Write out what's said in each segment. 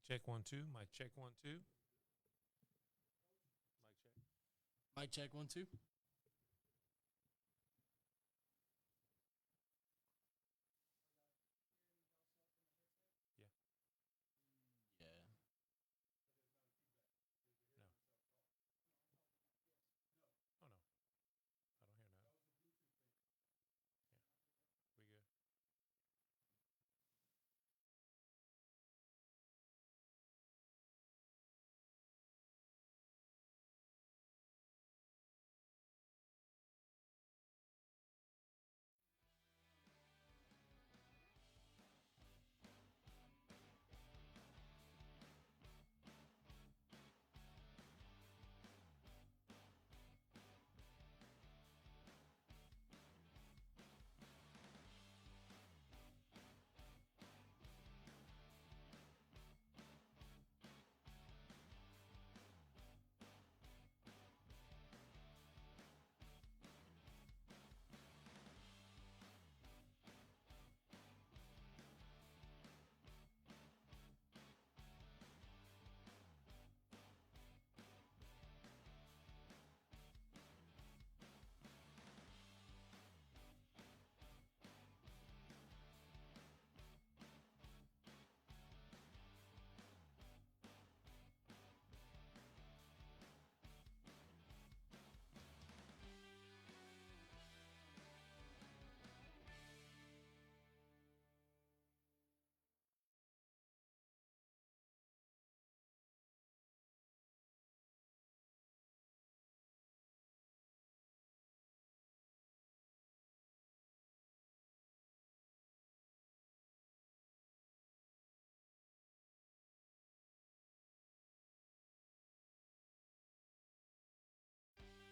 check 1 2. Mic check 1 2. Mic check 1 2. Yeah. Yeah. No.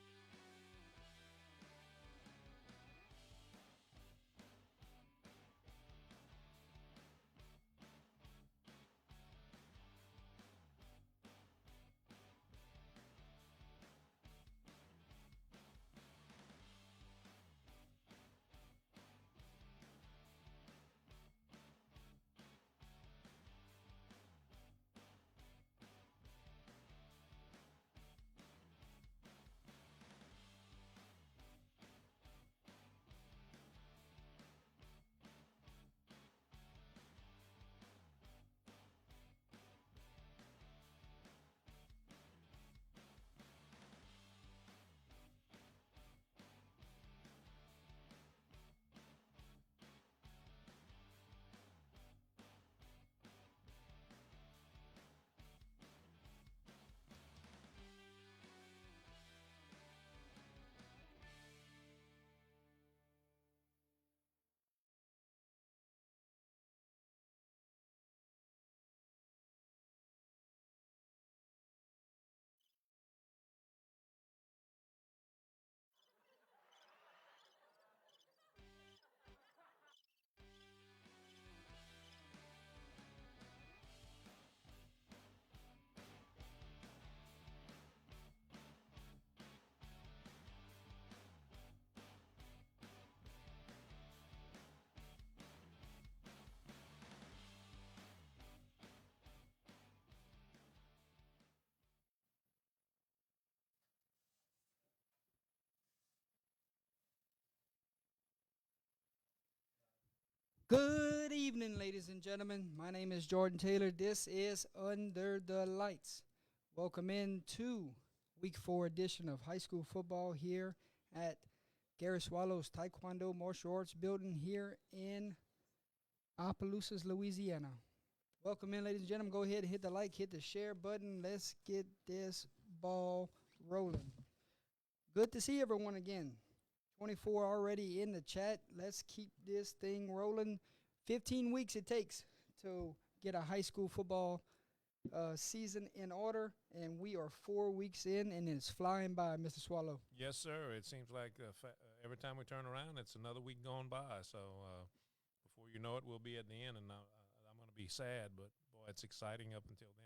Oh no. I don't hear nothing. Yeah. We good. Good evening, ladies and gentlemen. My name is Jordan Taylor. This is Under the Lights. Welcome in to week 4 edition of high school football here at Gary Swallows Taekwondo Martial Arts Building here in Opelousas, Louisiana. Welcome in, ladies and gentlemen. Go ahead and hit the like, hit the share button. Let's get this ball rolling. Good to see everyone again. 24 already in the chat. Let's keep this thing rolling. 15 weeks it takes to get a high school football season in order, and we are 4 weeks in, and it's flying by, Mr. Swallow. Yes, sir. It seems like every time we turn around, it's another week gone by. So before you know it, we'll be at the end, and I'm going to be sad, but boy, it's exciting up until then.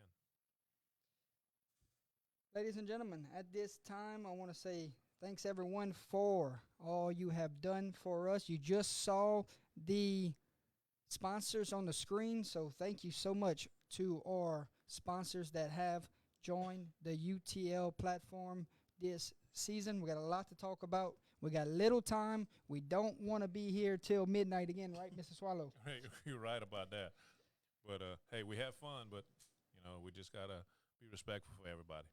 Ladies and gentlemen, at this time, I want to say thanks, everyone, for all you have done for us. You just saw the sponsors on the screen, so thank you so much to our sponsors that have joined the UTL platform this season. We got a lot to talk about. We got little time. We don't want to be here till midnight again, right, Mr. Swallow? Hey, you're right about that. But hey, we have fun, but we just gotta be respectful for everybody.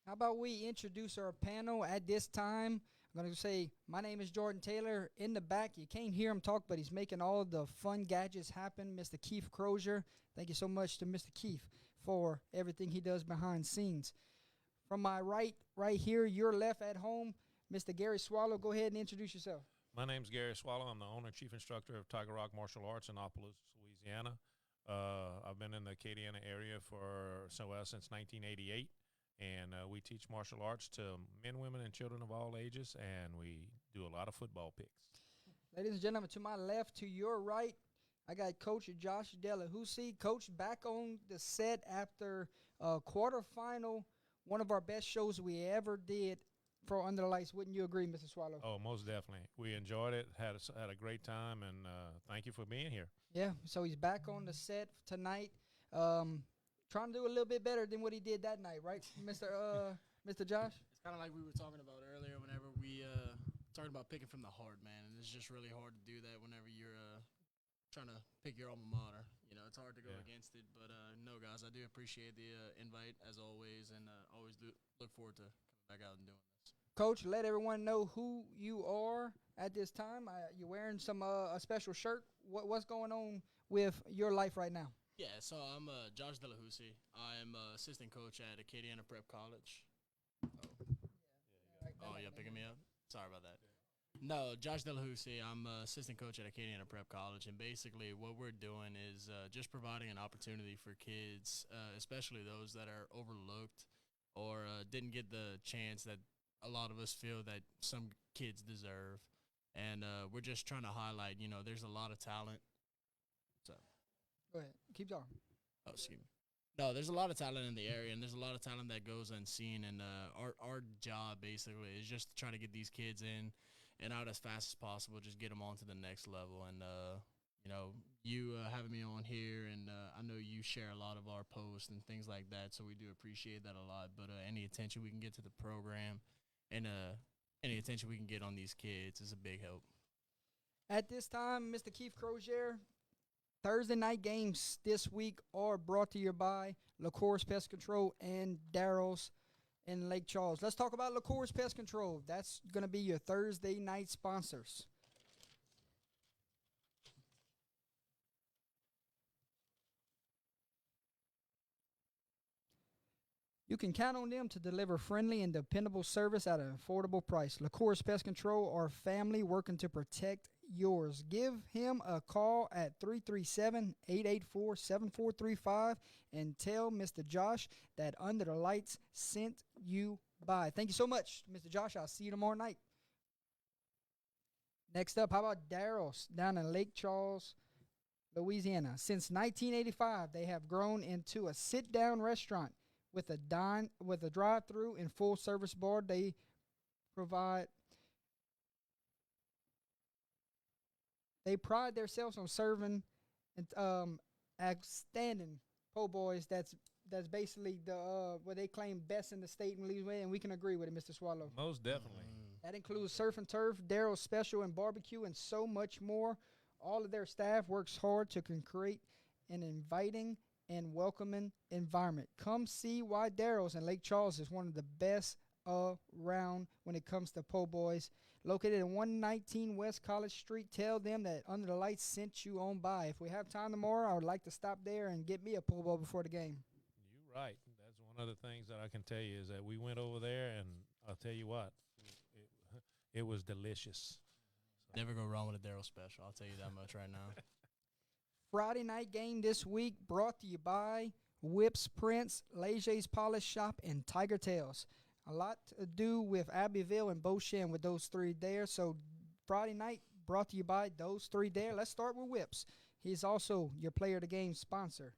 How about we introduce our panel at this time? I'm going to say, my name is Jordan Taylor. In the back, you can't hear him talk, but he's making all the fun gadgets happen. Mr. Keith Crozier. Thank you so much to Mr. Keith for everything he does behind scenes. From my right here, your left at home, Mr. Gary Swallow. Go ahead and introduce yourself. My name's Gary Swallow. I'm the owner and chief instructor of Tiger Rock Martial Arts in Opelousas, Louisiana. I've been in the Acadiana area since 1988, and we teach martial arts to men, women, and children of all ages, and we do a lot of football picks. Ladies and gentlemen, to my left, to your right, I got Coach Josh Delahousie. Coach back on the set after a quarterfinal, one of our best shows we ever did for Under the Lights. Wouldn't you agree, Mr. Swallow? Oh, most definitely. We enjoyed it, had a great time, and thank you for being here. Yeah, so he's back on the set tonight, trying to do a little bit better than what he did that night, right, Mr. Josh? It's kind of like we were talking about earlier whenever we talking about picking from the heart, man. And it's just really hard to do that whenever you're trying to pick your alma mater. It's hard to go against it. But, no, guys, I do appreciate the invite, as always, and always look forward to coming back out and doing this. Coach, let everyone know who you are at this time. You're wearing a special shirt. What's going on with your life right now? Yeah, so I'm Josh Delahousie. I'm assistant coach at Acadiana Prep College. Oh, you're picking me up? Sorry about that. No, Josh Delahousie. I'm assistant coach at Acadiana Prep College, and basically what we're doing is just providing an opportunity for kids, especially those that are overlooked or didn't get the chance that a lot of us feel that some kids deserve. And we're just trying to highlight, there's a lot of talent. So, go ahead. Keep talking. Oh, excuse me. No, there's a lot of talent in the area, and there's a lot of talent that goes unseen. And our job, basically, is just to try to get these kids in and out as fast as possible, just get them on to the next level. And, you having me on here, and I know you share a lot of our posts and things like that, so we do appreciate that a lot. But any attention we can get to the program and any attention we can get on these kids is a big help. At this time, Mr. Keith Crozier, Thursday night games this week are brought to you by LaCourse Pest Control and Daryl's in Lake Charles. Let's talk about LaCourse Pest Control. That's going to be your Thursday night sponsors. You can count on them to deliver friendly and dependable service at an affordable price. LaCourse Pest Control are family working to protect yours. Give him a call at 337-884-7435 and tell Mr. Josh that Under the Lights sent you by. Thank you so much, Mr. Josh. I'll see you tomorrow night. Next up, how about Daryl's down in Lake Charles, Louisiana? Since 1985, they have grown into a sit-down restaurant with a drive-through and full-service bar. They pride themselves on serving outstanding po' boys. That's basically what they claim best in the state in Louisiana, and we can agree with it, Mr. Swallow. Most definitely. That includes surf and turf, Daryl's Special, and barbecue, and so much more. All of their staff works hard to create an inviting and welcoming environment. Come see why Daryl's in Lake Charles is one of the best around when it comes to po' boys. Located at 119 West College Street, tell them that Under the Lights sent you on by. If we have time tomorrow, I would like to stop there and get me a po' boy before the game. You're right. That's one of the things that I can tell you is that we went over there, and I'll tell you what, it was delicious. Never go wrong with a Daryl Special. I'll tell you that much right now. Friday night game this week brought to you by Whips Prince, Leger's Polish Shop, and Tiger Tails. A lot to do with Abbeville and Beauchene with those three there. So Friday night brought to you by those three there. Let's start with Whips. He's also your player of the game sponsor.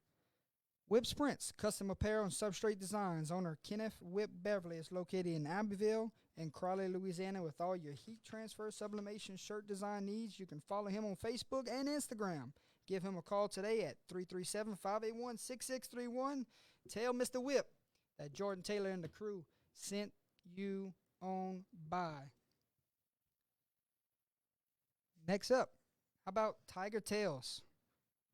Whips Prince, custom apparel and substrate designs. Owner Kenneth Whip Beverly is located in Abbeville and Crowley, Louisiana, with all your heat transfer, sublimation, shirt design needs. You can follow him on Facebook and Instagram. Give him a call today at 337-581-6631. Tell Mr. Whip that Jordan Taylor and the crew sent you on by. Next up, how about Tiger Tales?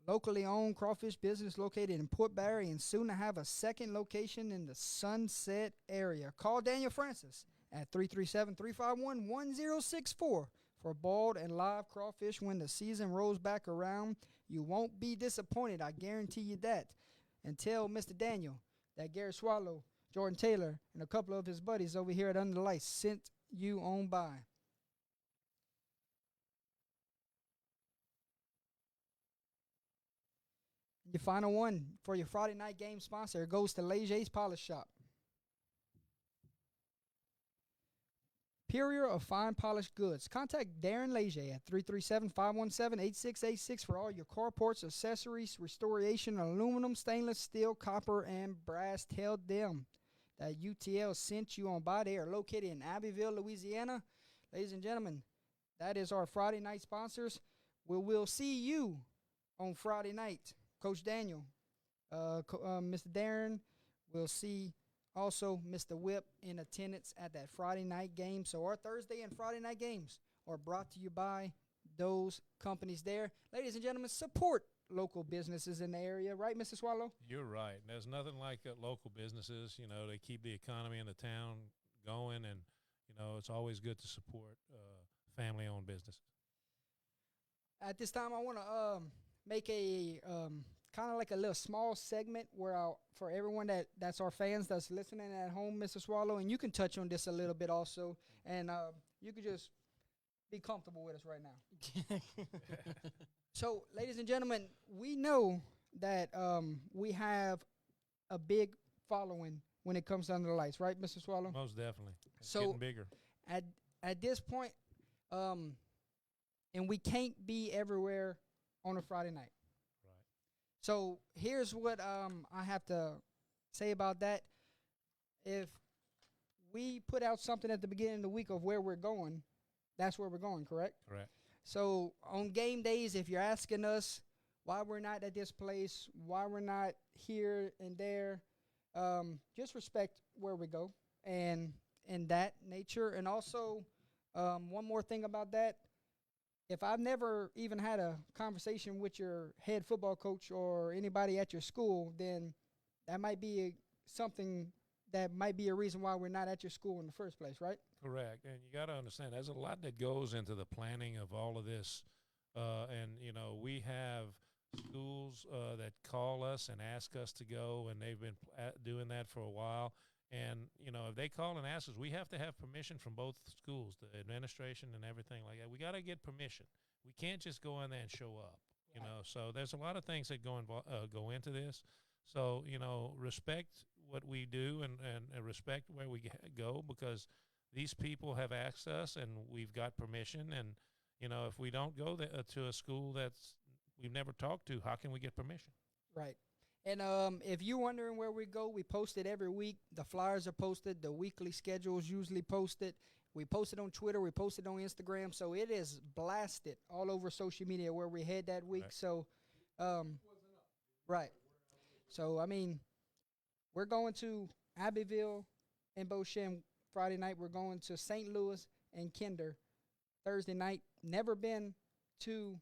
Locally owned crawfish business located in Port Barry and soon to have a second location in the Sunset area. Call Daniel Francis at 337-351-1064 for boiled and live crawfish when the season rolls back around. You won't be disappointed, I guarantee you that. And tell Mr. Daniel that Gary Swallow, Jordan Taylor, and a couple of his buddies over here at Under the Lights sent you on by. Your final one for your Friday night game sponsor goes to Legier's Polish Shop. Superior of fine polished goods. Contact Darren Leger at 337-517-8686 for all your carports, accessories, restoration, aluminum, stainless steel, copper, and brass. Tell them that UTL sent you on by. They are located in Abbeville, Louisiana. Ladies and gentlemen, that is our Friday night sponsors. We'll see you on Friday night. Coach Daniel, Mr. Darren, we'll see also Mr. Whip in attendance at that Friday night game. So our Thursday and Friday night games are brought to you by those companies there. Ladies and gentlemen, support local businesses in the area, right, Mr. Swallow? You're right. There's nothing like local businesses. You know, they keep the economy in the town going, and, you know, it's always good to support family-owned businesses. At this time, I want to make a kind of like a little small segment where for everyone that's our fans that's listening at home, Mr. Swallow, and you can touch on this a little bit also, and you can just be comfortable with us right now. So, ladies and gentlemen, we know that we have a big following when it comes to Under the Lights, right, Mr. Swallow? Most definitely. It's So- getting bigger. At this point, and we can't be everywhere on a Friday night. Right. So here's what I have to say about that. If we put out something at the beginning of the week of where we're going, that's where we're going, correct? Correct. So on game days, if you're asking us why we're not at this place, why we're not here and there, just respect where we go and in that nature. And also, one more thing about that. If I've never even had a conversation with your head football coach or anybody at your school, then that might be something that might be a reason why we're not at your school in the first place, right? Correct. And you got to understand, there's a lot that goes into the planning of all of this. And, you know, we have schools that call us and ask us to go, and they've been doing that for a while. And, you know, if they call and ask us, we have to have permission from both schools, the administration and everything like that. We got to get permission. We can't just go in there and show up, you know. So there's a lot of things that go into this. So, you know, respect what we do and respect where we go, because these people have asked us and we've got permission. And, you know, if we don't go to a school that's we've never talked to, how can we get permission? Right. And if you're wondering where we go, we post it every week. The flyers are posted. The weekly schedule is usually posted. We post it on Twitter. We post it on Instagram. So it is blasted all over social media where we head that week. Right. So, right. So, I mean, we're going to Abbeville and Beauchene Friday night. We're going to St. Louis and Kinder Thursday night. Never been to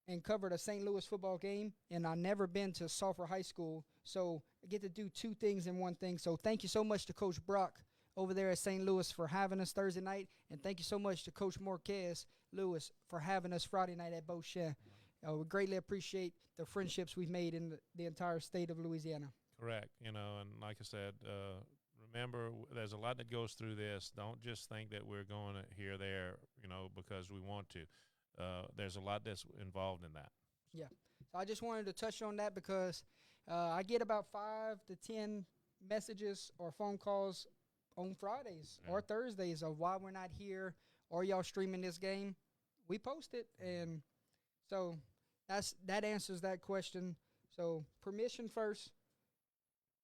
and covered a St. Louis football game, and I've never been to Sulphur High School, so I get to do two things in one thing. So thank you so much to Coach Brock over there at St. Louis for having us Thursday night, and thank you so much to Coach Marquez Lewis for having us Friday night at Beauchene. We greatly appreciate the friendships we've made in the entire state of Louisiana. Correct. You know, and like I said, remember, there's a lot that goes through this. Don't just think that we're going here, there, you know, because we want to. There's a lot that's involved in that. Yeah. So I just wanted to touch on that because I get about 5 to 10 messages or phone calls on Fridays or Thursdays of why we're not here or y'all streaming this game. We post it, and so that answers that question. So permission first.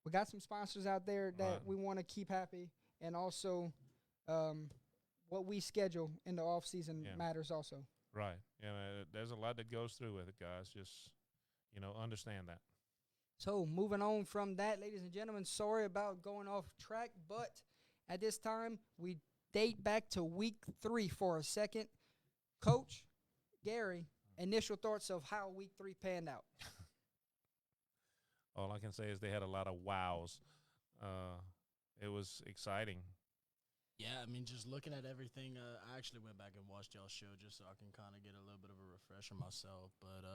We got some sponsors out there that we want to keep happy, and also what we schedule in the off season matters also. Right. Yeah, there's a lot that goes through with it, guys. Just, you know, understand that. So moving on from that, ladies and gentlemen, sorry about going off track, but at this time we date back to week 3 for a second. Coach Gary, initial thoughts of how week 3 panned out. All I can say is they had a lot of wows. It was exciting. Yeah, I mean, just looking at everything, I actually went back and watched y'all's show just so I can kind of get a little bit of a refresher myself. But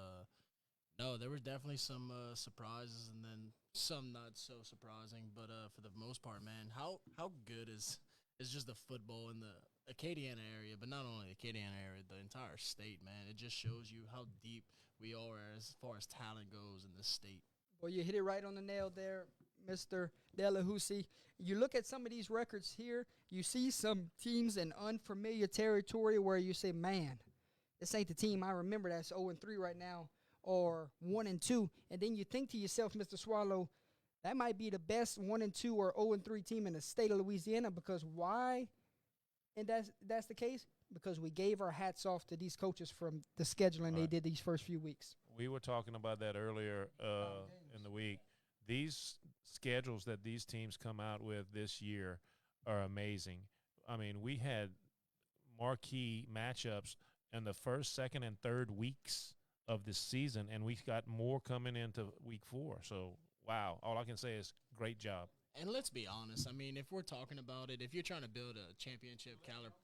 no, there were definitely some surprises and then some not so surprising. But for the most part, man, how good is just the football in the Acadiana area, but not only the Acadiana area, the entire state, man. It just shows you how deep we are as far as talent goes in this state. Well, you hit it right on the nail there, Mr. Delahousie. You look at some of these records here, you see some teams in unfamiliar territory where you say, man, this ain't the team I remember that's 0-3 right now or 1-2. And then you think to yourself, Mr. Swallow, that might be the best 1-2 or 0-3 team in the state of Louisiana because why? And that's the case? Because we gave our hats off to these coaches from the scheduling they did these first few weeks. We were talking about that earlier in the week. These schedules that these teams come out with this year are amazing. I mean, we had marquee matchups in the first, second, and third weeks of the season, and we got more coming into week 4. So, wow, all I can say is great job. And let's be honest. I mean, if we're talking about it, if you're trying to build a championship caliber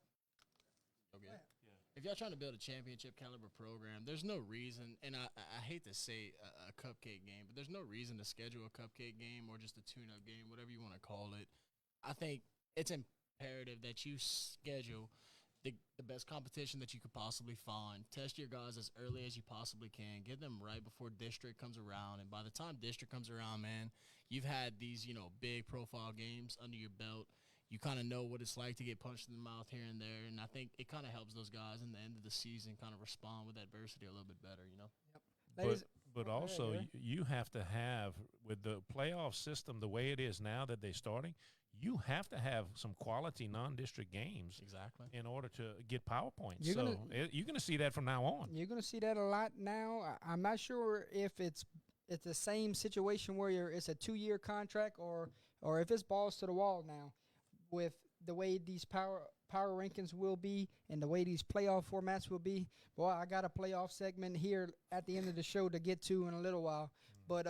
– okay. If y'all trying to build a championship caliber program, there's no reason, and I hate to say a cupcake game, but there's no reason to schedule a cupcake game or just a tune-up game, whatever you want to call it. I think it's imperative that you schedule the best competition that you could possibly find. Test your guys as early as you possibly can. Get them right before district comes around, and by the time district comes around, man, you've had these, big profile games under your belt. You kind of know what it's like to get punched in the mouth here and there, and I think it kind of helps those guys in the end of the season kind of respond with adversity a little bit better, Yep. But also you have to have, with the playoff system the way it is now that they're starting, you have to have some quality non-district games Exactly. in order to get PowerPoints. You're So you're going to see that from now on. You're going to see that a lot now. I'm not sure if it's the same situation where it's a 2-year contract or if it's balls to the wall now with the way these power rankings will be and the way these playoff formats will be. Boy, I got a playoff segment here at the end of the show to get to in a little while. But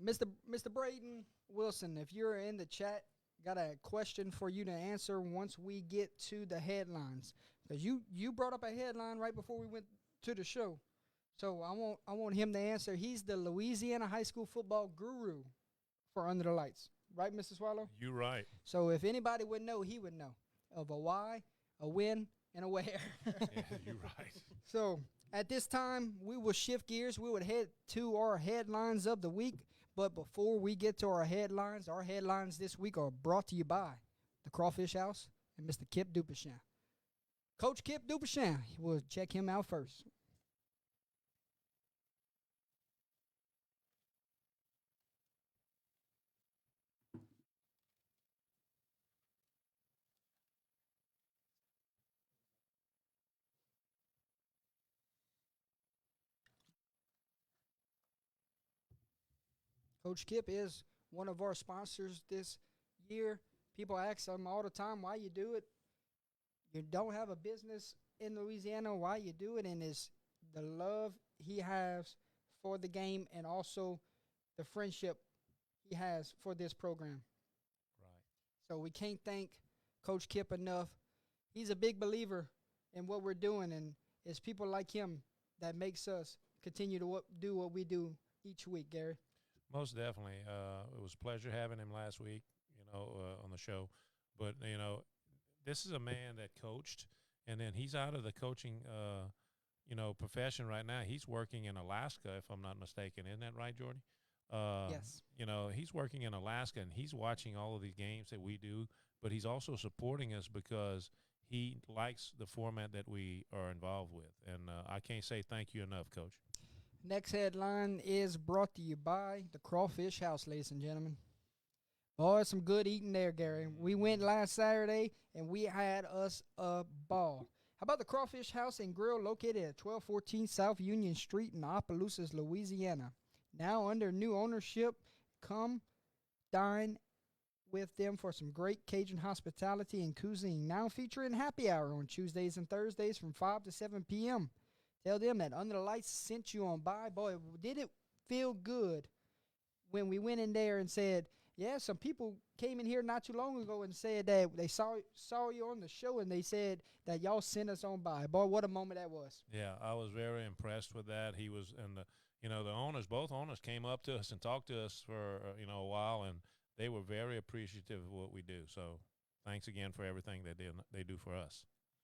Mr. Braden Wilson, if you're in the chat, got a question for you to answer once we get to the headlines. Because you brought up a headline right before we went to the show. So I want him to answer. He's the Louisiana high school football guru for Under the Lights. Right, Mr. Swallow? You're right. So if anybody would know, he would know of a why, a when, and a where. Yeah, you're right. So at this time, we will shift gears. We would head to our headlines of the week. But before we get to our headlines this week are brought to you by the Crawfish House and Mr. Kip Dupachin. Coach Kip Dupachin, we'll check him out first. Coach Kip is one of our sponsors this year. People ask him all the time why you do it. You don't have a business in Louisiana, why you do it, and it's the love he has for the game and also the friendship he has for this program. Right. So we can't thank Coach Kip enough. He's a big believer in what we're doing, and it's people like him that makes us continue to do what we do each week, Gary. Most definitely. It was a pleasure having him last week, on the show. But, this is a man that coached, and then he's out of the coaching, profession right now. He's working in Alaska, if I'm not mistaken. Isn't that right, Jordy? Yes. He's working in Alaska, and he's watching all of these games that we do, but he's also supporting us because he likes the format that we are involved with. And I can't say thank you enough, Coach. Next headline is brought to you by the Crawfish House, ladies and gentlemen. Boy, some good eating there, Gary. We went last Saturday, and we had us a ball. How about the Crawfish House and Grill located at 1214 South Union Street in Opelousas, Louisiana? now under new ownership. Come dine with them for some great Cajun hospitality and cuisine. Now featuring happy hour on Tuesdays and Thursdays from 5 to 7 p.m. Tell them that Under the Lights sent you on by. Boy, did it feel good when we went in there and said, yeah, some people came in here not too long ago and said that they saw you on the show and they said that y'all sent us on by. Boy, what a moment that was. Yeah, I was very impressed with that. He was, and the owners, both owners came up to us and talked to us for, a while, and they were very appreciative of what we do. So thanks again for everything they do for us.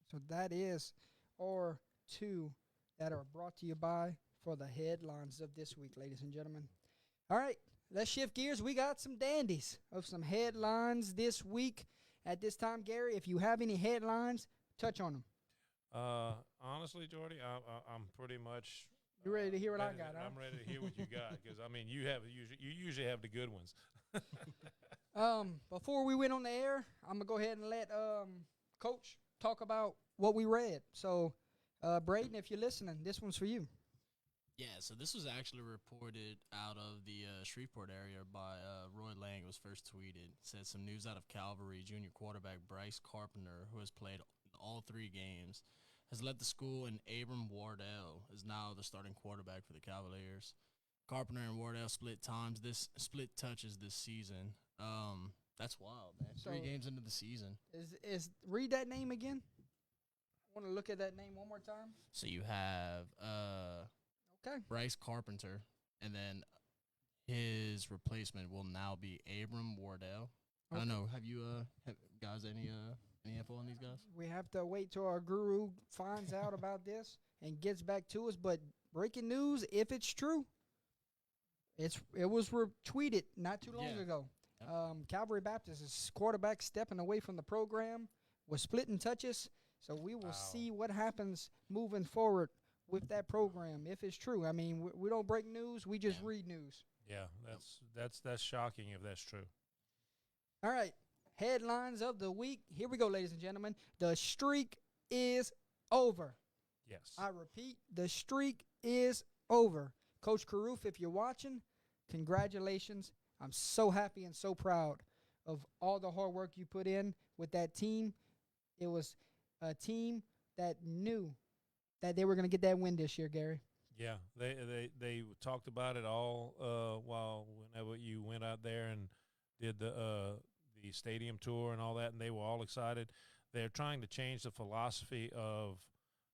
So that is our two that are brought to you by for the headlines of this week, ladies and gentlemen. All right, let's shift gears. We got some dandies of some headlines this week. At this time, Gary, if you have any headlines, touch on them. Honestly, Jordy, I'm pretty much. You ready to hear what I got? I'm ready to hear what you got because you usually have the good ones. Before we went on the air, I'm gonna go ahead and let Coach talk about what we read. So, Braden, if you're listening, this one's for you. Yeah, so this was actually reported out of the Shreveport area by Roy Lang. It was first tweeted. It said some news out of Calvary. Junior quarterback Bryce Carpenter, who has played all 3 games, has led the school, and Abram Wardell is now the starting quarterback for the Cavaliers. Carpenter and Wardell split touches this season. That's wild, man. So 3 games into the season. Is read that name again? I want to look at that name one more time. So you have Okay. Bryce Carpenter, and then his replacement will now be Abram Wardell. I don't know. Have you guys any info on these guys? We have to wait till our guru finds out about this and gets back to us. But breaking news, if it's true, it was retweeted not too long ago. Yep. Calvary Baptist's quarterback stepping away from the program was splitting touches. So we will see what happens moving forward with that program, if it's true. I mean, we don't break news. We just read news. Yeah, that's shocking if that's true. All right, headlines of the week. Here we go, ladies and gentlemen. The streak is over. Yes. I repeat, the streak is over. Coach Carruth, if you're watching, congratulations. I'm so happy and so proud of all the hard work you put in with that team. It was a team that knew that they were going to get that win this year, Gary. Yeah, they talked about it all whenever you went out there and did the stadium tour and all that, and they were all excited. They're trying to change the philosophy of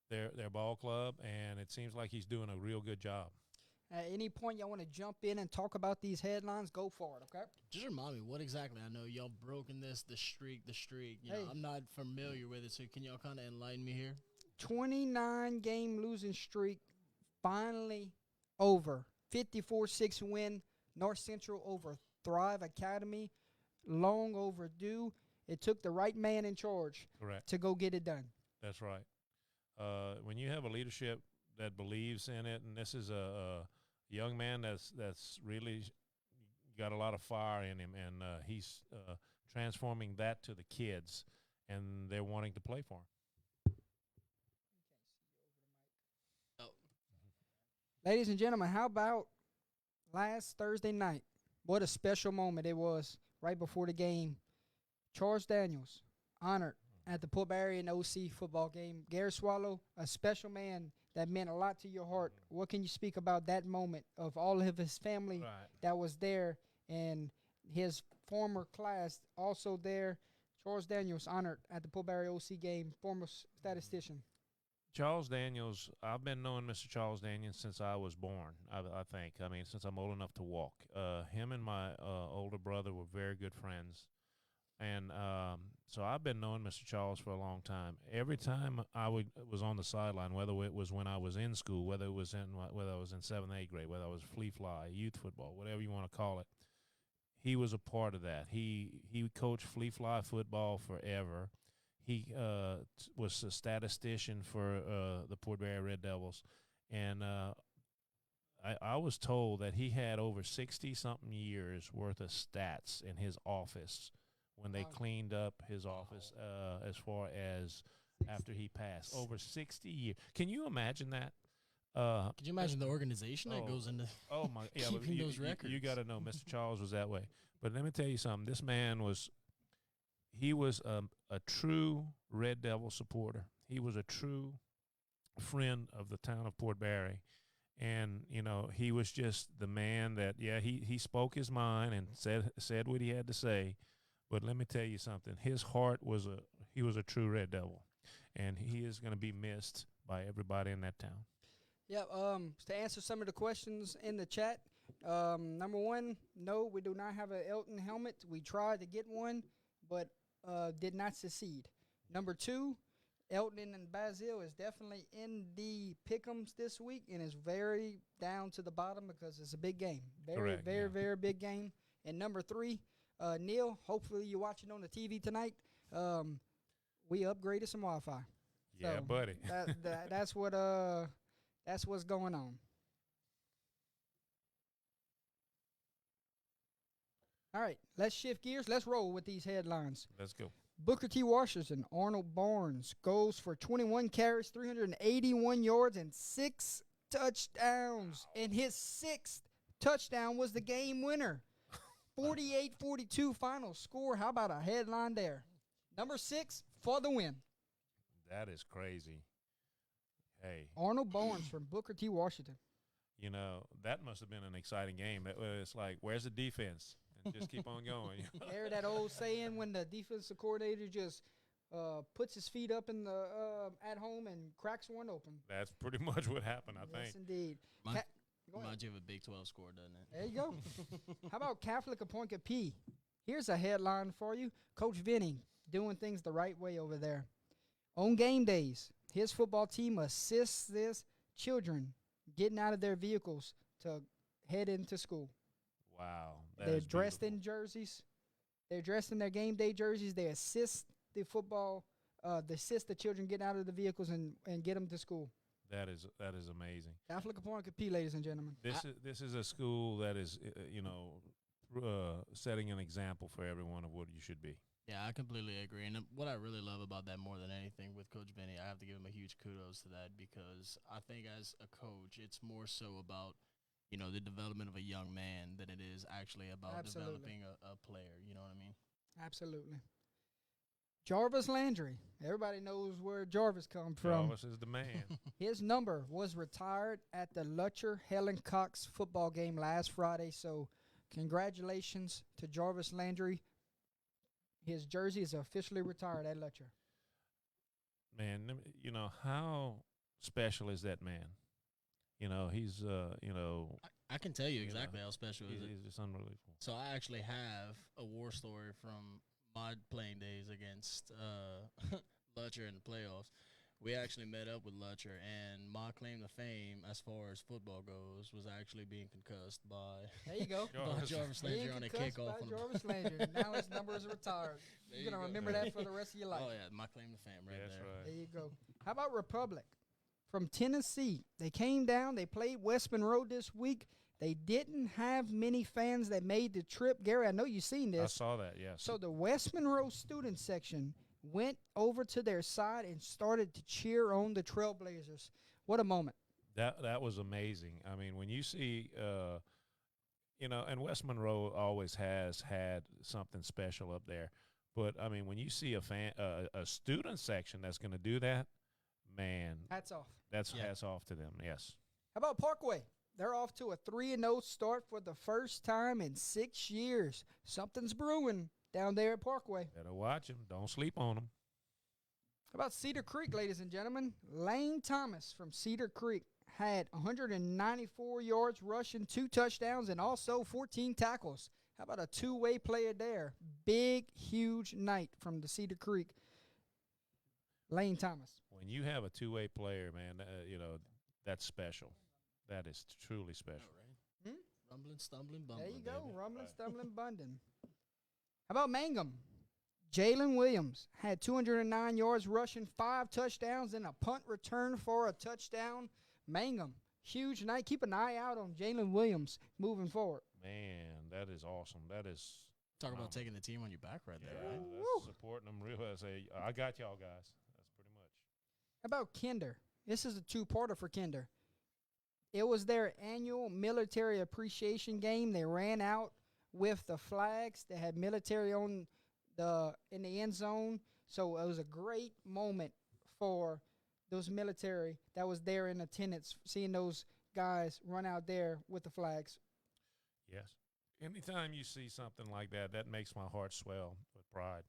their ball club, and it seems like he's doing a real good job. At any point y'all want to jump in and talk about these headlines, go for it, okay? Just remind me, what exactly? I know y'all broken this, the streak. You know, I'm not familiar with it, so can y'all kind of enlighten me here? 29-game losing streak finally over. 54-6 win. North Central over Thrive Academy. Long overdue. It took the right man in charge to go get it done. That's right. When you have a leadership that believes in it, and this is a young man that's really got a lot of fire in him, and he's transforming that to the kids, and they're wanting to play for him. Ladies and gentlemen, how about last Thursday night? What a special moment it was right before the game. Charles Daniels honored at the Port Barry and OC football game. Gary Swallow, a special man that meant a lot to your heart. What can you speak about that moment of all of his family that was there and his former class also there? Charles Daniels honored at the Port Barry OC game, former statistician. Charles Daniels, I've been knowing Mr. Charles Daniels since I was born, I think. I mean, since I'm old enough to walk. Him and my older brother were very good friends. And so I've been knowing Mr. Charles for a long time. Every time I was on the sideline, whether it was when I was in school, whether I was in 7th, 8th grade, whether I was flea fly, youth football, whatever you want to call it, he was a part of that. He coached flea fly football forever. He was a statistician for the Port Barry Red Devils, and I was told that he had over 60-something years worth of stats in his office when they cleaned up his office as far as after he passed. Over 60 years. Can you imagine that? Could you imagine the organization that Oh, goes into? Oh my! Yeah, but Keeping those you records. got to know, Mr. Charles was that way. But let me tell you something. This man was a true Red Devil supporter. He was a true friend of the town of Port Barre, and he was just the man that he spoke his mind and said what he had to say. But let me tell you something. His heart was he was a true Red Devil, and he is going to be missed by everybody in that town. Yeah, to answer some of the questions in the chat, number one, no, we do not have an Elton helmet. We tried to get one, but did not succeed. Number two, Elton and Basil is definitely in the pick'ems this week and is very down to the bottom because it's a big game. Correct, yeah. Very big game. And number three, Neil, hopefully you're watching on the TV tonight. We upgraded some Wi-Fi. Yeah, So buddy. That's what's going on. All right, let's shift gears. Let's roll with these headlines. Let's go. Booker T. Washington, Arnold Barnes goes for 21 carries, 381 yards, and 6 touchdowns. And his 6th touchdown was the game winner. 48-42 final score. How about a headline there? Number 6 for the win. That is crazy. Hey, Arnold Barnes from Booker T. Washington. That must have been an exciting game. It's like, where's the defense? And just keep on going. Hear that old saying when the defensive coordinator just puts his feet up in the at home and cracks one open. That's pretty much what happened, I Yes, think. indeed. Go ahead. Reminds you of a Big 12 score, doesn't it? There you go. How about Catholic Appointed P? Here's a headline for you. Coach Vinny doing things the right way over there. On game days, his football team assists his children getting out of their vehicles to head into school. Wow. They're dressed in jerseys. They're dressed in their game day jerseys. They assist the football, they assist the children get out of the vehicles and get them to school. That is amazing. Catholic Appointed P, ladies and gentlemen. This is a school that is setting an example for everyone of what you should be. Yeah, I completely agree. And what I really love about that more than anything with Coach Benny, I have to give him a huge kudos to that because I think as a coach, it's more so about, the development of a young man than it is actually about developing a player. You know what I mean? Absolutely. Jarvis Landry. Everybody knows where Jarvis comes from. Jarvis is the man. His number was retired at the Lutcher Helen Cox football game last Friday. So congratulations to Jarvis Landry. His jersey is officially retired at Lutcher. Man, how special is that man? He's, I can tell you exactly how special he's, is it. he's just unbelievable. So I actually have a war story from my playing days against Lutcher in the playoffs. We actually met up with Lutcher, and my claim to fame as far as football goes was actually being concussed by There you go. Jarvis Landry on a kickoff. Jarvis Landry. Now his number is retired. You're going to remember that for the rest of your life. Oh, yeah, my claim to fame right That's there. right. There you go. How about Republic from Tennessee? They came down. They played West Monroe this week. They didn't have many fans that made the trip. Gary, I know you've seen this. I saw that, yes. So the West Monroe student section went over to their side and started to cheer on the Trailblazers. What a moment. That was amazing. I mean, when you see, and West Monroe always has had something special up there. But, I mean, when you see a student section that's going to do that, man. Hats off. That's hats off to them, yes. How about Parkway? They're off to a 3-0 start for the first time in 6 years. Something's brewing down there at Parkway. Better watch them. Don't sleep on them. How about Cedar Creek, ladies and gentlemen? Lane Thomas from Cedar Creek had 194 yards rushing, 2 touchdowns, and also 14 tackles. How about a two-way player there? Big, huge night from the Cedar Creek. Lane Thomas. When you have a two-way player, man, that's special. That is truly special. Right. Rumbling, stumbling, bumbling. There you go, baby. rumbling, stumbling, bundling. How about Mangum? Jalen Williams had 209 yards rushing, 5 touchdowns, and a punt return for a touchdown. Mangum, huge night. Keep an eye out on Jalen Williams moving forward. Man, that is awesome. That is Talk about taking the team on your back right there, right? that's supporting them real. I say, I got y'all guys. That's pretty much. How about Kinder? This is a two-parter for Kinder. It was their annual military appreciation game. They ran out with the flags. They had military on in the end zone. So it was a great moment for those military that was there in attendance, seeing those guys run out there with the flags. Yes. Anytime you see something like that, that makes my heart swell with pride.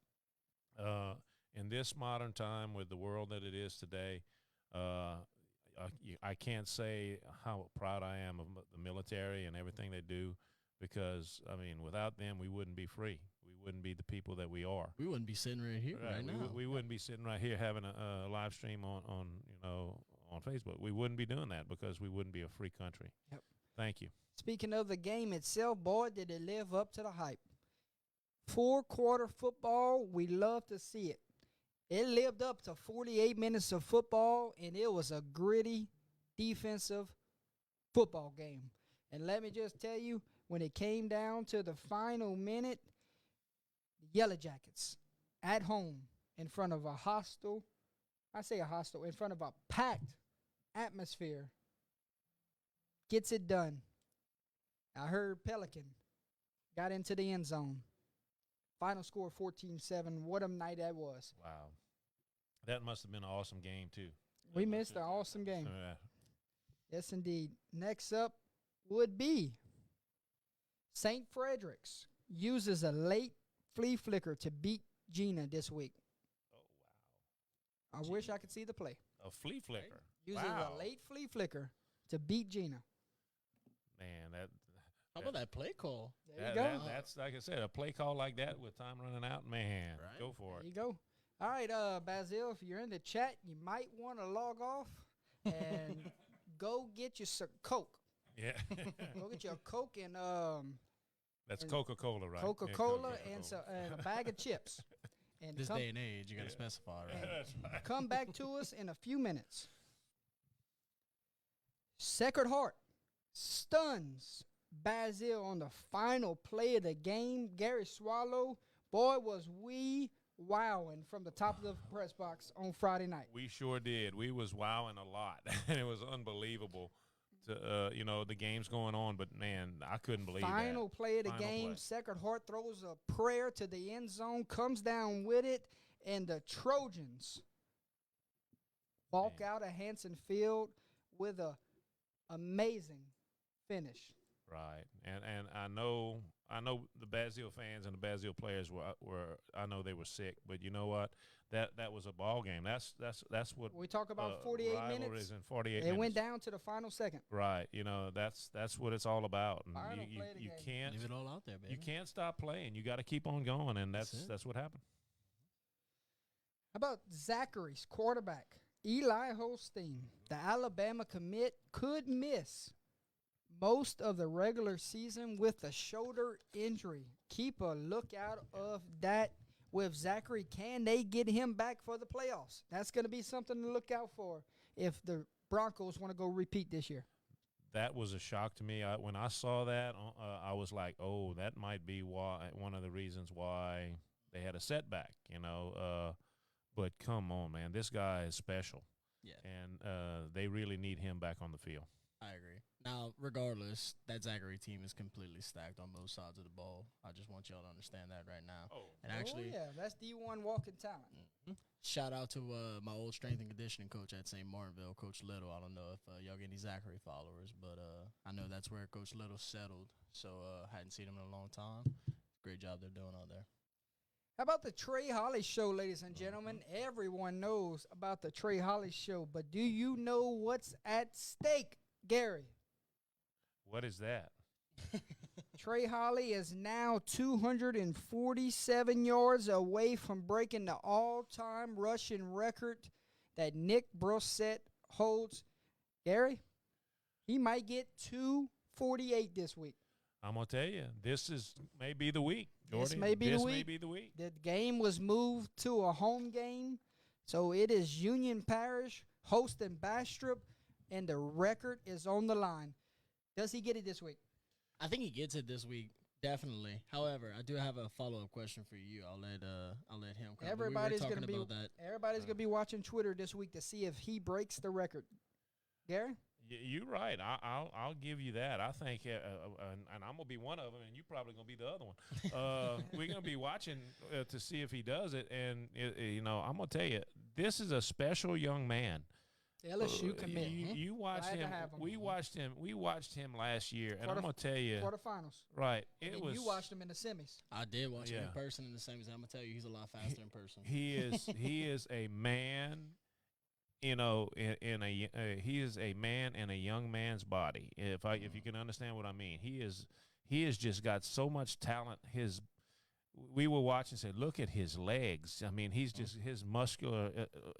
In this modern time, with the world that it is today, I can't say how proud I am of the military and everything they do, because, I mean, without them, we wouldn't be free. We wouldn't be the people that we are. We wouldn't be sitting right here right now. We wouldn't be sitting right here having a live stream on Facebook. We wouldn't be doing that because we wouldn't be a free country. Yep. Thank you. Speaking of the game itself, boy, did it live up to the hype. 4-quarter football, we love to see it. It lived up to 48 minutes of football, and it was a gritty defensive football game. And let me just tell you, when it came down to the final minute, the Yellow Jackets at home in front of a in front of a packed atmosphere, gets it done. I heard Pelican got into the end zone. Final score 14-7. What a night that was. Wow. That must have been an awesome game, too. We missed an awesome game. Yeah. Yes, indeed. Next up would be St. Frederick's uses a late flea flicker to beat Gina this week. Oh, wow. I wish I could see the play. A flea flicker. Uses Wow. a late flea flicker to beat Gina. Man, that How about that play call? There you go. that's, like I said, a play call like that with time running out, man, Right. go for There it. you go. All right, Basil, if you're in the chat, you might want to log off and go get you some Coke. Yeah. Go get you a Coke and That's and Coca-Cola, right? Coca-Cola Yeah, and a bag of chips. And This come, day and age, you got to specify, right? That's right. come back to us in a few minutes. Sacred Heart stuns Basil on the final play of the game. Gary Swallow, boy, was we wowing from the top of the press box on Friday night. We sure did. We was wowing a lot, and it was unbelievable. The game's going on, but man, I couldn't believe Final that. play of the Final game. play. Sacred Heart throws a prayer to the end zone, comes down with it, and the Trojans walk Man. out of Hanson Field with a amazing finish. Right, and I know the Basile fans and the Basile players were I know they were sick, but you know what? That was a ball game. That's what We talk about 48 minutes. rivalries in 48 It minutes. went down to the final second. Right, that's what it's all about. And Final you play of the you game. can't Leave it all out there, baby. you can't stop playing. You got to keep on going, and That's it. that's what happened. How about Zachary's quarterback, Eli Holstein? The Alabama commit could miss most of the regular season with a shoulder injury. Keep a lookout of that with Zachary. Can they get him back for the playoffs? That's going to be something to look out for if the Broncos want to go repeat this year. That was a shock to me. When I saw that, I was like, "Oh, that might be one of the reasons why they had a setback." But come on, man, this guy is special. Yeah. And they really need him back on the field. I agree. Now, regardless, that Zachary team is completely stacked on both sides of the ball. I just want y'all to understand that right now. Oh, And actually, yeah, that's D1 walking talent. shout out to my old strength and conditioning coach at St. Martinville, Coach Little. I don't know if y'all get any Zachary followers, but I know that's where Coach Little settled. So hadn't seen him in a long time. Great job they're doing out there. How about the Trey Holly Show, ladies and gentlemen? Everyone knows about the Trey Holly Show, but do you know what's at stake, Gary? what is that? Trey Holly is now 247 yards away from breaking the all-time rushing record that Nick Brossette holds. Gary, he might get 248 this week. I'm gonna tell you, this may be the week. This Jordy. may be the This may week. be the week. The game was moved to a home game, so it is Union Parish hosting Bastrop, and the record is on the line. Does he get it this week? I think he gets it this week, definitely. However, I do have a follow-up question for you. I'll let him come. Everybody's going gonna to be about that. everybody's gonna be watching Twitter this week to see if he breaks the record. Gary? You're right. I'll give you that. I think, and I'm gonna be one of them, and you're probably gonna be the other one. We're gonna be watching to see if he does it, and I'm gonna tell you, this is a special young man. LSU commit. You watched Glad to him. have him. We watched him. We watched him last year, and I'm gonna tell you, Quarterfinals. right? And It was. you watched him in the semis. I did watch him Yeah. in person in the same. I'm gonna tell you, he's a lot faster in person. He is. He is a man. He is a man in a young man's body. If you can understand what I mean, he has just got so much talent. We were watching and said, look at his legs. I mean, he's just his muscular.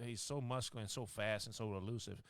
He's so muscular and so fast and so elusive.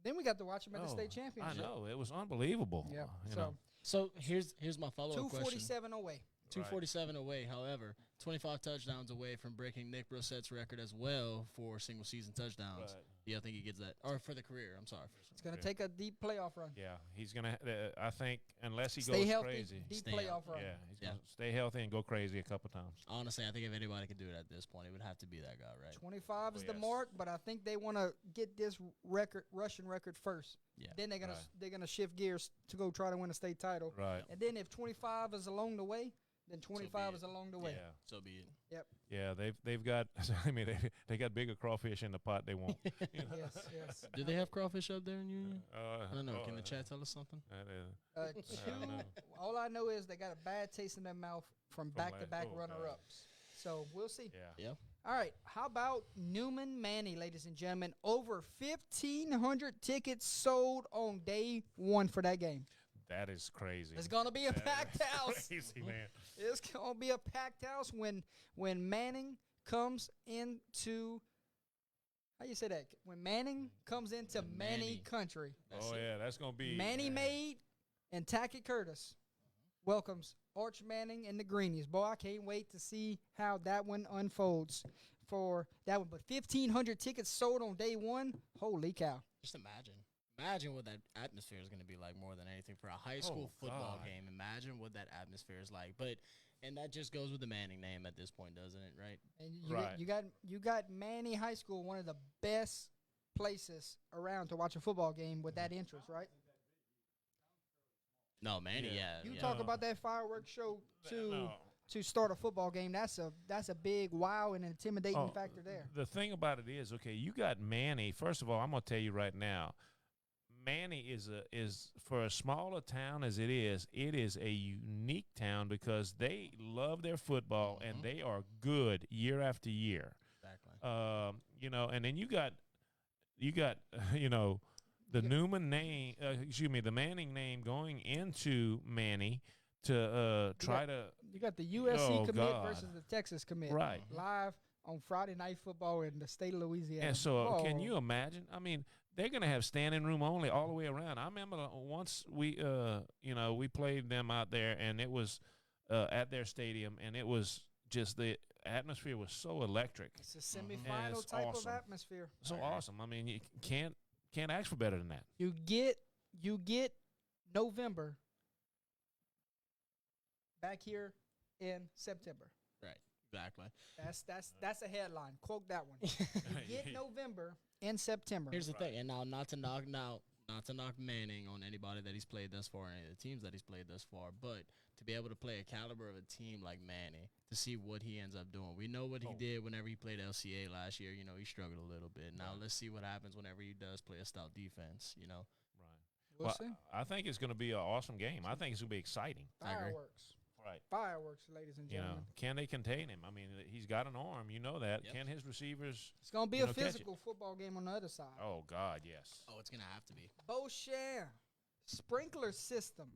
Then we got to watch him at the state I championship. know it was unbelievable. Yeah. you So know. So here's my follow up question. 247 away. 247 away. However, 25 touchdowns away from breaking Nick Brissett's record as well for single season touchdowns. Right. Yeah, I think he gets that, or for the career. I'm sorry. It's going to take a deep playoff run. Yeah, he's gonna. I think unless he Stay goes healthy, crazy. deep Stay playoff healthy. run. Yeah, he's Yeah. gonna stay healthy and go crazy a couple times. Honestly, I think if anybody could do it at this point, it would have to be that guy, right? 25 is the yes. mark, but I think they want to get this rushing record first. Yeah. Then they're Right. they're gonna shift gears to go try to win a state title. Right. And then if 25 is along the way, then 25 it. is along the way. Yeah. So be it. Yeah, they've got. I mean, they got bigger crawfish in the pot. They won't. Yes. Do they have crawfish up there in Union? I don't know. oh, Can the chat tell us something? that is- Uh, I don't know. all I know is they got a bad taste in their mouth from back-to-back oh, runner-ups. So we'll see. Yeah. Yeah. All right, how about Newman Manny, ladies and gentlemen? Over 1,500 tickets sold on day one for that game. That is crazy. It's gonna be a That packed is house. Crazy, man. It's gonna be a packed house when Manning comes into. How you say that? When Manning comes into Manny Manny. country, That's Oh it. yeah, that's gonna be Manny Maid and Tackett Curtis welcomes Arch Manning and the Greenies. Boy, I can't wait to see how that one unfolds for that one. But 1,500 tickets sold on day one. Holy cow! Just imagine what that atmosphere is going to be like more than anything for a high school football God. game. Imagine what that atmosphere is like. And that just goes with the Manning name at this point, doesn't it? Right? And Right. you got Manny High School, one of the best places around to watch a football game with that interest, right? No, Manny. Yeah. Yeah. You yeah. talk about that fireworks show No. to start a football game. That's a big wow and intimidating Oh, factor there. The thing about it is, okay, you got Manny. First of all, I'm gonna tell you right now, Manny is for as small a town as it is a unique town because they love their football and they are good year after year. Exactly. And then you got the Newman name, the Manning name going into Manny to try to You got the USC Oh, commit God. versus the Texas commit. Right. Live on Friday Night Football in the state of Louisiana. And so, can Whoa. you imagine? I mean, they're going to have standing room only all the way around. I remember once we played them out there, and it was at their stadium, and it was just the atmosphere was so electric, It's a semifinal it's type awesome. of atmosphere. so awesome. I mean, you can't ask for better than that. You get November back here in September. Right. Exactly. That's a headline. Quote that one. Get November in September. Here's the thing, and now not to knock Manning on anybody that he's played thus far, any of the teams that he's played thus far, but to be able to play a caliber of a team like Manning, to see what he ends up doing. We know what he did whenever he played LCA last year. He struggled a little bit. Now let's see what happens whenever he does play a stout defense. Right. We'll see. I think it's going to be an awesome game. I think it's going to be exciting. I agree. Right. Fireworks, ladies and gentlemen. Can they contain him? I mean, he's got an arm. You know that. Yep. Can his receivers? It's gonna be You a know, catch it. physical football game on the other side. Oh God, yes. Oh, it's gonna have to be. Beauchamp sprinkler system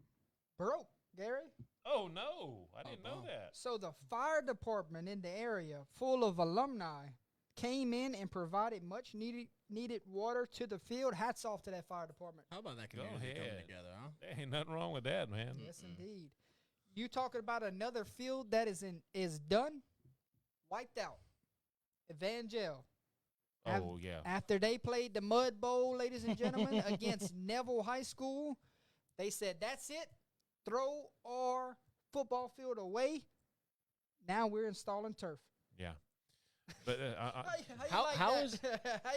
broke, Gary. Oh no, I didn't know wow. that. So the fire department in the area, full of alumni, came in and provided much needed water to the field. Hats off to that fire department. How about that Go community coming ahead. together, huh? There ain't nothing wrong with that, man. Yes, indeed. You talking about another field that is done, wiped out. Evangel. Oh yeah. After they played the Mud Bowl, ladies and gentlemen, against Neville High School, they said, that's it. Throw our football field away. Now we're installing turf. Yeah. But How that? is- you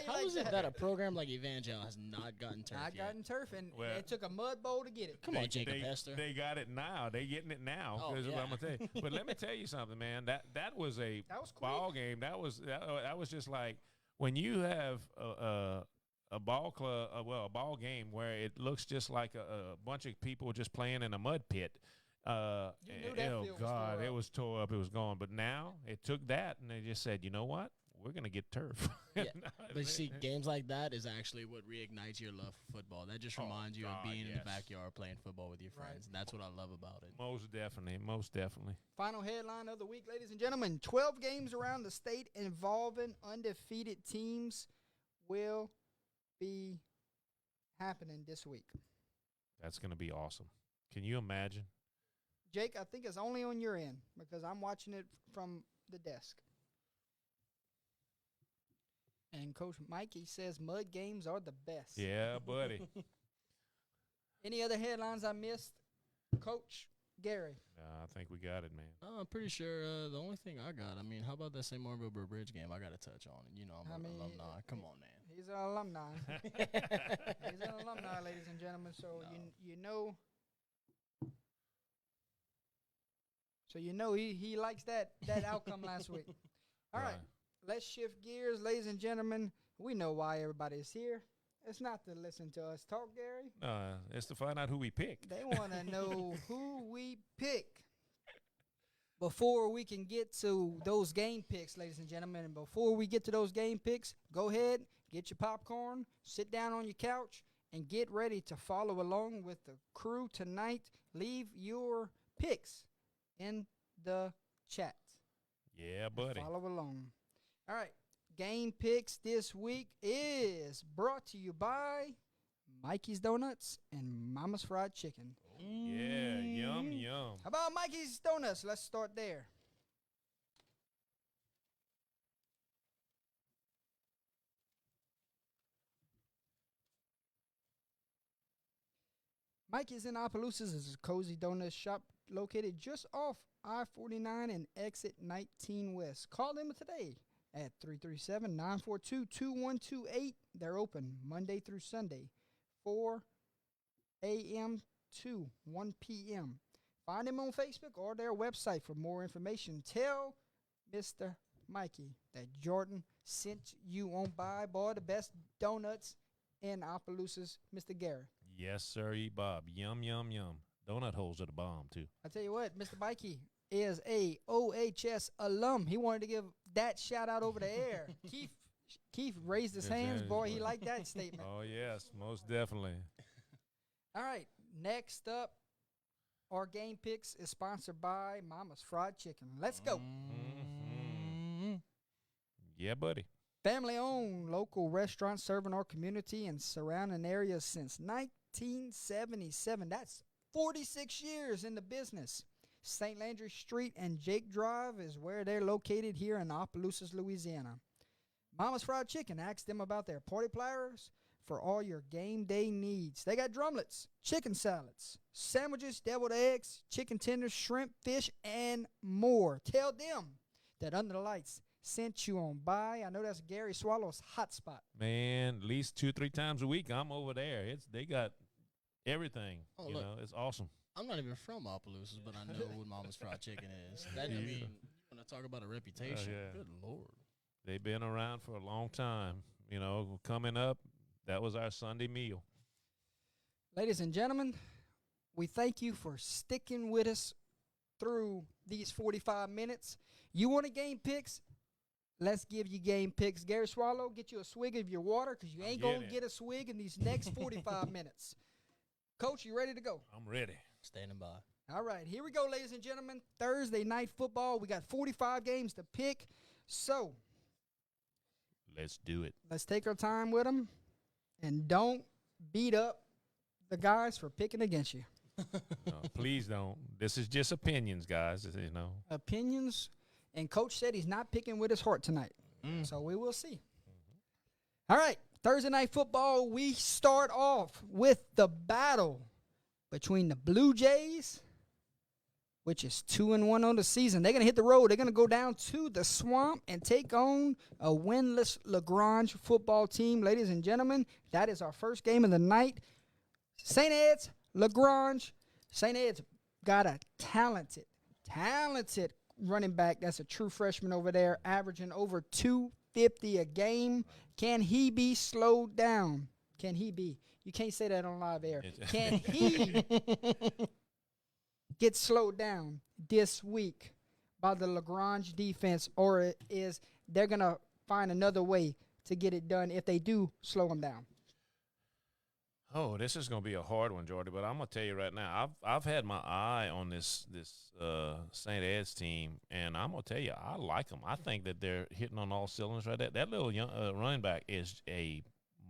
How like is it that a program like Evangel has not gotten turf I yet? got in turf, and Well- it took a mud bowl to get it. Come on, Jacob Hester. They got it now. They getting it now. Oh, Is what yeah. I'm gonna tell you. But let me tell you something, man. That was a That was quick. ball game. That was just like when you have a ball club, a ball game where it looks just like a bunch of people just playing in a mud pit. You knew that Oh field was God, tore it up. was tore up. It was gone. But now it took that, and they just said, you know what? We're gonna get turf. Yeah, But you see, games like that is actually what reignites your love for football. That just Oh, reminds you of God, being in yes. the backyard playing football with your Right. friends. And that's what I love about it. Most definitely. Final headline of the week, ladies and gentlemen. 12 games around the state involving undefeated teams will be happening this week. That's gonna be awesome. Can you imagine? Jake, I think it's only on your end because I'm watching it from the desk. And Coach Mikey says mud games are the best. Yeah, buddy. Any other headlines I missed? Coach Gary. I think we got it, man. Oh, I'm pretty sure the only thing I got, I mean, how about that St. Marville Bridge game? I got to touch on it. You know, I'm I an mean, alumni. Come on, man. He's an alumni. He's an alumni, ladies and gentlemen. So you know. So you know he likes that outcome last week. All right. Let's shift gears, ladies and gentlemen. We know why everybody's here. It's not to listen to us talk, Gary. It's to find out who we picked. They want to know who we pick. Before we can get to those game picks, ladies and gentlemen, and before we get to those game picks, go ahead, get your popcorn, sit down on your couch, and get ready to follow along with the crew tonight. Leave your picks in the chat. Yeah, buddy. Follow along. All right. Game picks this week is brought to you by Mikey's Donuts and Mama's Fried Chicken. Yeah, yum, yum. How about Mikey's Donuts? Let's start there. Mikey's in Opelousas is a cozy donut shop located just off I-49 and exit 19 West. Call them today at 337-942-2128. They're open Monday through Sunday, 4 a.m. to 1 p.m. Find them on Facebook or their website for more information. Tell Mr. Mikey that Jordan sent you on by, boy, the best donuts in Opelousas, Mr. Gary. Yes, sir, Bob. Yum, yum, yum. Donut holes are the bomb, too. I tell you what, Mr. Mikey is a OHS alum. He wanted to give that shout out over the air. Keith raised his hands, boy. He liked that statement. Oh, yes, most definitely. All right, next up, our game picks is sponsored by Mama's Fried Chicken. Let's go. Mhm. Yeah, buddy. Family-owned local restaurant serving our community and surrounding areas since 1977. That's 46 years in the business. St. Landry Street and Jake Drive is where they're located here in Opelousas, Louisiana. Mama's Fried Chicken, ask them about their party platters for all your game day needs. They got drumlets, chicken salads, sandwiches, deviled eggs, chicken tenders, shrimp, fish, and more. Tell them that Under the Lights sent you on by. I know that's Gary Swallow's hot spot. Man, at least 2-3 times a week, I'm over there. They got everything. Oh, you look. know, it's awesome. I'm not even from Opelousas, but I know what Mama's Fried Chicken is. That, I mean, you want to talk about a reputation? yeah. Good Lord. They've been around for a long time. You know, coming up, that was our Sunday meal. Ladies and gentlemen, we thank you for sticking with us through these 45 minutes. You want a game picks? Let's give you game picks. Gary Swallow, get you a swig of your water because you ain't going to get a swig in these next 45 minutes. Coach, you ready to go? I'm ready. Standing by. All right, here we go, ladies and gentlemen. Thursday night football. We got 45 games to pick. So Let's do it. let's take our time with them and don't beat up the guys for picking against you. No, please don't. This is just opinions, guys. You know. Opinions. And Coach said he's not picking with his heart tonight. So we will see. All right, Thursday night football, we start off with the battle between the Blue Jays which is 2-1 on the season. They're going to hit the road. They're going to go down to the Swamp and take on a winless LaGrange football team. Ladies and gentlemen, that is our first game of the night. St. Ed's, LaGrange. St. Ed's got a talented running back. That's a true freshman over there, averaging over 250 a game. Can he be slowed down? Can he be? You can't say that on live air. Can he get slowed down this week by the LaGrange defense, or is they're going to find another way to get it done if they do slow him down? Oh, this is going to be a hard one, Jordy, but I'm going to tell you right now, I've had my eye on this St. Ed's team, and I'm going to tell you, I like them. I think that they're hitting on all cylinders right there. That little young running back is a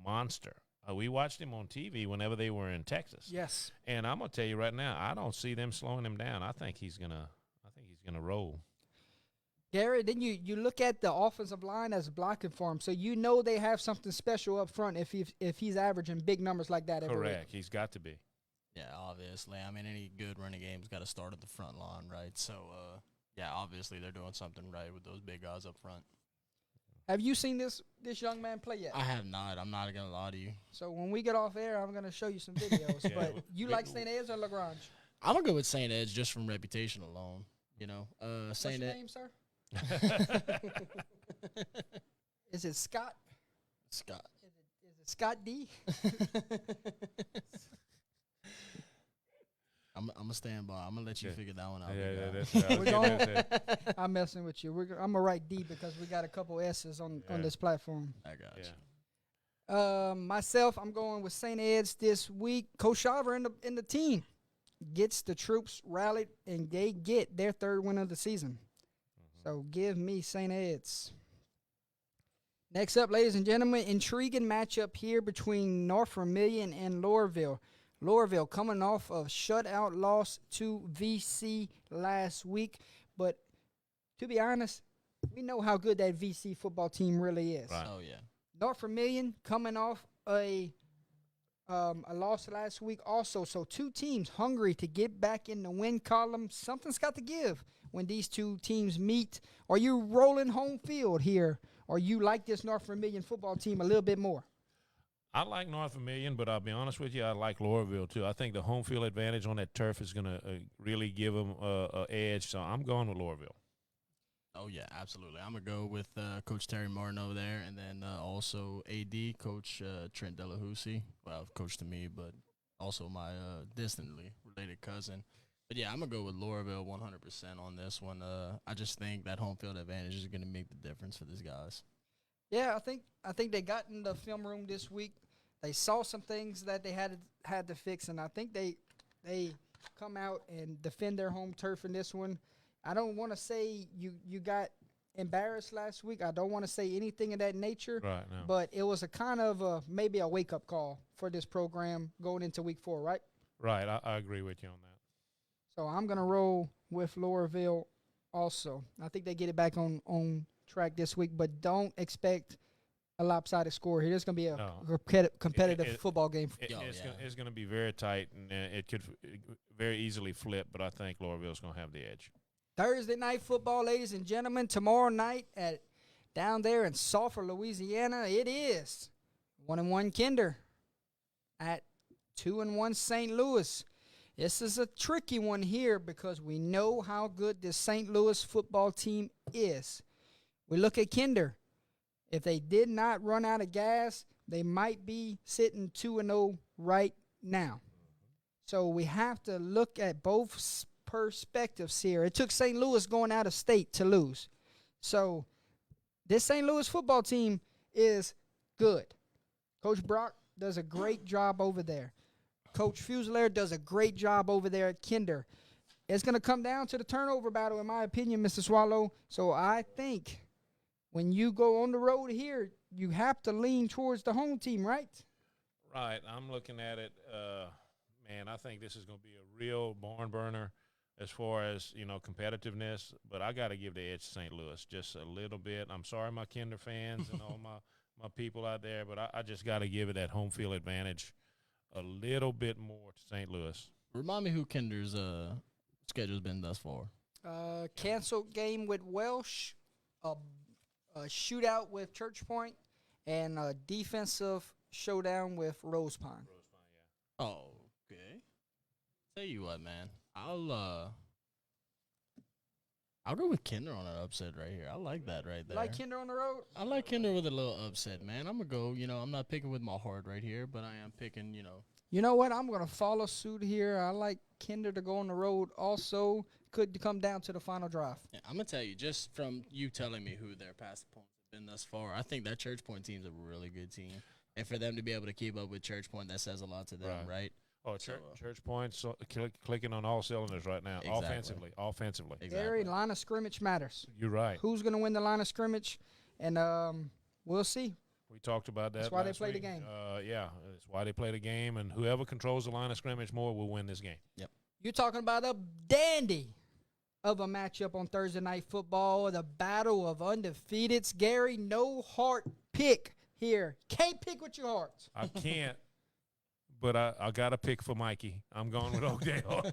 monster. We watched him on TV whenever they were in Texas. Yes. And I'm going to tell you right now, I don't see them slowing him down. I think he's going to roll. Gary, then you look at the offensive line as blocking for him, so you know they have something special up front if he's averaging big numbers like that every Correct. week. He's got to be. Yeah, obviously. I mean, any good running game's got to start at the front line, right? So, yeah, obviously they're doing something right with those big guys up front. Have you seen this young man play yet? I have not. I'm not going to lie to you. So when we get off air, I'm going to show you some videos. Yeah, but you like St. Ed's or LaGrange? I'm going to go with St. Ed's just from reputation alone. You know, What's St. your Ed. name, sir? Is it Scott? Scott. Is it Scott D? I'm going to stand by. I'm going to let you figure that one out. Yeah, big that's guy. what I was We're getting ready to say. I'm messing with you. I'm going to write D because we got a couple S's on this platform. I got you. Yeah. Myself, I'm going with St. Ed's this week. Coach Shaver in the team gets the troops rallied, and they get their third win of the season. So give me St. Ed's. Next up, ladies and gentlemen, intriguing matchup here between North Vermilion and Loreauville. Loreauville coming off of shutout loss to VC last week. But to be honest, we know how good that VC football team really is. Right. Oh, yeah. North Vermilion coming off a loss last week also. So two teams hungry to get back in the win column. Something's got to give when these two teams meet. Are you rolling home field here, or you like this North Vermilion football team a little bit more? I like North Vermilion, but I'll be honest with you, I like Loreauville too. I think the home field advantage on that turf is going to really give them an edge. So I'm going with Loreauville. Oh, yeah, absolutely. I'm going to go with Coach Terry Martin over there, and then also AD, Coach Trent Delahousie. Well, coach to me, but also my distantly related cousin. But, yeah, I'm going to go with Loreauville 100% on this one. I just think that home field advantage is going to make the difference for these guys. Yeah, I think they got in the film room this week. They saw some things that they had to fix, and I think they come out and defend their home turf in this one. I don't want to say you got embarrassed last week. I don't want to say anything of that nature. Right. No. But it was a kind of maybe a wake-up call for this program going into week 4, right? Right. I agree with you on that. So I'm going to roll with Loreauville also. I think they get it back on track this week, but don't expect a lopsided score here. There's going to be a competitive football game. It's going to be very tight, and it could very easily flip, but I think Loreauville's going to have the edge. Thursday night football, ladies and gentlemen. Tomorrow night down there in Sulphur, Louisiana, it is 1-1 Kinder at 2-1 St. Louis. This is a tricky one here because we know how good this St. Louis football team is. We look at Kinder. If they did not run out of gas, they might be sitting 2-0 right now. So we have to look at both perspectives here. It took St. Louis going out of state to lose. So this St. Louis football team is good. Coach Brock does a great job over there. Coach Fuselier does a great job over there at Kinder. It's going to come down to the turnover battle, in my opinion, Mr. Swallow. So I think when you go on the road here, you have to lean towards the home team, right? Right. I'm looking at it. Man, I think this is going to be a real barn burner as far as, competitiveness. But I got to give the edge to St. Louis just a little bit. I'm sorry, my Kinder fans and all my people out there, but I just got to give it that home field advantage a little bit more to St. Louis. Remind me who Kinder's schedule's been thus far? Canceled game with Welsh, a shootout with Church Point, and a defensive showdown with Rose Pine. Oh, okay. Tell you what, man. I'll go with Kinder on an upset right here. I like that right there. Like Kinder on the road? I like Kinder with a little upset, man. I'm going to go, I'm not picking with my heart right here, but I am picking, You know what? I'm going to follow suit here. I like Kinder to go on the road. Also, could come down to the final drive. Yeah, I'm going to tell you, just from you telling me who their past opponents have been thus far, I think that Church Point team's a really good team. And for them to be able to keep up with Church Point, that says a lot to them, right? Oh, Church Point clicking on all cylinders right now. Exactly. Offensively. Exactly. Gary, line of scrimmage matters. You're right. Who's going to win the line of scrimmage? And we'll see. We talked about that. That's why they last play the week. game. Yeah, that's why they play the game, and whoever controls the line of scrimmage more will win this game. Yep. You're talking about a dandy of a matchup on Thursday Night Football, the battle of undefeateds. Gary, no heart pick here. Can't pick with your heart. I can't, but I got to pick for Mikey. I'm going with Oakdale.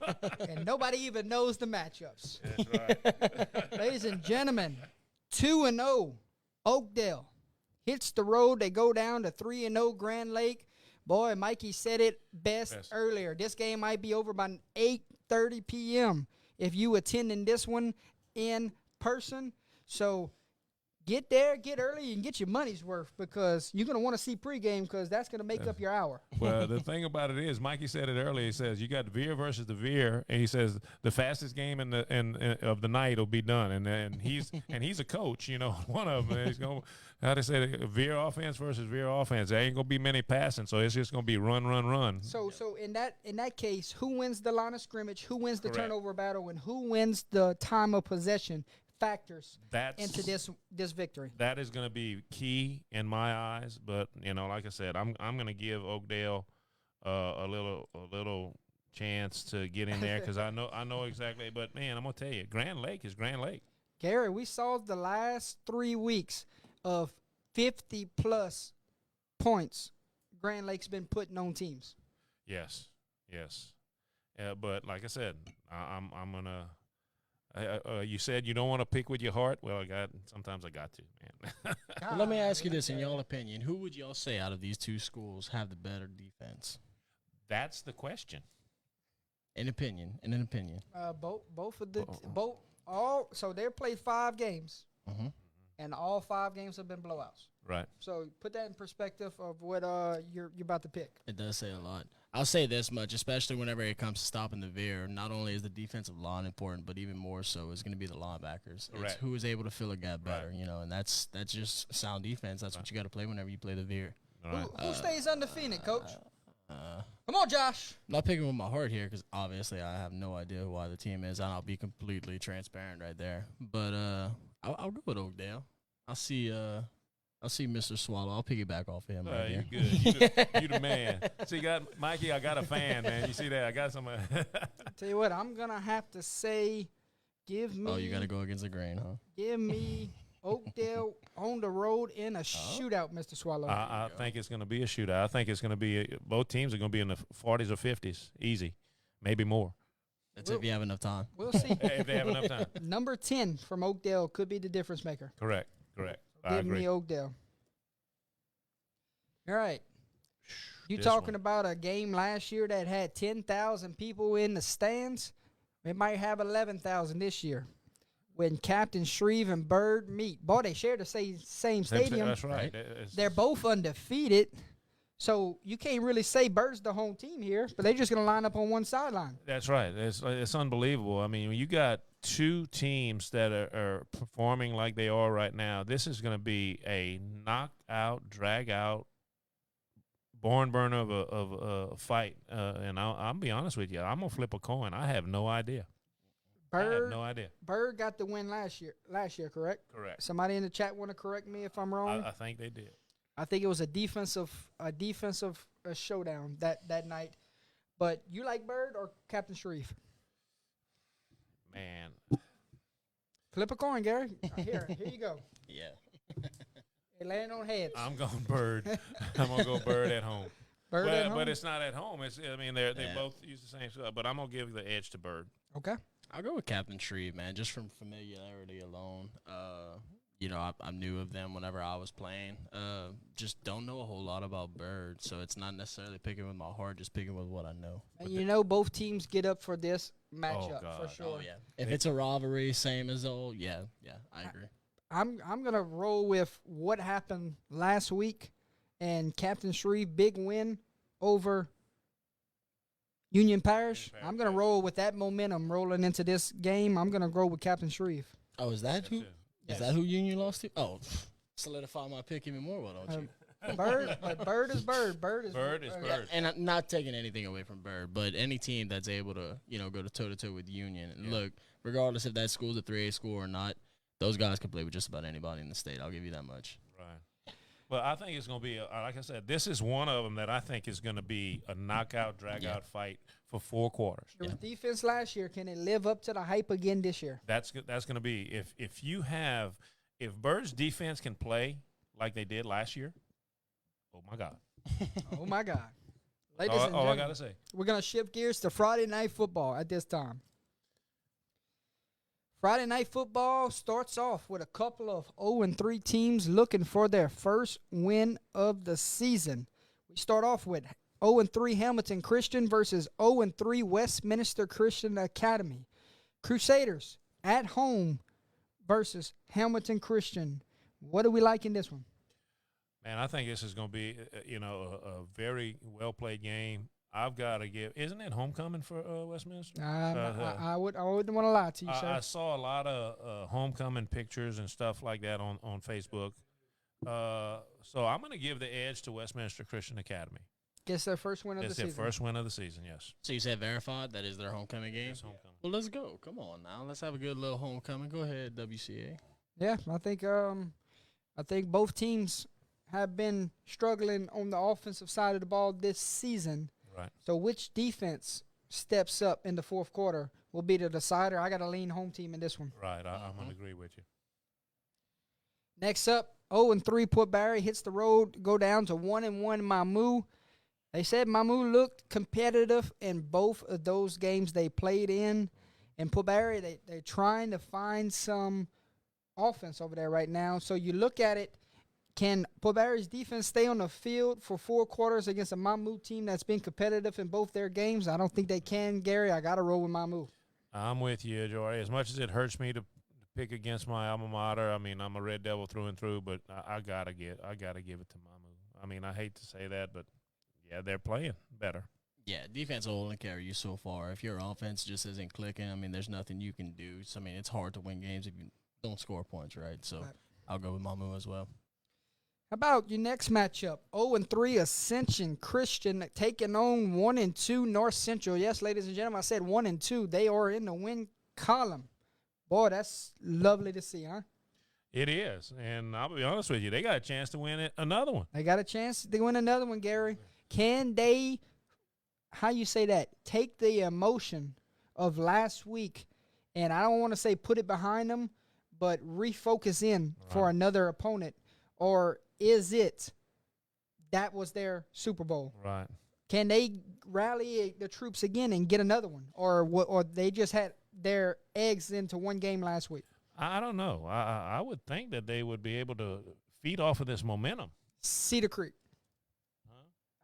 And nobody even knows the matchups. That's right. Ladies and gentlemen, 2-0, Oakdale hits the road. They go down to 3-0 Grand Lake. Boy, Mikey said it best earlier. This game might be over by 8:30 p.m. if you attending this one in person. So get there, get early, and get your money's worth because you're going to want to see pregame because that's going to make up your hour. Well, the thing about it is, Mikey said it earlier. He says you got Veer versus the Veer, and he says the fastest game of the night will be done. And he's a coach, one of them. He's going how they say Veer offense versus Veer offense. There ain't gonna be many passing, so it's just gonna be run. So in that case, who wins the line of scrimmage? Who wins the Correct. turnover battle? And who wins the time of possession? Factors That's into this victory. That is going to be key in my eyes. But like I said, I'm going to give Oakdale a little chance to get in there because I know exactly. But man, I'm going to tell you, Grand Lake is Grand Lake. Gary, we saw the last 3 weeks of 50+ points Grand Lake's been putting on teams. Yes. But like I said, I'm gonna. You said you don't want to pick with your heart. Well, sometimes I got to, man. Well, let me ask you this: in y'all opinion, who would y'all say out of these two schools have the better defense? That's the question. In an opinion. So they played 5 games, Mm-hmm. and all 5 games have been blowouts. Right. So put that in perspective of what you're about to pick. It does say a lot. I'll say this much, especially whenever it comes to stopping the Veer. Not only is the defensive line important, but even more so is going to be the linebackers. Right. It's who is able to fill a gap better, Right. and that's just sound defense. That's what you got to play whenever you play the Veer. All right. Who stays undefeated, Coach? Come on, Josh. I'm not picking with my heart here because obviously I have no idea why the team is, and I'll be completely transparent right there. But I'll go with Oakdale. I'll see Mr. Swallow. I'll piggyback off of him right here. You good. You the man. See, Mikey, I got a fan, man. You see that? I got some. Tell you what, I'm gonna have to say, give me. Oh, you got to go against the grain, huh? Give me Oakdale on the road in a shootout, Mr. Swallow. I think it's going to be a shootout. I think it's going to be both teams are going to be in the 40s or 50s, easy, maybe more. That's if you have enough time. We'll see. If they have enough time. Number 10 from Oakdale could be the difference maker. Correct. I Give agree. me Oakdale. All right. You This talking one. about a game last year that had 10,000 people in the stands? It might have 11,000 this year. When Captain Shreve and Bird meet. Boy, they share the same stadium. That's right. They're both undefeated. So you can't really say Bird's the home team here, but they're just going to line up on one sideline. That's right. It's unbelievable. I mean, when you got two teams that are performing like they are right now, this is going to be a knockout, drag-out, barn burner of a fight. And I'll be honest with you. I'm going to flip a coin. I have no idea. I have no idea. Bird got the win last year, correct? Correct. Somebody in the chat want to correct me if I'm wrong? I think they did. I think it was a defensive showdown that night. But you like Bird or Captain Shreve? Man. Flip a coin, Gary. Here you go. Yeah. It landed on heads. I'm going Bird. I'm going to go Bird at home. Bird at home? But it's not at home. They both use the same stuff. But I'm going to give the edge to Bird. Okay. I'll go with Captain Shreve, man, just from familiarity alone. I knew of them whenever I was playing. Just don't know a whole lot about Bird, so it's not necessarily picking with my heart, just picking with what I know. And both teams get up for this matchup for God. sure. Oh, yeah. If it's a rivalry, same as old, yeah, I agree. I'm gonna roll with what happened last week, and Captain Shreve big win over Union Parish. Union Parish, I'm gonna yeah. roll with that momentum rolling into this game. I'm gonna go with Captain Shreve. Oh, is that who? Yes. Is that who Union lost to? Oh, solidify my pick even more, why don't you? Bird, but Bird is Bird. Bird is Bird is Bird. And I'm not taking anything away from Bird, but any team that's able to, go to toe-to-toe with Union. And Yeah. look, regardless if that school's a 3A school or not, those guys can play with just about anybody in the state. I'll give you that much. Right. Well, I think it's going to be, like I said, this is one of them that I think is going to be a knockout, drag-out fight for 4 quarters. There was defense last year. Can it live up to the hype again this year? That's going to be if Bird's defense can play like they did last year. Oh my God! Oh my God! Ladies All and I gentlemen, got to say. we're gonna shift gears to Friday night football at this time. Friday night football starts off with a couple of 0-3 teams looking for their first win of the season. We start off with 0-3 Hamilton Christian versus 0-3 Westminster Christian Academy. Crusaders at home versus Hamilton Christian. What do we like in this one? Man, I think this is going to be, a very well-played game. I've got to give – isn't it homecoming for Westminster? I wouldn't want to lie to you, sir. I saw a lot of homecoming pictures and stuff like that on Facebook. So I'm going to give the edge to Westminster Christian Academy. Guess their first win of the It's season. their first win of the season, yes. So you said verified? That is their homecoming game? It's homecoming. Well, let's go. Come on now. Let's have a good little homecoming. Go ahead, WCA. Yeah, I think both teams have been struggling on the offensive side of the ball this season. Right. So which defense steps up in the fourth quarter will be the decider. I got to lean home team in this one. Right. I'm going to agree with you. Next up, 0-3 Port Barry hits the road, go down to 1-1 Mamou. They said Mamou looked competitive in both of those games they played in. And Port Barry, they're trying to find some offense over there right now. So you look at it, can Port Barry's defense stay on the field for 4 quarters against a Mamou team that's been competitive in both their games? I don't think they can, Gary. I got to roll with Mamou. I'm with you, Jory. As much as it hurts me to pick against my alma mater, I mean, I'm a Red Devil through and through, but I gotta give it to Mamou. I mean, I hate to say that, but yeah, they're playing better. Yeah, defense will only carry you so far. If your offense just isn't clicking, I mean, there's nothing you can do. So, I mean, it's hard to win games if you don't score points, right? So, Right. I'll go with Mamou as well. How about your next matchup? 0-3 Ascension Christian taking on 1-2 North Central. Yes, ladies and gentlemen, I said 1-2. They are in the win column. Boy, that's lovely to see, huh? It is, and I'll be honest with you, they got a chance to win another one. They got a chance to win another one, Gary. Can they, how you say that, take the emotion of last week, and I don't want to say put it behind them, but refocus in for another opponent? Or is it that was their Super Bowl? Right. Can they rally the troops again and get another one? Or they just had their eggs into one game last week? I don't know. I would think that they would be able to feed off of this momentum. Cedar Creek.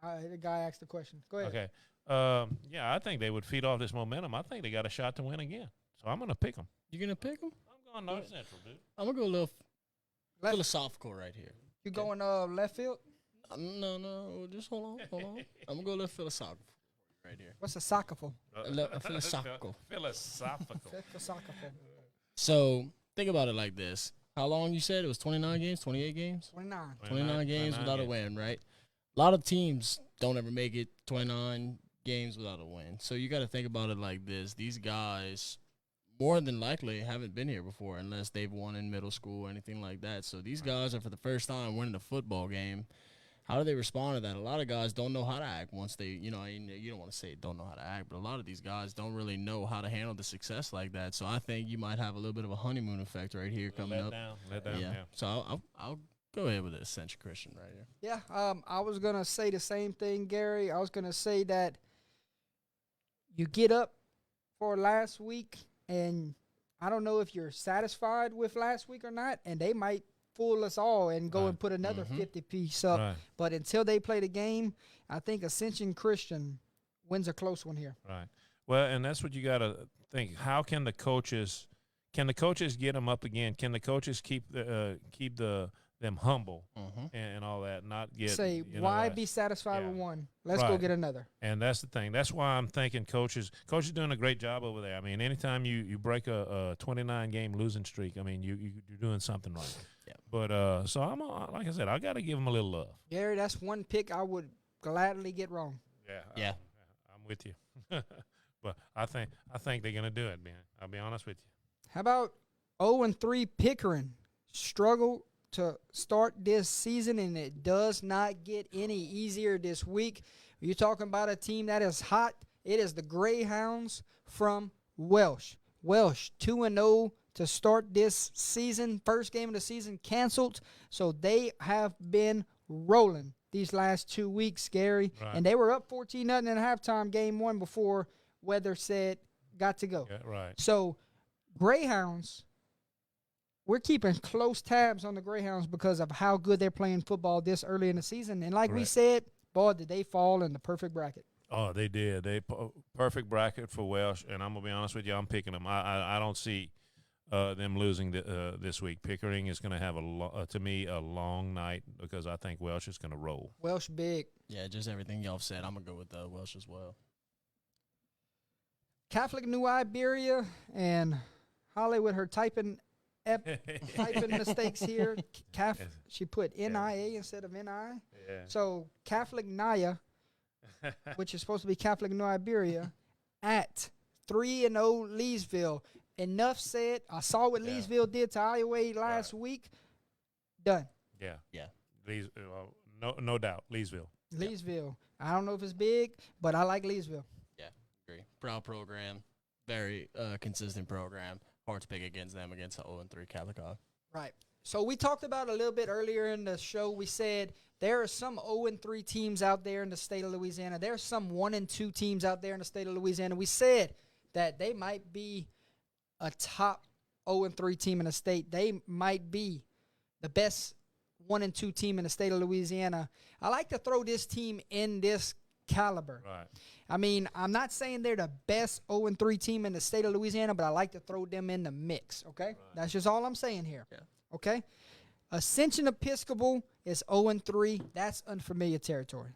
The guy asked the question. Go ahead. Okay. Yeah, I think they would feed off this momentum. I think they got a shot to win again. So I'm going to pick them. You going to pick them? I'm going North Central, dude. I'm going to go a little philosophical right here. You going left field? No, just hold on. I'm going to go a little philosophical right here. What's a soccer for? A philosophical. Philosophical. Philosophical. So, think about it like this. How long you said? It was 29 games, 28 games? 29. 29 games without a win, right? A lot of teams don't ever make it 29 games without a win. So you got to think about it like this. These guys, more than likely, haven't been here before unless they've won in middle school or anything like that. So these guys are for the first time winning a football game. How do they respond to that? A lot of guys don't know how to act once they, you don't want to say don't know how to act, but a lot of these guys don't really know how to handle the success like that. So I think you might have a little bit of a honeymoon effect right here coming up. Let down, yeah. So I'll go ahead with this Central Christian right here. Yeah, I was going to say the same thing, Gary. I was going to say that you get up for last week and I don't know if you're satisfied with last week or not, and they might fool us all and go Right. and put another 50 piece up. Right. But until they play the game, I think Ascension Christian wins a close one here. Right. Well, and that's what you got to think. How can the coaches get them up again? Can the coaches keep them humble and all that, not get Say, you know, why like- be satisfied yeah. with one? Let's go Right. get another. And that's the thing. That's why I'm thinking coaches doing a great job over there. I mean, anytime you break a 29 game losing streak, I mean, you're doing something right. Yeah. But so I'm like I said, I got to give them a little love. Gary, that's one pick I would gladly get wrong. Yeah. I'm with you. But I think they're gonna do it, man. I'll be honest with you. How about 0-3 Pickering? Struggle to start this season, and it does not get any easier this week. You're talking about a team that is hot. It is the Greyhounds from Welsh. Welsh 2-0 to start this season. First game of the season canceled, so they have been rolling these last 2 weeks, Gary. Right. And they were up 14-0 in halftime game one before weather said got to go. Yeah, right. So, Greyhounds, we're keeping close tabs on the Greyhounds because of how good they're playing football this early in the season. And like we Right. said, boy, did they fall in the perfect bracket. Oh, they did. Perfect bracket for Welsh, and I'm gonna be honest with you. I'm picking them. I don't see them losing this week. Pickering is gonna have to me a long night because I think Welsh is gonna roll. Welsh big. Yeah, just everything y'all said. I'm going to go with Welsh as well. Catholic New Iberia and Holly with her typing mistakes here. She put NIA instead of NI. Yeah. So Catholic Naya, which is supposed to be Catholic New Iberia, at 3-0 Leesville. Enough said. I saw what Yeah. Leesville did to Iowa last week. Done. Yeah. Yeah. No doubt. Leesville. Leesville. I don't know if it's big, but I like Leesville. Agree. Proud program. Very consistent program. Hard to pick against them against the 0-3 Catholic Hawk. Right. So we talked about a little bit earlier in the show. We said there are some 0-3 teams out there in the state of Louisiana. There are some 1-2 teams out there in the state of Louisiana. We said that they might be a top 0-3 team in the state. They might be the best 1-2 team in the state of Louisiana. I like to throw this team in this caliber. Right. I mean, I'm not saying they're the best 0-3 team in the state of Louisiana, but I like to throw them in the mix, okay? Right. That's just all I'm saying here, Yeah. okay? Ascension Episcopal is 0-3. That's unfamiliar territory.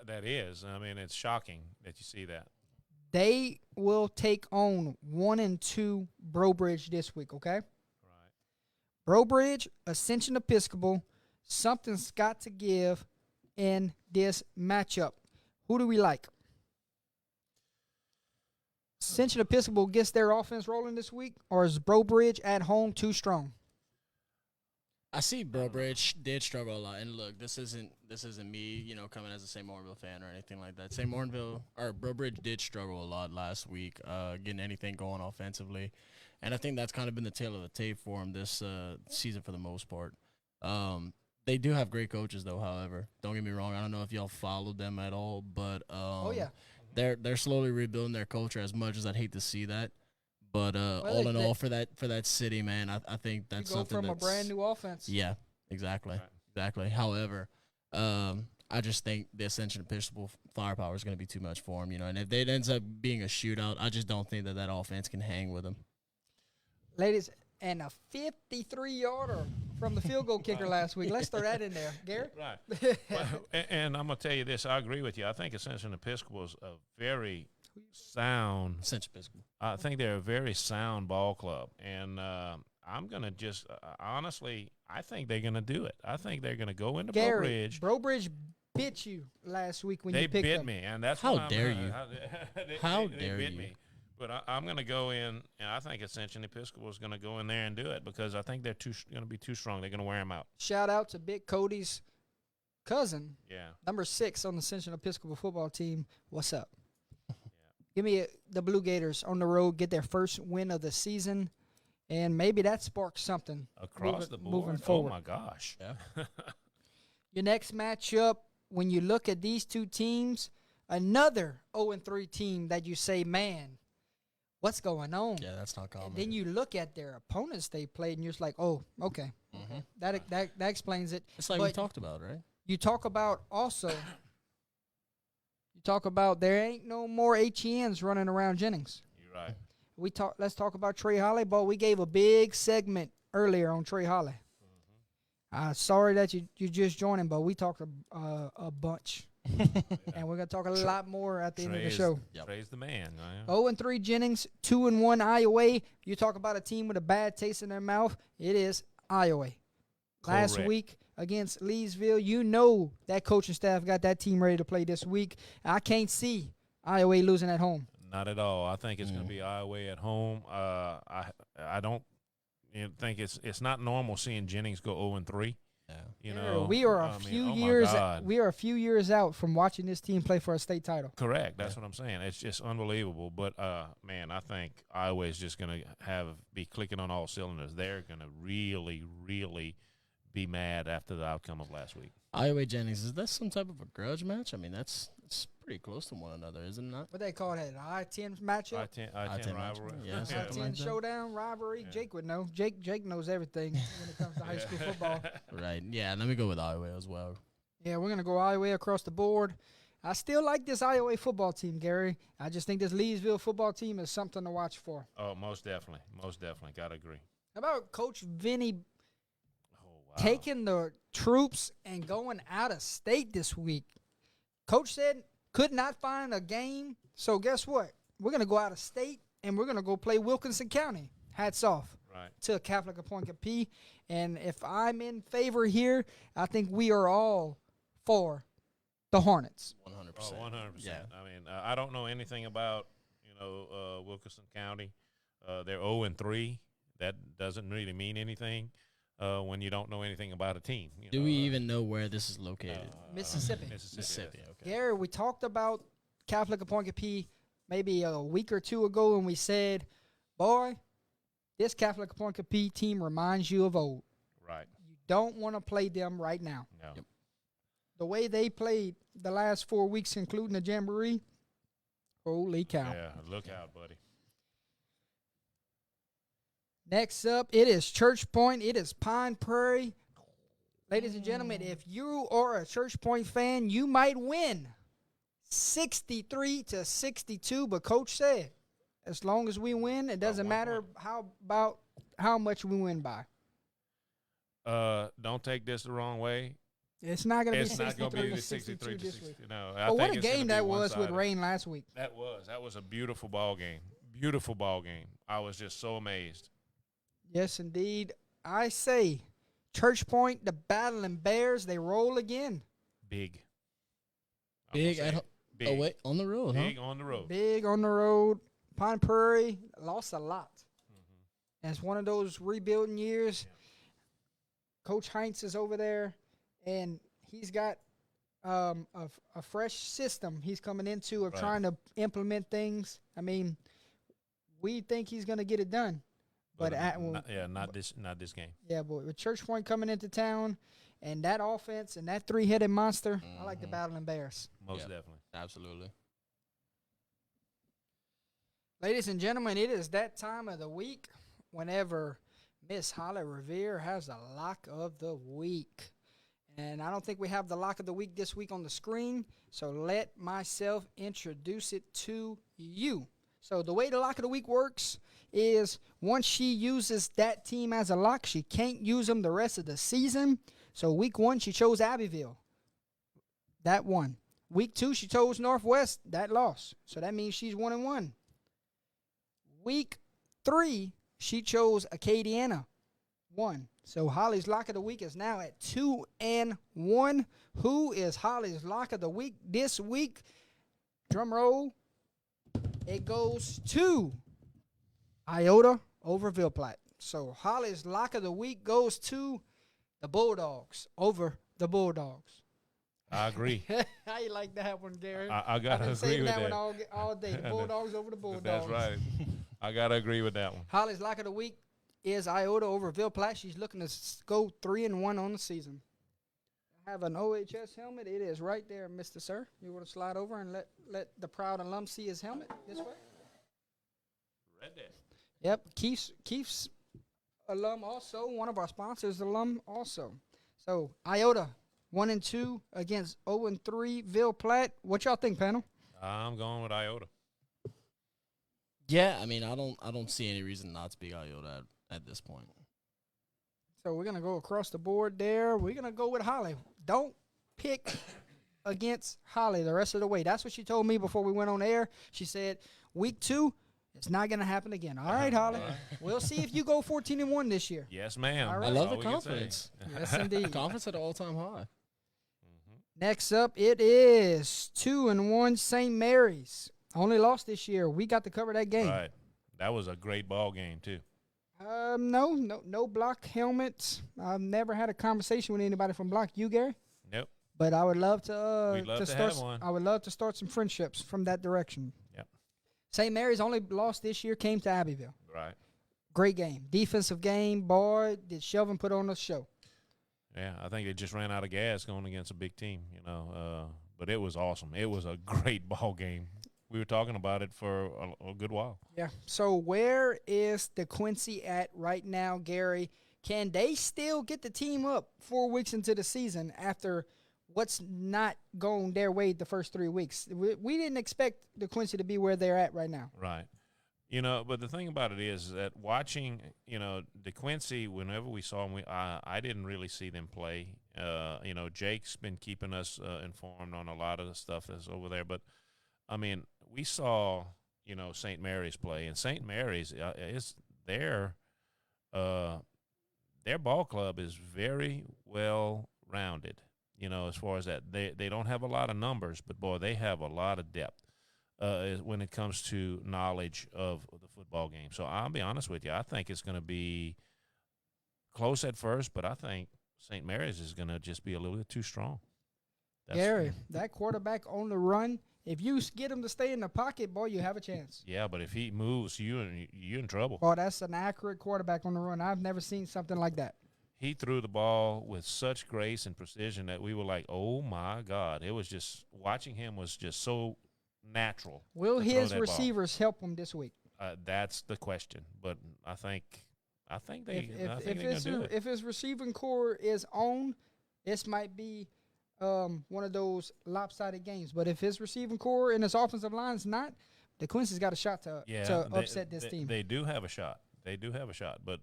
That is. I mean, it's shocking that you see that. They will take on 1-2 Brobridge this week, okay? Right. Brobridge, Ascension Episcopal, something's got to give in this matchup. Who do we like? Ascension Episcopal gets their offense rolling this week, or is Brobridge at home too strong? I see Brobridge did struggle a lot, and look, this isn't me, coming as a St. Martinville fan or anything like that. St. Martinville or Brobridge did struggle a lot last week, getting anything going offensively, and I think that's kind of been the tail of the tape for them this season for the most part. They do have great coaches though. However, don't get me wrong. I don't know if y'all followed them at all, but they're slowly rebuilding their culture. As much as I'd hate to see that. But all in all, for that city, man, I think that's you go something from a that's brand new offense. Yeah, exactly, Right. exactly. However, I just think the Ascension Episcopal firepower is going to be too much for them, and if it ends up being a shootout, I just don't think that offense can hang with them. Ladies, and a 53-yarder from the field goal kicker last week. Let's throw that in there. Garrett? Right. Well, and I'm going to tell you this. I agree with you. I think Ascension Episcopal is a very sound. Ascension Episcopal. I think they're a very sound ball club. And I'm going to just honestly, I think they're going to do it. I think they're going to go into Garrett, Brobridge. Brobridge bit you last week when They you picked bit them. me, and that's How why I'm dare gonna- you. How How dare bit you. me. But I'm going to go in, and I think Ascension Episcopal is going to go in there and do it because I think they're going to be too strong. They're going to wear them out. Shout out to Big Cody's cousin, Yeah. number 6 on the Ascension Episcopal football team. What's up? Give me the Blue Gators on the road, get their first win of the season, and maybe that sparks something Across the board. moving forward. Oh, my gosh. Yeah. Your next matchup, when you look at these two teams, another 0-3 team that you say, man, what's going on? Yeah, that's not common. And then you look at their opponents they played, and you're just like, oh, okay. Mm-hmm. That explains it. It's like we But talked about, right? you talk about also, there ain't no more HENs running around Jennings. You're right. Let's talk about Trey Holly, but we gave a big segment earlier on Trey Holly. Sorry that you just joining, but we talked a bunch. And we're going to talk a lot more at the end of the show. Trey's the man. 0-3 Jennings, 2-1 Iowa. You talk about a team with a bad taste in their mouth, it is Iowa. Last Correct. week against Leesville, you know that coaching staff got that team ready to play this week. I can't see Iowa losing at home. Not at all. I think it's going to be Iowa at home. I don't think it's not normal seeing Jennings go 0-3. Yeah. You know, we are I a mean, few oh my years. God. We are a few years out from watching this team play for a state title. Correct. That's what I'm saying. It's just unbelievable. But man, I think Iowa is just going to be clicking on all cylinders. They're going to really, really be mad after the outcome of last week. Iowa Jennings, is that some type of a grudge match? I mean, it's pretty close to one another, isn't it not? What they call that? An I-10 matchup? I-10 rivalry. Yeah, something I-10 like that. showdown rivalry. Yeah. Jake would know. Jake knows everything when it comes to high school football. Right. Yeah, let me go with Iowa as well. Yeah, we're gonna go Iowa across the board. I still like this Iowa football team, Gary. I just think this Leesville football team is something to watch for. Oh, most definitely. Most definitely. Got to agree. How about Coach Vinny Oh, wow. taking the troops and going out of state this week? Coach said could not find a game, so guess what? We're going to go out of state, and we're going to go play Wilkinson County. Hats off Right. to Catholic Appointed P. And if I'm in favor here, I think we are all for the Hornets. 100%. Oh, 100%. Yeah. I mean, I don't know anything about, Wilkinson County. They're 0-3. That doesn't really mean anything when you don't know anything about a team. Do we even know where this is located? Mississippi. Mississippi, okay. Gary, we talked about Catholic Appointed P maybe a week or two ago, and we said, boy, this Catholic Appointed P team reminds you of old. Right. You don't want to play them right now. No. Yep. The way they played the last 4 weeks, including the Jamboree, holy cow. Yeah, look out, buddy. Next up, it is Church Point. It is Pine Prairie. Ladies and gentlemen, if you are a Church Point fan, you might win 63-62. But Coach said, as long as we win, it doesn't one matter how much we win by. Don't take this the wrong way. It's not going to be It's not going to 63 be to the 63 62 to this week. 60. No, But what a game that was with rain last week. That was a beautiful ball game. Beautiful ball game. I was just so amazed. Yes, indeed. I say, Church Point, the Battling Bears, they roll again. Big. I'm Big gonna at say home. it. Big. Oh, wait, on the road, Big on the road. Big on the road. Pine Prairie lost a lot. Mhm. And it's one of those rebuilding years. Yeah. Coach Heinz is over there, and he's got a fresh system he's coming into of Right. trying to implement things. I mean, we think he's going to get it done. But not this game. yeah, but with Church Point coming into town and that offense and that three-headed monster, I like the Mhm. Battling Bears. Most Yep. definitely. Absolutely. Ladies and gentlemen, it is that time of the week whenever Miss Holly Revere has a lock of the week. And I don't think we have the lock of the week this week on the screen, so let myself introduce it to you. So the way the lock of the week works is once she uses that team as a lock, she can't use them the rest of the season. So week 1, she chose Abbeville. That won. Week 2, she chose Northwest. That lost. So that means she's 1-1. Week 3, she chose Acadiana. 1. So Holly's lock of the week is now at 2-1. Who is Holly's lock of the week this week? Drum roll. It goes to Iota over Ville Platte. So Holly's lock of the week goes to the Bulldogs over the Bulldogs. I agree. How you like that one, Gary? I I've gotta been agree saying with that that. one all day. The Bulldogs over the Bulldogs. That's right. I gotta agree with that one. Holly's lock of the week is Iota over Ville Platte. She's looking to go 3-1 on the season. I have an OHS helmet. It is right there, Mr. Sir. You want to slide over and let the proud alum see his helmet this way? Red Dead. Yep, Keith's alum also. One of our sponsors alum also. So Iota 1-2 against 0-3 Ville Platte. What y'all think, panel? I'm going with Iota. Yeah, I mean, I don't see any reason not to pick Iota at this point. So we're gonna go across the board there. We're gonna go with Holly. Don't pick against Holly the rest of the way. That's what she told me before we went on air. She said, week 2, it's not gonna happen again. All right, Holly. We'll see if you go 14-1 this year. Yes, ma'am. All right. I That's love all the we can say. confidence. Yes, indeed. Confidence at an all-time high. Next up, it is 2-1 St. Mary's. Only lost this year. We got to cover that game. Right. That was a great ball game, too. No block helmets. I've never had a conversation with anybody from block. You, Gary? Nope. But I would love to. We'd love to start. have one. I would love to start some friendships from that direction. Yep. St. Mary's only loss this year came to Abbeville. Right. Great game, defensive game. Boy, did Shelvin put on a show. Yeah, I think they just ran out of gas going against a big team, but it was awesome. It was a great ball game. We were talking about it for a good while. Yeah. So where is the Quincy at right now, Gary? Can they still get the team up 4 weeks into the season after what's not going their way the first 3 weeks? We didn't expect the Quincy to be where they're at right now. Right. But the thing about it is that watching, DeQuincy, whenever we saw him, I didn't really see them play. Jake's been keeping us informed on a lot of the stuff that's over there. But, I mean, we saw, St. Mary's play. And St. Mary's, is their ball club is very well-rounded, as far as that. They don't have a lot of numbers, but, boy, they have a lot of depth. When it comes to knowledge of the football game. So I'll be honest with you. I think it's going to be close at first, but I think St. Mary's is going to just be a little bit too strong. Gary, that quarterback on the run, if you get him to stay in the pocket, boy, you have a chance. Yeah, but if he moves, you're in trouble. Boy, that's an accurate quarterback on the run. I've never seen something like that. He threw the ball with such grace and precision that we were like, oh, my God. It was just – watching him was just so – natural. Will his receivers help him this week? That's the question. But I think they're going to do it. If his receiving core is on, this might be one of those lopsided games. But if his receiving core and his offensive line is not, the Quincy's got a shot to upset this team. They do have a shot. But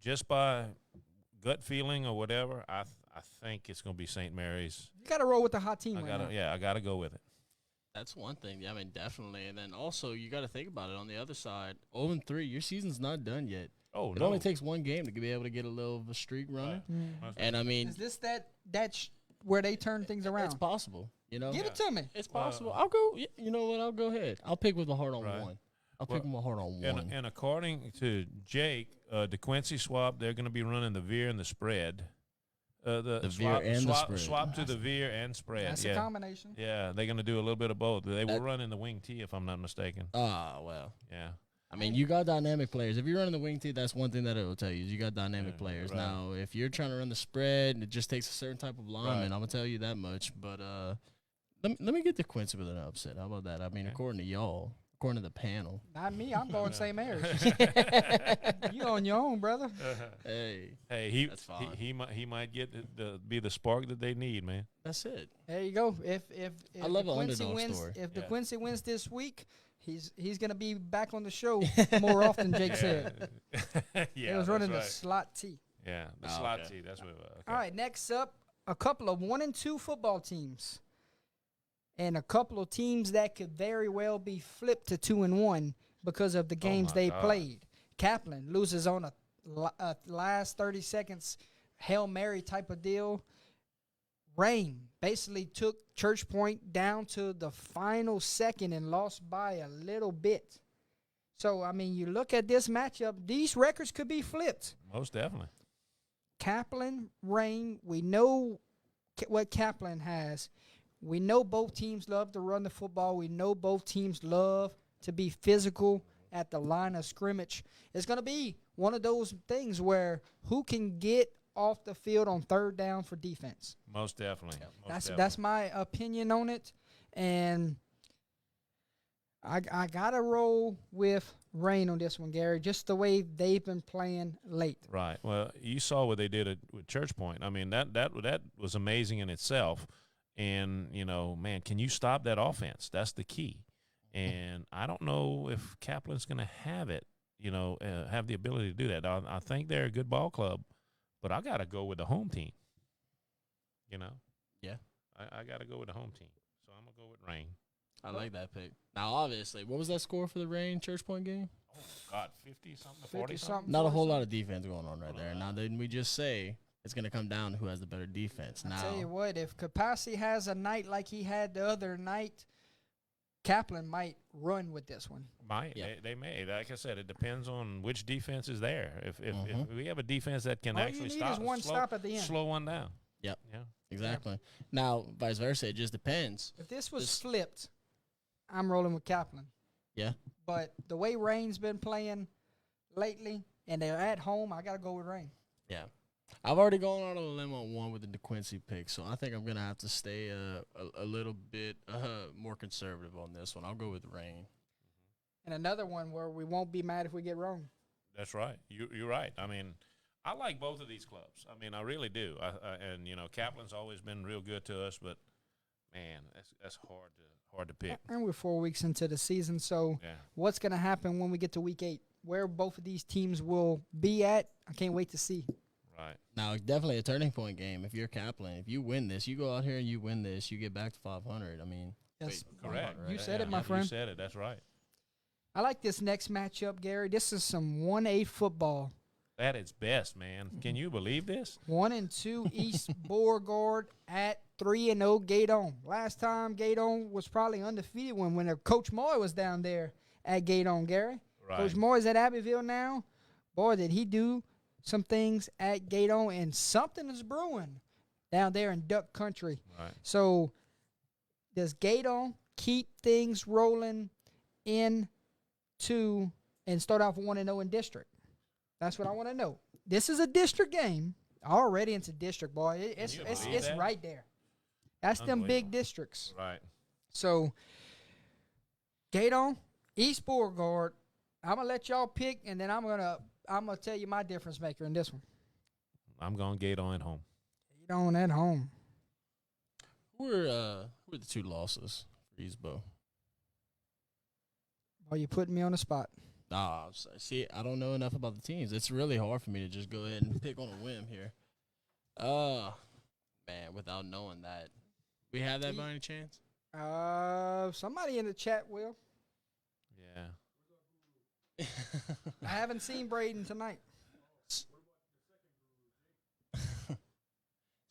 just by gut feeling or whatever, I think it's going to be St. Mary's. You got to roll with the hot team I got to go with it. That's one thing. I mean, definitely. And then also, you got to think about it on the other side. 0-3, your season's not done yet. Oh, it only takes one game to be able to get a little of a streak running. Right. And, I mean. Is this where they turn things around? It's possible. Give it to me. It's possible. I'll go. You know what? I'll go ahead. I'll pick with my heart on one. I'll pick with my heart on one. And according to Jake, the Quincy swap, they're going to be running the veer and the spread. The swap to the veer and spread. That's a combination. Yeah, they're going to do a little bit of both. They will run in the wing tee, if I'm not mistaken. Well. Yeah. I mean, you got dynamic players. If you're running the wing tee, that's one thing that it will tell you. Is you got dynamic players. Right. Now, if you're trying to run the spread, it just takes a certain type of lineman. I'm going to tell you that much. But let me get the Quincy with an upset. How about that? I mean, according to y'all. According to the panel. Not me. I'm going St. Mary's. You on your own, brother. Hey, that's fine. he might get be the spark that they need, man. That's it. There you go. If I love the an Quincy underdog wins, story. if the Quincy wins this week, he's gonna be back on the show more often. Jake said. Yeah, it was running right. the slot T. Yeah, the slot T. That's what. Okay. All right. Next up, a couple of 1-2 football teams. And a couple of teams that could very well be flipped to 2-1 because of the games they played. Kaplan loses on a last 30 seconds Hail Mary type of deal. Rain basically took Church Point down to the final second and lost by a little bit. So, I mean, you look at this matchup, these records could be flipped. Most definitely. Kaplan, Rain, we know what Kaplan has. We know both teams love to run the football. We know both teams love to be physical at the line of scrimmage. It's going to be one of those things where who can get off the field on third down for defense. Most definitely. That's my opinion on it. And I gotta roll with Rain on this one, Gary. Just the way they've been playing late. Right. Well, you saw what they did with Church Point. I mean, that was amazing in itself. And man, can you stop that offense? That's the key. And I don't know if Kaplan's going to have it. Have the ability to do that. I think they're a good ball club, but I got to go with the home team. Yeah. I got to go with the home team. So I'm going to go with Rain. I like that pick. Now, obviously, what was that score for the Rain Church Point game? Oh, God, 50-something to 50 40-something? something. Not a whole lot of defense going on right there. Now, didn't we just say it's going to come down to who has the better defense? I Now, tell you what, if Capacci has a night like he had the other night, Kaplan might run with this one. Might. Yeah. They may. Like I said, it depends on which defense is there. If we have a defense that can All you actually need stop, is one stop at the end. slow one down. Yep. Yeah. exactly. Now, vice versa, it just depends. If this was This- flipped, I'm rolling with Kaplan. Yeah. But the way Rain's been playing lately, and they're at home, I got to go with Rain. Yeah. I've already gone out on a limb on one with the DeQuincy pick, so I think I'm going to have to stay a little bit more conservative on this one. I'll go with Rain. And another one where we won't be mad if we get wrong. That's right. You're right. I mean, I like both of these clubs. I mean, I really do. And Kaplan's always been real good to us, but man, that's hard to pick. And we're 4 weeks into the season, so Yeah. what's going to happen when we get to week 8? Where both of these teams will be at, I can't wait to see. Right. Now, definitely a turning point game. If you're Kaplan, if you win this, you go out here and you win this, you get back to 500. I mean, Yes, Correct. You Right. said it, Yeah, my You friend. said it. That's right. I like this next matchup, Gary. This is some 1A football. At its best, man. Can you believe this? 1-2 East Beauregard at 3-0 Gaydon. Last time Gaydon was probably undefeated when their Coach Moy was down there at Gaydon, Gary. Right. Coach Moy's at Abbeville now. Boy, did he do some things at Gaydon, and something is brewing down there in Duck Country. Right. So does Gaydon keep things rolling into and start off 1-0 in district? That's what I want to know. This is a district game. Already into district, boy. It's you it's, believe it's that? right there. That's them big Unbelievable. districts. Right. So Gaydon, East Beauregard. I'm gonna let y'all pick, and then I'm gonna tell you my difference maker in this one. I'm going to gate on at home. Gaydon at home. who are the two losses for Eastbo? Boy, you putting me on the spot. See, I don't know enough about the teams. It's really hard for me to just go ahead and pick on a whim here. Man, without knowing that. We have that by any chance? Somebody in the chat will. Yeah. I haven't seen Braden tonight.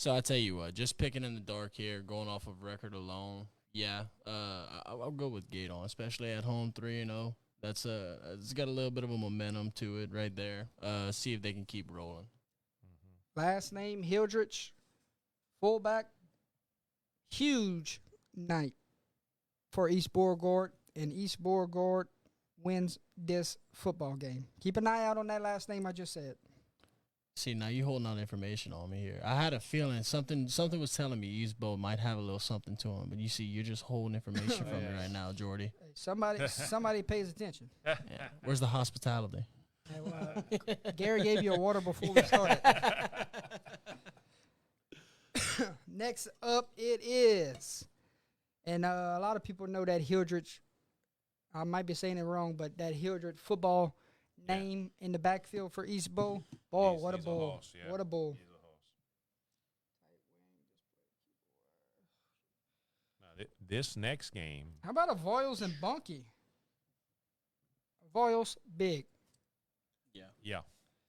So I tell you what, just picking in the dark here, going off of record alone, yeah, I'll go with Gaydon, especially at home 3-0. That's it's got a little bit of a momentum to it right there. See if they can keep rolling. Last name Hildrich, fullback. Huge night for East Beauregard, and East Beauregard wins this football game. Keep an eye out on that last name I just said. See, now you holding out information on me here. I had a feeling something was telling me Eastbo might have a little something to him, but you see, you're just holding information from me right now, Jordy. Hey, somebody pays attention. Yeah. Where's the hospitality? Hey, Gary gave you a water before we started. Next up, it is, and a lot of people know that Hildrich. I might be saying it wrong, but that Hildrich football name in the backfield for East Bow. Boy, He's- what a he's a bull! hoss, yeah. What a bull! He's a hoss. Now, this next game, How about a Voiles and Bunky? Voiles big. Yeah. yeah.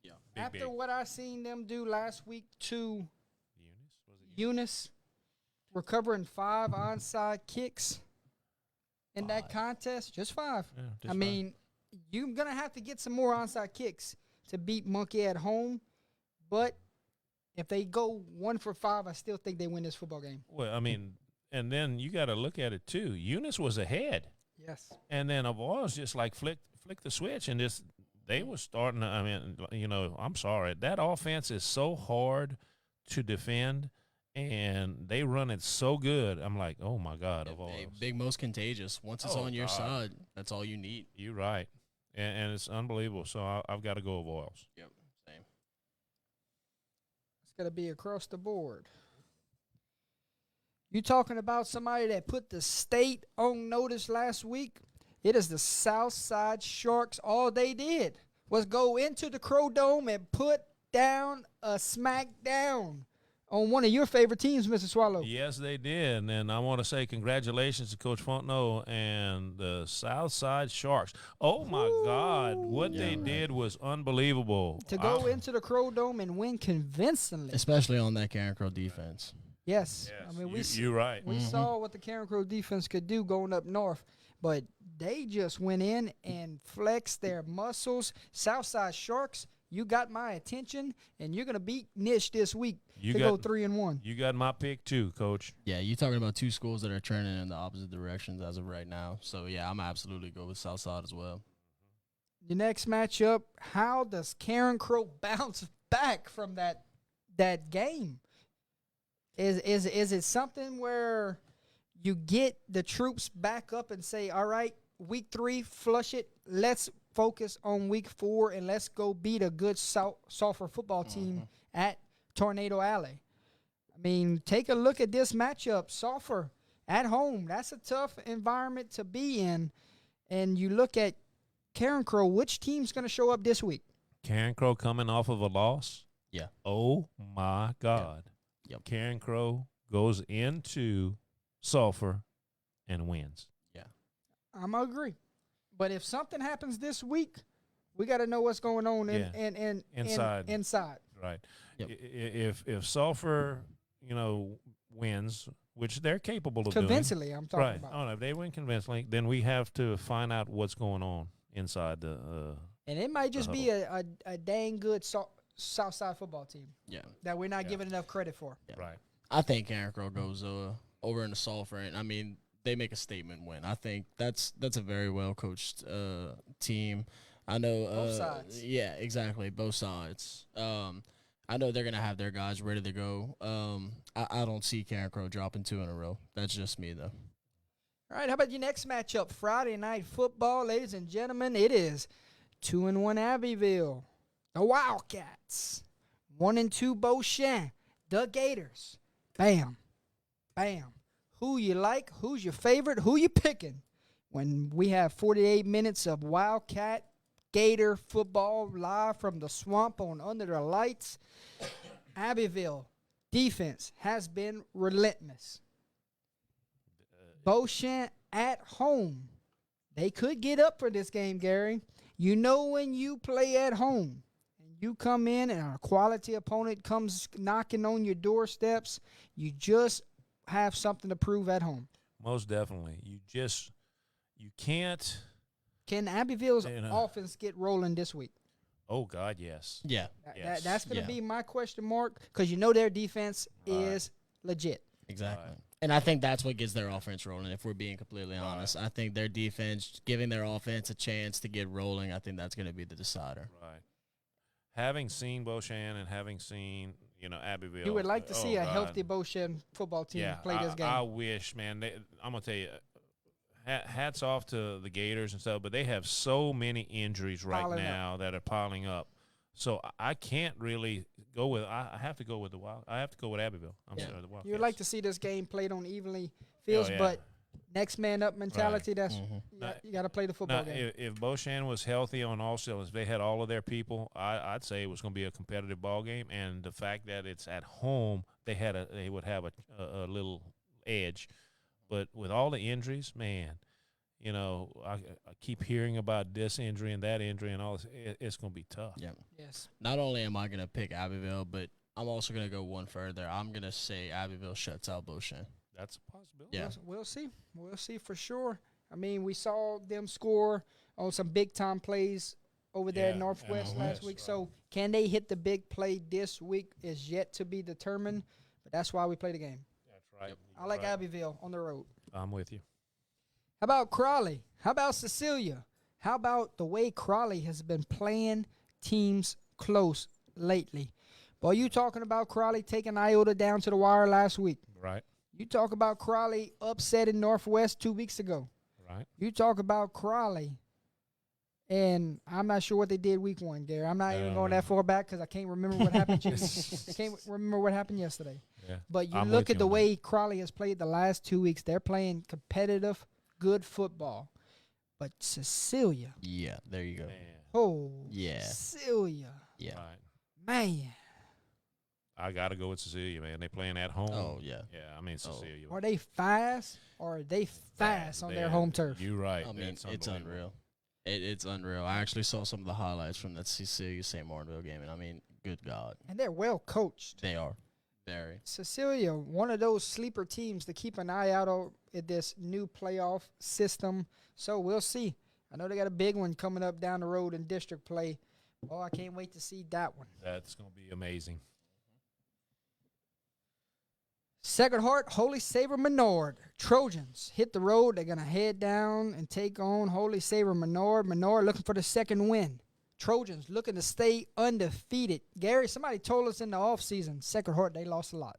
Yeah. Big, After big. what I seen them do last week to Eunice? Was it Eunice, recovering 5 onside kicks in that 5? contest, just 5. Yeah, just I fine. mean, you're gonna have to get some more onside kicks to beat Monkey at home, but if they go 1 for 5, I still think they win this football game. Well, I mean, and then you got to look at it too. Eunice was ahead, Yes. and then Avoyles just like flick the switch, and just they were starting. I mean, I'm sorry, that offense is so hard to defend, and they run it so good. I'm like, oh my God, of all. Big most contagious. Once it's Oh, on your God. side, that's all you need. You're right, and it's unbelievable. So I've got to go with Oils. Yep, same. It's going to be across the board. You talking about somebody that put the state on notice last week? It is the Southside Sharks. All they did was go into the Crow Dome and put down a smackdown on one of your favorite teams, Mr. Swallow. Yes, they did, and I want to say congratulations to Coach Fontenot and the Southside Sharks. Oh my God, what they did was unbelievable. To go into the Crow Dome and win convincingly. Especially on that Karen Crow defense. Yes. I mean, you're right. We saw what the Karen Crow defense could do going up north, but they just went in and flexed their muscles. Southside Sharks, you got my attention, and you're gonna beat Nish this week go 3-1. You got my pick too, Coach. Yeah, you're talking about two schools that are trending in the opposite directions as of right now. So yeah, I'm absolutely go with Southside as well. The next matchup, how does Karen Crow bounce back from that game? Is it something where you get the troops back up and say, all right, week 3, flush it. Let's focus on week 4 and let's go beat a good Sulphur football team at Tornado Alley. I mean, take a look at this matchup. Sulphur at home. That's a tough environment to be in. And you look at Karen Crow. Which team's going to show up this week? Karen Crow coming off of a loss. Yeah. Oh my God. Yep. Karen Crow goes into Sulphur and wins. Yeah. I'm going to agree. But if something happens this week, we got to know what's going on inside. Inside. Right. Yep. If Sulphur, wins, which they're capable of Convincingly, I'm talking right. about. Oh, no, if they win convincingly, then we have to find out what's going on inside the and it might just be a dang good Southside football team. Yeah. That we're not giving enough credit for. Yeah. right. I think Karen Crow goes over in the Sulphur, and I mean they make a statement win. I think that's a very well coached team. I know Both sides. Yeah, exactly, both sides. I know they're gonna have their guys ready to go. I don't see Karen Crow dropping 2 in a row. That's just me though. All right, how about your next matchup? Friday night football, ladies and gentlemen. It is 2-1 Abbeville, the Wildcats, 1-2 Beauchamp, the Gators. Bam, bam. Who you like? Who's your favorite? Who you picking? When we have 48 minutes of Wildcat Gator football live from the swamp on Under the Lights, Abbeville defense has been relentless. Beauchamp at home. They could get up for this game, Gary. You know when you play at home and you come in and a quality opponent comes knocking on your doorsteps, you just have something to prove at home. Most definitely. You can't. Can Abbeville's offense get rolling this week? Oh, God, yes. Yeah. Yes. That's going to be my question mark because you know their defense is legit. Exactly. Right. And I think that's what gets their offense rolling, if we're being completely honest. I think their defense, giving their offense a chance to get rolling, I think that's going to be the decider. Right. Having seen Beauchamp and having seen, Abbeville. You would like to see a healthy Beauchamp football team play this game. I wish, man. I'm going to tell you, hats off to the Gators and stuff, but they have so many injuries now that are piling up. So I can't really go with. I have to go with the Wild. I have to go with Abbeville. I'm sorry, the Wildcats. You would like to see this game played on evenly fields, but next man up mentality. That's you got to play the football game. If Beauchamp was healthy on all cylinders, if they had all of their people, I'd say it was going to be a competitive ball game. And the fact that it's at home, they would have a little edge. But with all the injuries, man. I keep hearing about this injury and that injury and all this. It's going to be tough. Yeah. Yes. Not only am I going to pick Abbeville, but I'm also going to go one further. I'm going to say Abbeville shuts out Beauchamp. That's a possibility. Yeah. We'll see. We'll see for sure. I mean, we saw them score on some big-time plays over there in Northwest last week. Right. So can they hit the big play this week is yet to be determined, but that's why we play the game. That's right. I like Abbeville on the road. I'm with you. How about Crawley? How about Cecilia? How about the way Crawley has been playing teams close lately? Boy, you talking about Crowley taking Iota down to the wire last week. Right. You talk about Crowley upsetting Northwest 2 weeks ago. Right. You talk about Crowley, and I'm not sure what they did week 1, Gary. I'm not even going that far back because I can't remember what happened. I can't remember what happened yesterday. Yeah. But you I'm look with at you the on that. way Crowley has played the last 2 weeks. They're playing competitive, good football. But Cecilia, Yeah, there you go. Man. oh, Yeah. Cecilia, Yeah. Right. man, I got to go with Cecilia, man. They playing at home. Oh, yeah. Yeah, I mean, Cecilia. are they fast or are they fast on their home turf? You're right. I mean, it's unbelievable. unreal. It's unreal. I actually saw some of the highlights from that Cecilia St. Martinville game, and I mean, good God. And they're well coached. They are. Very. Cecilia, one of those sleeper teams to keep an eye out on at this new playoff system. So we'll see. I know they got a big one coming up down the road in district play. Oh, I can't wait to see that one. That's going to be amazing. Sacred Heart, Holy Savior Menard. Trojans hit the road. They're going to head down and take on Holy Savior Menard. Menard looking for the second win. Trojans looking to stay undefeated. Gary, somebody told us in the offseason, Sacred Heart, they lost a lot.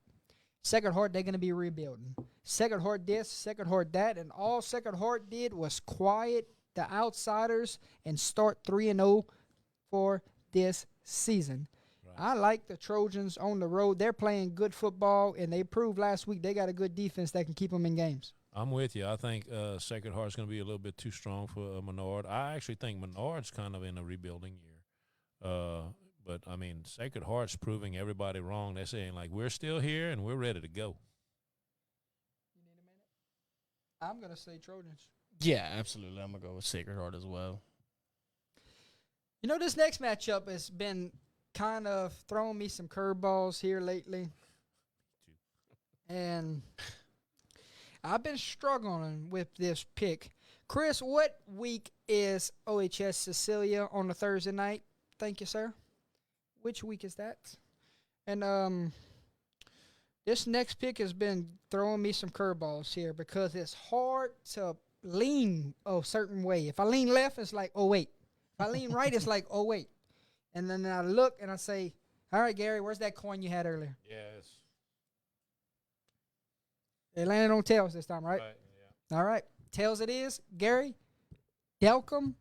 Sacred Heart, they're going to be rebuilding. Sacred Heart this, Sacred Heart that, and all Sacred Heart did was quiet the outsiders and start 3-0 for this season. I like the Trojans on the road. They're playing good football, and they proved last week they got a good defense that can keep them in games. I'm with you. I think Sacred Heart's going to be a little bit too strong for Menard. I actually think Menard's kind of in a rebuilding year. But, I mean, Sacred Heart's proving everybody wrong. They're saying, like, we're still here and we're ready to go. You need a minute? I'm going to say Trojans. Yeah, absolutely. I'm going to go with Sacred Heart as well. You know, this next matchup has been kind of throwing me some curveballs here lately. And I've been struggling with this pick. Chris, what week is OHS Cecilia on the Thursday night? Thank you, sir. Which week is that? And this next pick has been throwing me some curveballs here because it's hard to lean a certain way. If I lean left, it's like, oh, wait. If I lean right, it's like, oh, wait. And then I look and I say, all right, Gary, where's that coin you had earlier? Yes. It landed on tails this time, right? Yeah. All right. Tails it is. Gary, Delcom,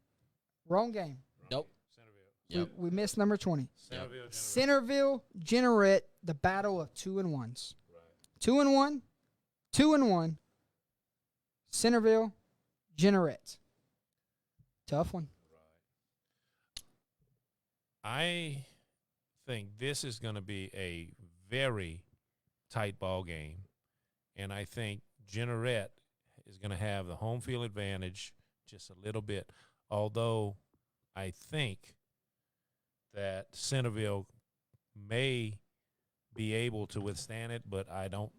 wrong game. Nope. Centerville. Yep. We missed number 20. Centerville. Centerville, Generette, the battle of 2-1s. Right. 2-1, 2-1, Centerville, Generette. Tough one. I think this is going to be a very tight ball game, and I think Generette is going to have the home field advantage just a little bit, although I think that Centerville may be able to withstand it, but I don't,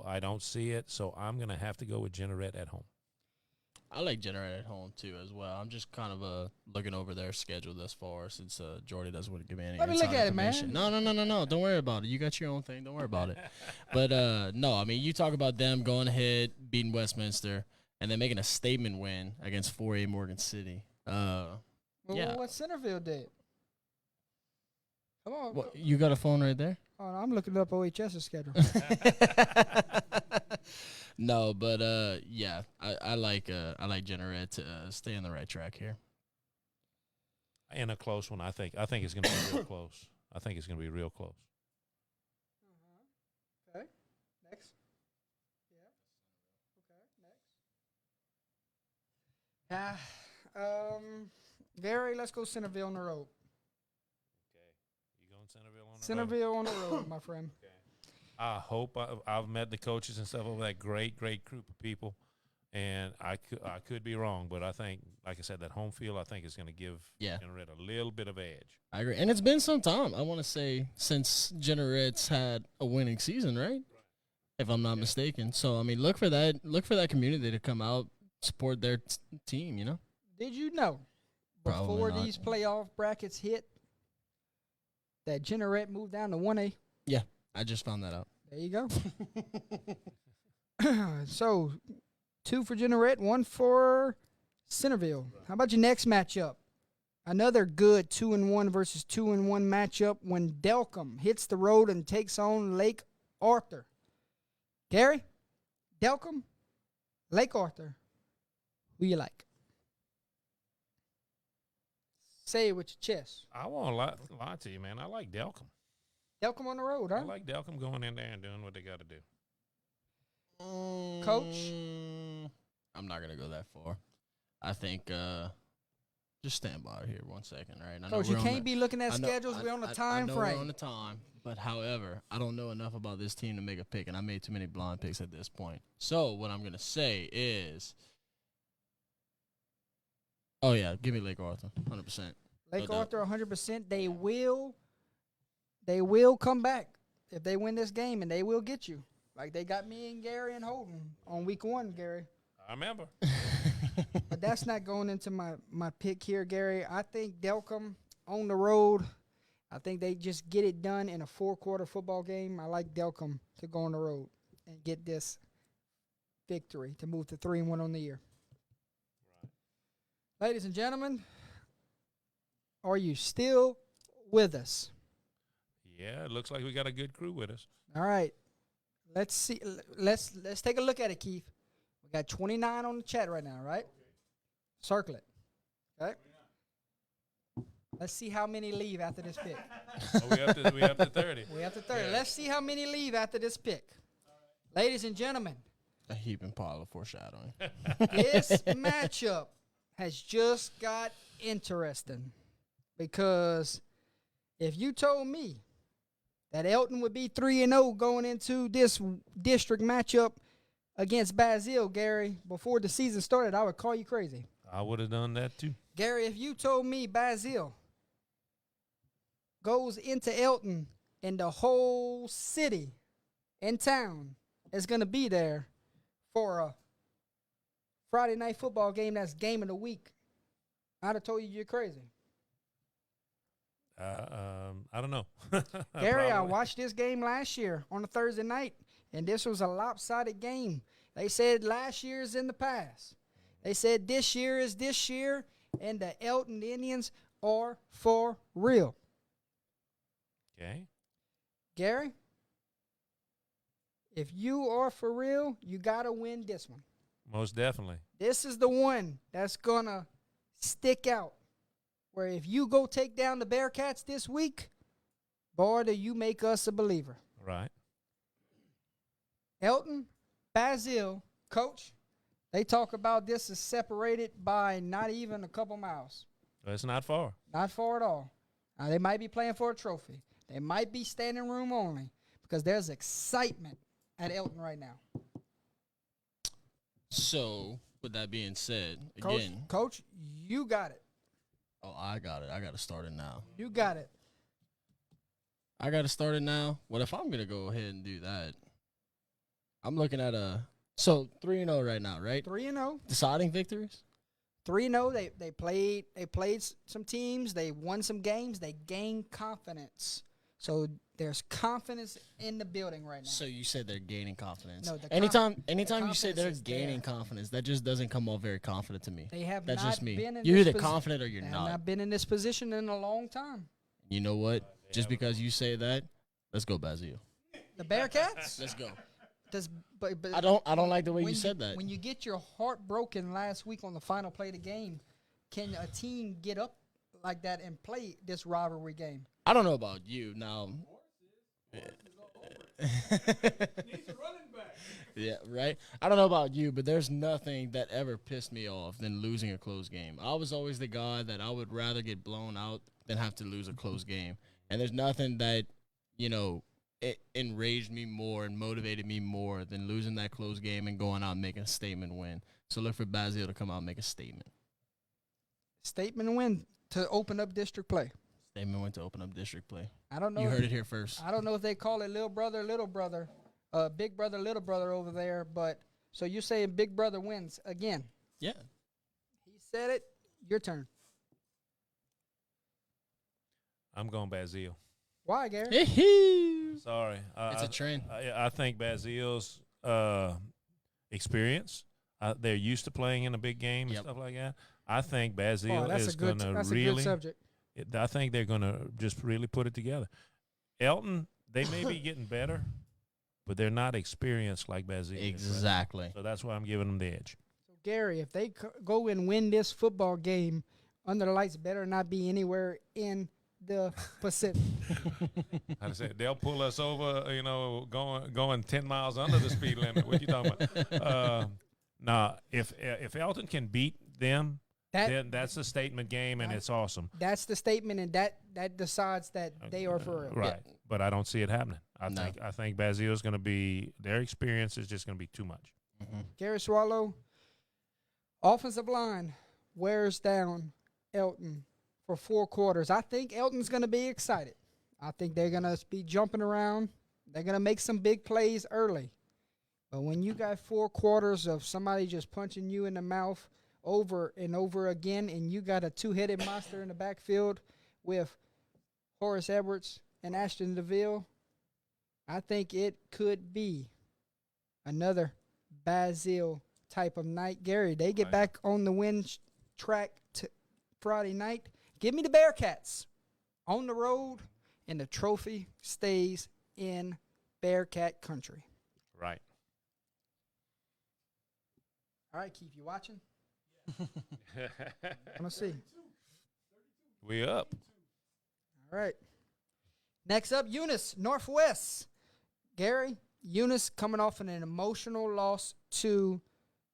I don't see it, so I'm going to have to go with Generette at home. I like Generate at home, too, as well. I'm just kind of looking over their schedule thus far since Jordy doesn't want to give me any Let me look inside at it, man. information. No. Don't worry about it. You got your own thing. Don't worry about it. But, no, I mean, you talk about them going ahead, beating Westminster, and then making a statement win against 4A Morgan City. Well, Yeah. what Centerville did? Come on. What, you got a phone right there? Oh, I'm looking up OHS's schedule. No, but yeah, I like Generate to stay on the right track here. In a close one, I think it's going to be real close. I think it's going to be real close. Okay. Next. Yeah. Okay. Next. Gary, let's go Centerville on the road. Okay. You going Centerville on the road? Centerville on the road, my friend. Okay. I hope I've met the coaches and stuff over that great group of people, and I could be wrong, but I think, like I said, that home field I think is going to give Generette a little bit of edge. I agree, and it's been some time. I want to say since Generate's had a winning season, right? If I'm not mistaken. So I mean, look for that community to come out, support their team. You know. Did you know Probably before not. these playoff brackets hit that Generette moved down to 1A? Yeah, I just found that out. There you go. So, 2 for Generette, 1 for Centerville. How about your next matchup? another good 2-1 versus 2-1 matchup when Delcom hits the road and takes on Lake Arthur. Gary, Delcom, Lake Arthur, who you like? Say it with your chest. I won't lie to you, man. I like Delcom. Delcom on the road, huh? I like Delcom going in there and doing what they got to do. Coach? I'm not going to go that far. I think just stand by here 1 second, right? I know Coach, you we're on can't the- be looking at I know- schedules. We're on a I time know frame. we're on the time, but however, I don't know enough about this team to make a pick, and I made too many blind picks at this point. So what I'm going to say is, oh, yeah, give me Lake Arthur, 100%. Lake No doubt. Arthur 100%. They will come back if they win this game, and they will get you. Like they got me and Gary and Holden on week 1, Gary. I remember. But that's not going into my pick here, Gary. I think Delcom on the road. I think they just get it done in a 4-quarter football game. I like Delcom to go on the road and get this victory to move to 3-1 on the year. Right. Ladies and gentlemen, are you still with us? Yeah, it looks like we got a good crew with us. All right. Let's see. Let's take a look at it, Keith. We got 29 on the chat right now, right? Circle it. Okay. Let's see how many leave after this pick. Oh, we have to 30. We have to 30. Yeah. Let's see how many leave after this pick. Ladies and gentlemen, A heaping pile of foreshadowing. this matchup has just got interesting because if you told me that Elton would be 3-0 going into this district matchup against Basile, Gary, before the season started, I would call you crazy. I would have done that too. Gary, if you told me Basile goes into Elton and the whole city and town is going to be there for a Friday night football game that's game of the week, I'd have told you you're crazy. I don't know. Gary, I Probably. watched this game last year on a Thursday night, and this was a lopsided game. They said last year is in the past. They said this year is this year, and the Elton Indians are for real. Okay. Gary, if you are for real, you got to win this one. Most definitely. This is the one that's going to stick out. Where if you go take down the Bearcats this week, boy, do you make us a believer. Right. Elton, Basile, Coach, they talk about this is separated by not even a couple miles. It's not far. Not far at all. Now, they might be playing for a trophy. They might be standing room only because there's excitement at Elton right now. So, with that being said, Coach, again. Coach, you got it. Oh, I got it. I got to start it now. You got it. I got to start it now. What if I'm going to go ahead and do that? I'm looking at so 3-0 right now, right? 3-0. Deciding victories? 3-0. They played some teams. They won some games. They gained confidence. So there's confidence in the building right now. So you said they're gaining confidence. No, the anytime you say confidence they're is gaining there. confidence, that just doesn't come off very confident to me. They have That's not just me. been in You're this either confident or you're They have not. not been in this position in a long time. You know what? Just because you say that, let's go Basile. The Bearcats? Let's go. But I don't like the way when you said that. When you get your heart broken last week on the final play of the game, can a team get up like that and play this rivalry game? I don't know about you now. Yeah, right. I don't know about you, but there's nothing that ever pissed me off than losing a close game. I was always the guy that I would rather get blown out than have to lose a close game. And there's nothing that, it enraged me more and motivated me more than losing that close game and going out and making a statement win. So look for Basile to come out and make a statement. Statement win to open up district play. Statement win to open up district play. I don't know. You heard it here first. I don't know if they call it little brother, little brother, big brother, little brother over there. But so you're saying big brother wins again? Yeah. He said it. Your turn. I'm going Basile. Why, Gary? Sorry. It's a trend. I think Basile's experience, they're used to playing in a big game and Yep. stuff like that. I think Oh, Bazille that's is a good. going to That's a really. good subject. I think they're going to just really put it together. Elton, they may be getting better, but they're not experienced like Bazille. is, right? Exactly. So that's why I'm giving them the edge. So Gary, if they go and win this football game, Under the Lights better not be anywhere in the Pacific. Like I said, they'll pull us over, going 10 miles under the speed limit. What you talking about? Nah, if Elton can beat them, then that's a statement game, and it's awesome. That's the statement, and that decides that they are for real. Right. But I don't see it happening. I No. think Bazille is going to be, their experience is just going to be too much. Gary Swallow, offensive line wears down Elton for 4 quarters. I think Elton's going to be excited. I think they're going to be jumping around. They're going to make some big plays early. But when you got 4 quarters of somebody just punching you in the mouth over and over again, and you got a two-headed monster in the backfield with Horace Edwards and Ashton DeVille, I think it could be another Bazille type of night. Gary, they get back on the win track Friday night. Give me the Bearcats on the road, and the trophy stays in Bearcat country. Right. All right, Keith, you watching? Let's see. We up. All right. Next up, Eunice, Northwest. Gary, Eunice coming off an emotional loss to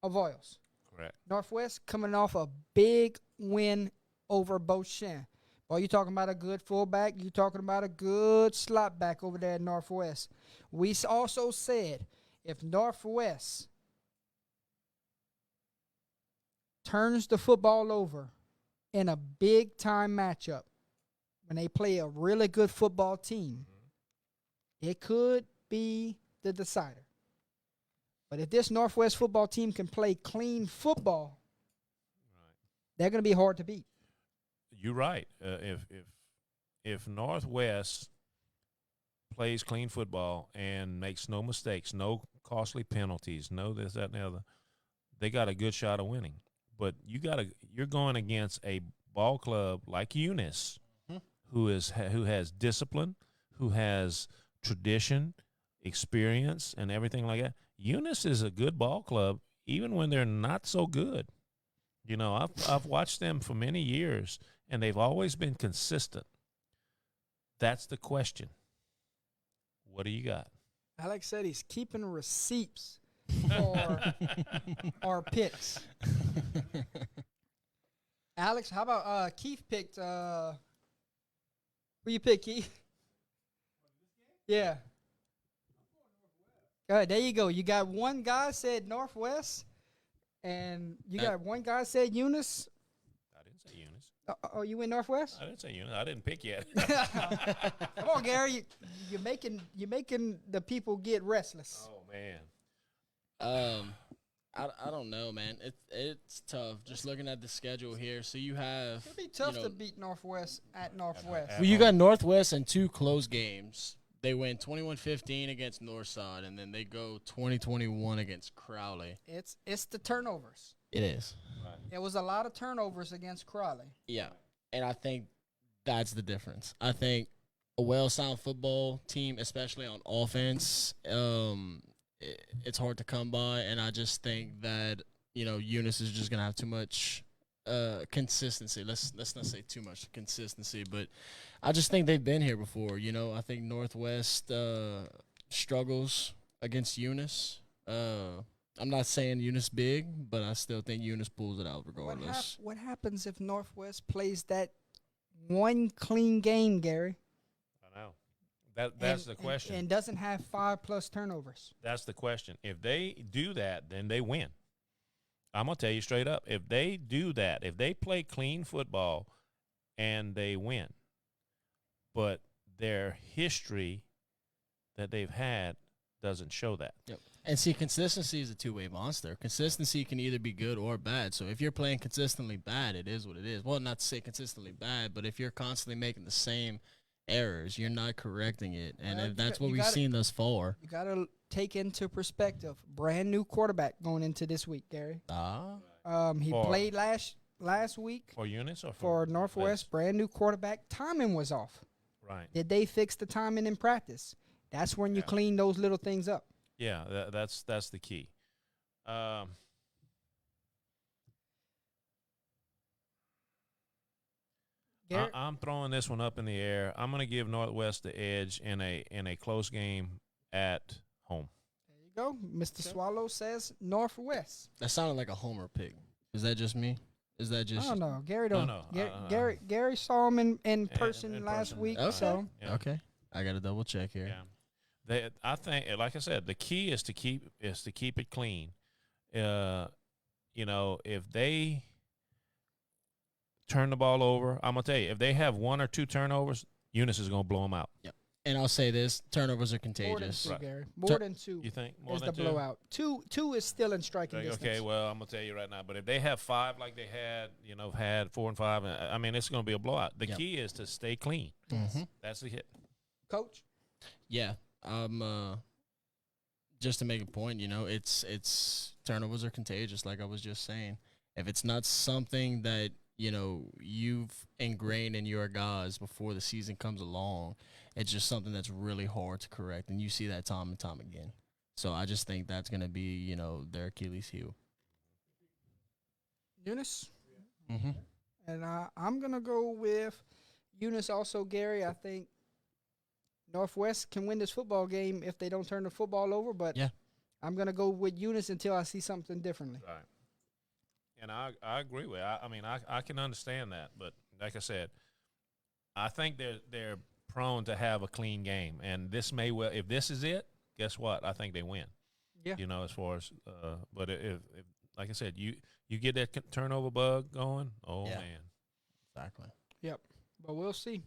Avoyelles. Correct. Northwest coming off a big win over Beauchamp. Boy, you talking about a good fullback. You talking about a good slot back over there at Northwest. We also said if Northwest turns the football over in a big-time matchup, when they play a really good football team, it could be the decider. But if this Northwest football team can play clean football, they're going to be hard to beat. You're right. If Northwest plays clean football and makes no mistakes, no costly penalties, no this, that, and the other, they got a good shot of winning. But you're going against a ball club like Eunice, who has discipline, who has tradition, experience, and everything like that. Eunice is a good ball club, even when they're not so good. You know, I've watched them for many years, and they've always been consistent. That's the question. What do you got? Alex said he's keeping receipts for our picks. Alex, how about Keith picked who you pick, Keith? Yeah. All right, there you go. You got one guy said Northwest, and you got one guy said Eunice. I didn't say Eunice. Oh, you went Northwest? I didn't say Eunice. I didn't pick yet. Come on, Gary. You're making the people get restless. Oh, man. I don't know, man. It's tough. Just looking at the schedule here, so you have. It'd be tough to beat Northwest at Northwest. Well, you got Northwest in 2 close games. They win 21-15 against Northside, and then they go 20-21 against Crowley. It's the turnovers. It is. Right. It was a lot of turnovers against Crowley. Yeah, and I think that's the difference. I think a well-sound football team, especially on offense, it's hard to come by, and I just think that Eunice is just gonna have too much consistency. Let's not say too much consistency, but I just think they've been here before. I think Northwest struggles against Eunice. I'm not saying Eunice big, but I still think Eunice pulls it out regardless. What happens if Northwest plays that one clean game, Gary? I know. That's the question. And doesn't have 5+ turnovers. That's the question. If they do that, then they win. I'm going to tell you straight up. If they do that, if they play clean football and they win, but their history that they've had doesn't show that. Yep. And see, consistency is a two-way monster. Consistency can either be good or bad. So if you're playing consistently bad, it is what it is. Well, not to say consistently bad, but if you're constantly making the same errors, you're not correcting it. And if that's what we've seen thus far. You got to take into perspective, brand new quarterback going into this week, Gary. He last week For Eunice or for Les? Northwest, brand new quarterback. Timing was off. Right. Did they fix the timing in practice? That's when you Yeah. clean those little things up. Yeah, that's the key. Garrett, I'm throwing this one up in the air. I'm going to give Northwest the edge in a close game at home. there you go. Mr. Swallow says Northwest. That sounded like a homer pick. Is that just me? Is that I just don't know. Gary No, don't. no, Gary saw him in person in last person. week. Okay. So Yeah. Okay. I got to double check here. Yeah. I think, like I said, the key is to keep it clean. If they turn the ball over, I'm gonna tell you, if they have one or two turnovers, Eunice is gonna blow them out. And I'll say this, turnovers are more than contagious. two, Right. Gary. More than two You think more is than the two? blowout. Two is still in striking Okay, distance. well, I'm gonna tell you right now. But if they have five, like they had 4 and 5, I mean, it's gonna be a blowout. The Yep. key is to stay clean. Mhm. That's the hit. Coach, Yeah. Just to make a point, it's turnovers are contagious, like I was just saying. If it's not something that, you've ingrained in your guys before the season comes along, it's just something that's really hard to correct. And you see that time and time again. So I just think that's going to be, their Achilles heel. Eunice, Mm-hmm. and I'm gonna go with Eunice. Also, Gary. I think Northwest can win this football game if they don't turn the football over. But Yeah. I'm gonna go with Eunice until I see something differently. Right. And I agree with. I can understand that, but like I said, I think they're prone to have a clean game, and this may well. If this is it, guess what? I think they win. Yeah. As far as, but if like I said, you get that turnover bug going, oh Yeah. man. Exactly. But we'll see.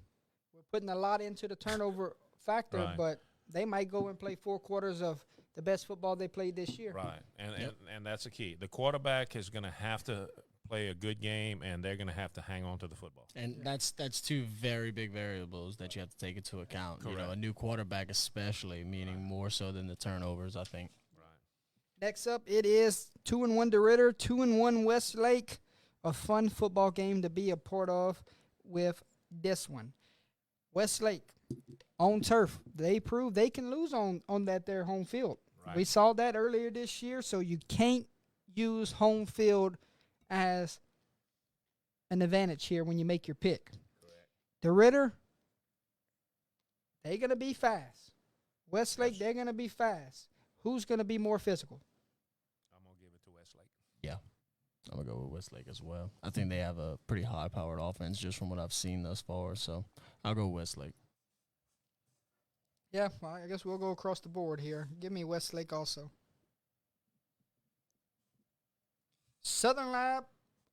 We're putting a lot into the turnover factor, Right. but they might go and play 4 quarters of the best football they played this year. Right, and, Yep. and that's the key. The quarterback is going to have to play a good game, and they're going to have to hang on to the football. And that's two very big variables that you have to take into account. Correct. A new quarterback especially, meaning more so than the turnovers, I think. Right. Next up, it is 2-1 DeRidder, 2-1 Westlake. A fun football game to be a part of with this one. Westlake on turf. They prove they can lose on that their home field. Right. We saw that earlier this year, so you can't use home field as an advantage here when you make your pick. Correct. DeRidder, they're going to be fast. Westlake, Yes. they're going to be fast. Who's going to be more physical? I'm going to give it to Westlake. I'm going to go with Westlake as well. I think they have a pretty high-powered offense just from what I've seen thus far, so I'll go Westlake. Yeah, well, I guess we'll go across the board here. Give me Westlake also. Southern Lab,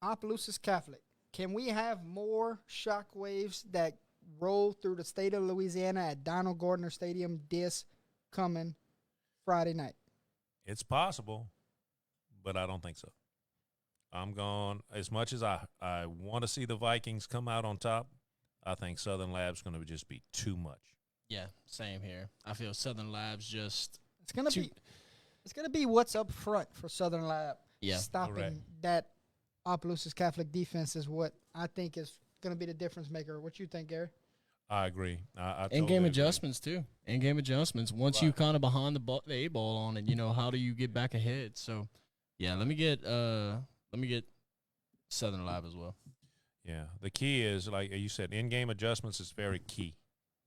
Opelousas Catholic. Can we have more shockwaves that roll through the state of Louisiana at Donald Gardner Stadium this coming Friday night? It's possible, but I don't think so. I'm going, as much as I want to see the Vikings come out on top, I think Southern Lab's going to just be too much. Yeah, same here. I feel Southern Lab's just It's gonna too- be it's gonna be what's up front for Southern Lab. Yeah, stopping correct. that Opelousas Catholic defense is what I think is gonna be the difference maker. What you think, Gary? I agree. I in-game totally agree. adjustments too. In-game adjustments. Once you Right. kind of behind the 8 ball on it, how do you get back ahead? So, yeah, let me get Southern Lab as well. Yeah, the key is, like you said, in-game adjustments is very key.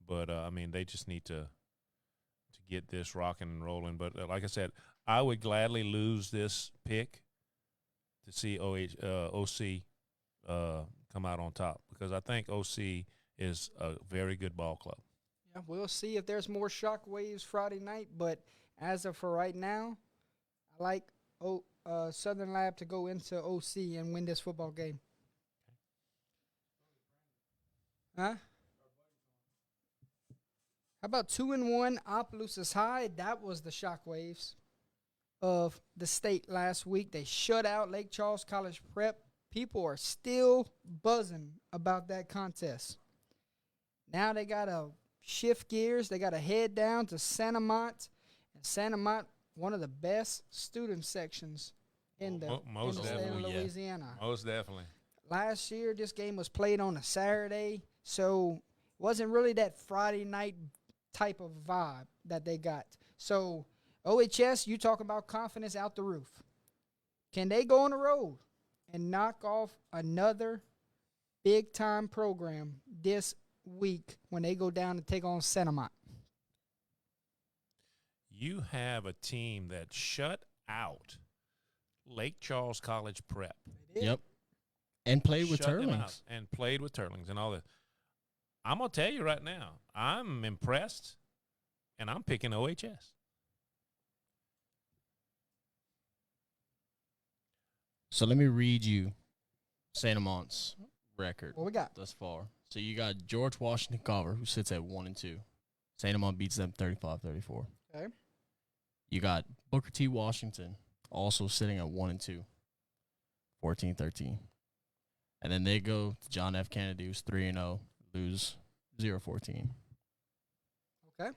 But, they just need to get this rocking and rolling. But, like I said, I would gladly lose this pick to see OC come out on top, because I think OC is a very good ball club. Yeah, we'll see if there's more shockwaves Friday night. But as of for right now, I like Southern Lab to go into OC and win this football game. Huh? How about 2-1 Opelousas High? That was the shockwaves of the state last week. They shut out Lake Charles College Prep. People are still buzzing about that contest. Now they got to shift gears. They got to head down to Santa Mont. And Santa Mont, one of the best student sections in the Most state of definitely. Yeah. Louisiana. Most definitely. last year this game was played on a Saturday, so it wasn't really that Friday night type of vibe that they got. So OHS, you talk about confidence out the roof. Can they go on the road and knock off another big-time program this week when they go down to take on Senamont? You have a team that shut out Lake Charles College Prep. Yep. And played with Shut them out Turlings. and played with Turlings and all that. I'm going to tell you right now, I'm impressed, and I'm picking OHS. So let me read you St. Amont's record What we got? thus far. So you got George Washington Carver, who sits at 1-2. St. Amant beats them 35-34. Okay. You got Booker T. Washington, also sitting at 1-2, 14-13. And then they go to John F. Kennedy, who's 3-0, lose 0-14. Okay.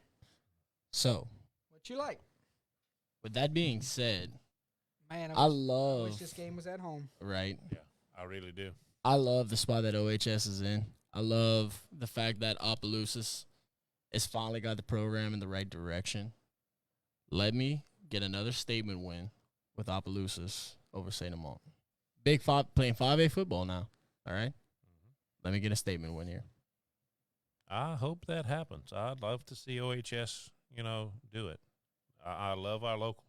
So, What you like? with that being said, Man, I wish love, this game was at home. right? Yeah, I really do. I love the spot that OHS is in. I love the fact that Opelousas has finally got the program in the right direction. Let me get another statement win with Opelousas over St. Amant. Big Five playing 5A football now. All right? Let me get a statement win here. I hope that happens. I'd love to see OHS, do it. I love our locals.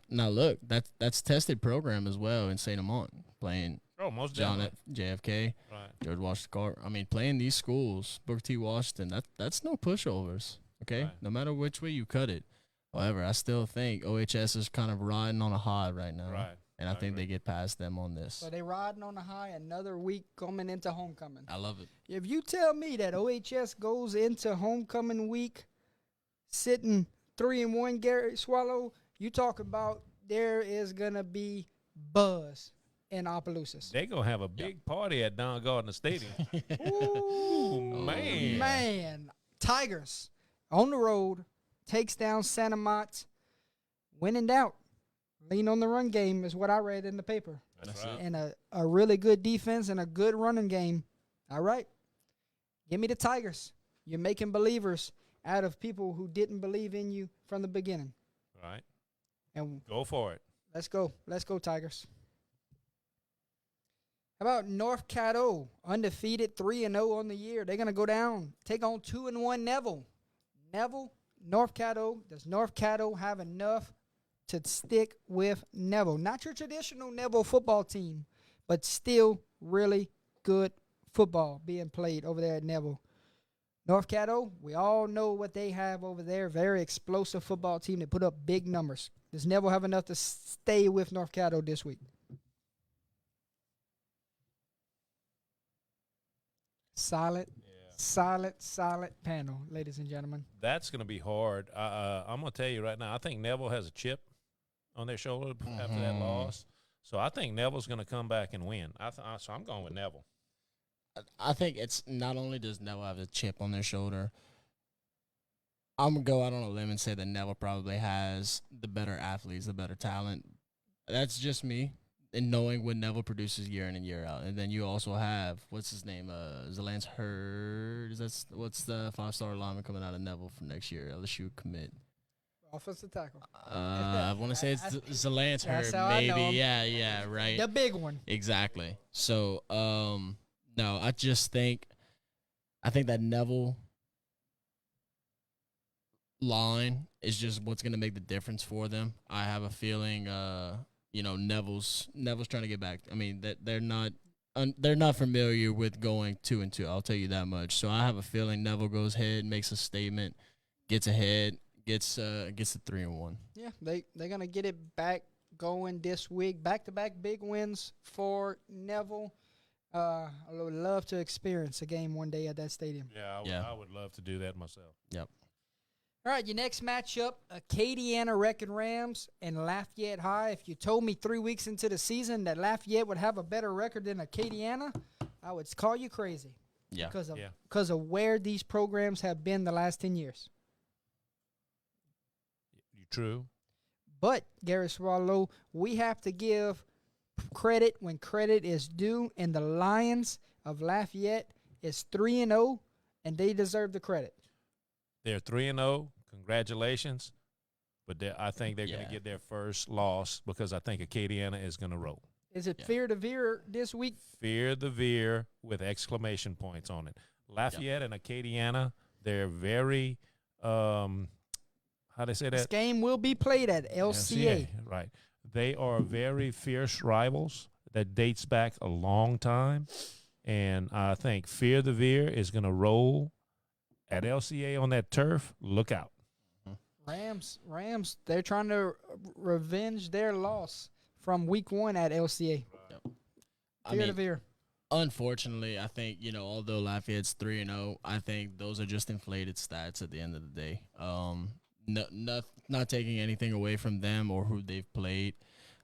Now look, that's tested program as well in St. Amant, playing Oh, most John definitely. F. JFK, Right. George Washington Carver. I mean, playing these schools, Booker T. Washington, that's no pushovers, okay? Right. No matter which way you cut it. However, I still think OHS is kind of riding on a high right now. Right. And I think agree. they get past them on this. So they riding on the high another week coming into homecoming. I love it. If you tell me that OHS goes into homecoming week sitting 3-1 Gary Swallow, you talk about there is gonna be buzz in Opelousas. They're going to have a big party at Don Gardner Stadium. Ooh, man. man. Tigers on the road takes down Santa Mont. When in doubt, lean on the run game is what I read in the paper. That's right. And a really good defense and a good running game. All right. Give me the Tigers. You're making believers out of people who didn't believe in you from the beginning. Right. And Go for it. let's go. Let's go, Tigers. How about North Caddo, undefeated 3-0 on the year? They're going to go down, take on 2-1 Neville. North Caddo. Does North Caddo have enough to stick with Neville? Not your traditional Neville football team, but still really good football being played over there at Neville. North Caddo, we all know what they have over there. Very explosive football team that put up big numbers. Does Neville have enough to stay with North Caddo this week? Solid panel, ladies and gentlemen. That's going to be hard. I'm going to tell you right now, I think Neville has a chip on their shoulder after that loss. So I think Neville's going to come back and win. So I'm going with Neville. I think it's not only does Neville have a chip on their shoulder, I'm going to go out on a limb and say that Neville probably has the better athletes, the better talent. That's just me. And knowing what Neville produces year in and year out. And then you also have, what's his name, Zalance Hurd. What's the 5-star lineman coming out of Neville for next year? LSU commit. Offensive tackle. I want to say it's Zalance That's Hurd, how I know maybe. him. Yeah, right. The big one. Exactly. So, no, I think that Neville line is just what's going to make the difference for them. I have a feeling, Neville's trying to get back. I mean, that they're not familiar with going 2-2. I'll tell you that much. So I have a feeling Neville goes ahead, makes a statement, gets ahead, gets the 3-1. Yeah, they're gonna get it back going this week. Back-to-back big wins for Neville. I would love to experience a game one day at that stadium. Yeah, I would love to do that myself. Yep. All right, your next matchup, Acadiana Wrecking Rams and Lafayette High. If you told me 3 weeks into the season that Lafayette would have a better record than Acadiana, I would call you crazy. Yeah. Because of where these programs have been the last 10 years. You true? But, Gary Swallow, we have to give credit when credit is due, and the Lions of Lafayette is 3-0, and they deserve the credit. They're 3-0. Congratulations. But I think they're going to get their first loss because I think Acadiana is going to roll. Is it Fear the Veer this week? Fear the Veer with exclamation points on it. Lafayette and Acadiana, they're very, how do they say that? This game will be played at LCA. Right. They are very fierce rivals that dates back a long time. And I think Fear the Veer is going to roll at LCA on that turf. Look out. Rams, they're trying to revenge their loss from week 1 at LCA. Fear the Veer. Unfortunately, I think, although Lafayette's 3-0, I think those are just inflated stats at the end of the day. Not taking anything away from them or who they've played,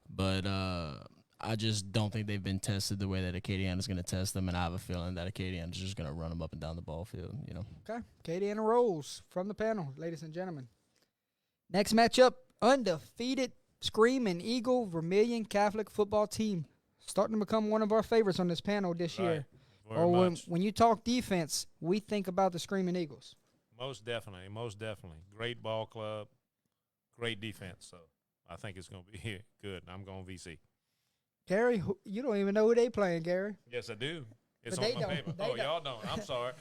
but I just don't think they've been tested the way that Acadiana's going to test them, and I have a feeling that Acadiana's just going to run them up and down the ball field, Okay, Acadiana rolls from the panel, ladies and gentlemen. Next matchup, undefeated Screaming Eagle Vermilion Catholic football team. Starting to become one of our favorites on this panel this year. Very much. When you talk defense, we think about the Screaming Eagles. Most definitely. Great ball club, great defense. So I think it's going to be good. I'm going VC. Gary, you don't even know who they playing, Gary. Yes, I do. It's But on they my don't. paper. They Oh, don't. y'all don't. I'm sorry.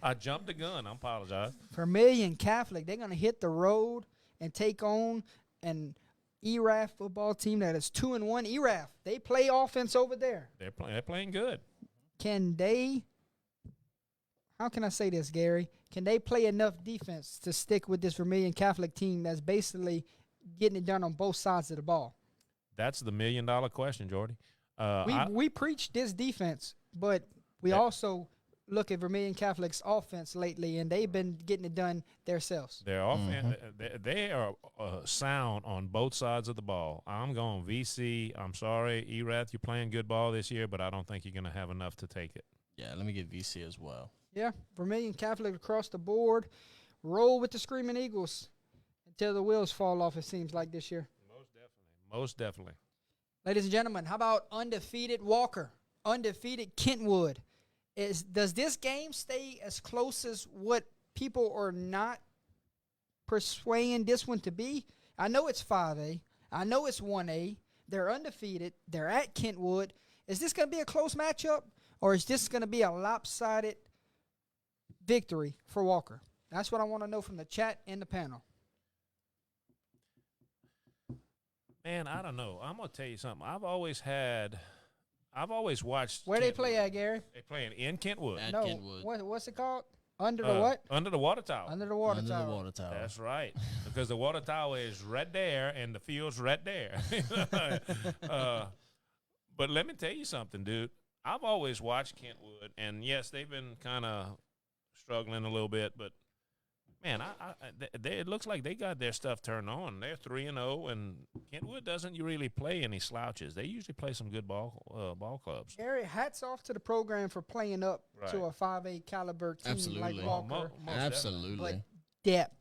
I jumped the gun. I apologize. Vermilion Catholic, they're going to hit the road and take on an ERAF football team that is 2-1. ERAF, they play offense over there. They're playing good. Can they, how can I say this, Gary? Can they play enough defense to stick with this Vermilion Catholic team that's basically getting it done on both sides of the ball? That's the $1 million question, Jordy. We preach this defense, but we also look at Vermilion Catholic's offense lately, and they've been getting it done themselves. Their offense, they are sound on both sides of the ball. I'm going VC. I'm sorry, Erath, you're playing good ball this year, but I don't think you're going to have enough to take it. Yeah, let me get VC as well. Yeah, Vermilion Catholic across the board. Roll with the Screaming Eagles until the wheels fall off, it seems like this year. Most definitely. Ladies and gentlemen, how about undefeated Walker, undefeated Kentwood? Does this game stay as close as what people are not persuading this one to be? I know it's 5A. I know it's 1A. They're undefeated. They're at Kentwood. Is this going to be a close matchup, or is this going to be a lopsided victory for Walker? That's what I want to know from the chat and the panel. Man, I don't know. I'm going to tell you something. I've always watched. Where they play at, Gary? They playing in Kentwood. At No, Kentwood. what's it called? Under the what? Under the water tower. Under the water Under tower. the water tower. That's right. Because the water tower is right there and the field's right there. But let me tell you something, dude. I've always watched Kentwood, and yes, they've been kind of struggling a little bit, but man, it looks like they got their stuff turned on. They're 3-0, and Kentwood doesn't really play any slouches. They usually play some good ball clubs. Gary, hats off to the program for playing up to a 5A caliber team Absolutely. like Walker. Absolutely. But depth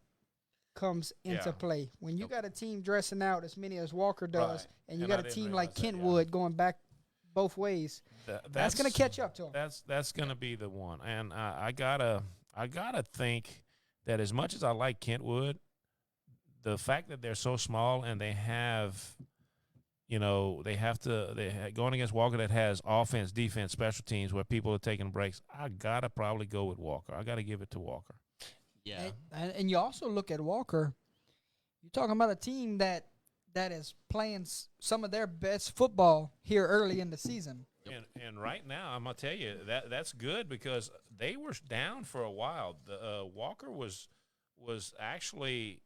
comes into Yeah. play. When you got a team dressing out as many as Walker does, Right. and you And I got a didn't team like realize that, yeah. Kentwood going back both ways, that's going to catch up to them. That's going to be the one. And I gotta think that as much as I like Kentwood, the fact that they're so small and they have, going against Walker that has offense, defense, special teams where people are taking breaks, I got to probably go with Walker. I got to give it to Walker. Yeah. And you also look at Walker, you're talking about a team that is playing some of their best football here early in the season. And right now, I'm gonna tell you that's good because they were down for a while. Walker was actually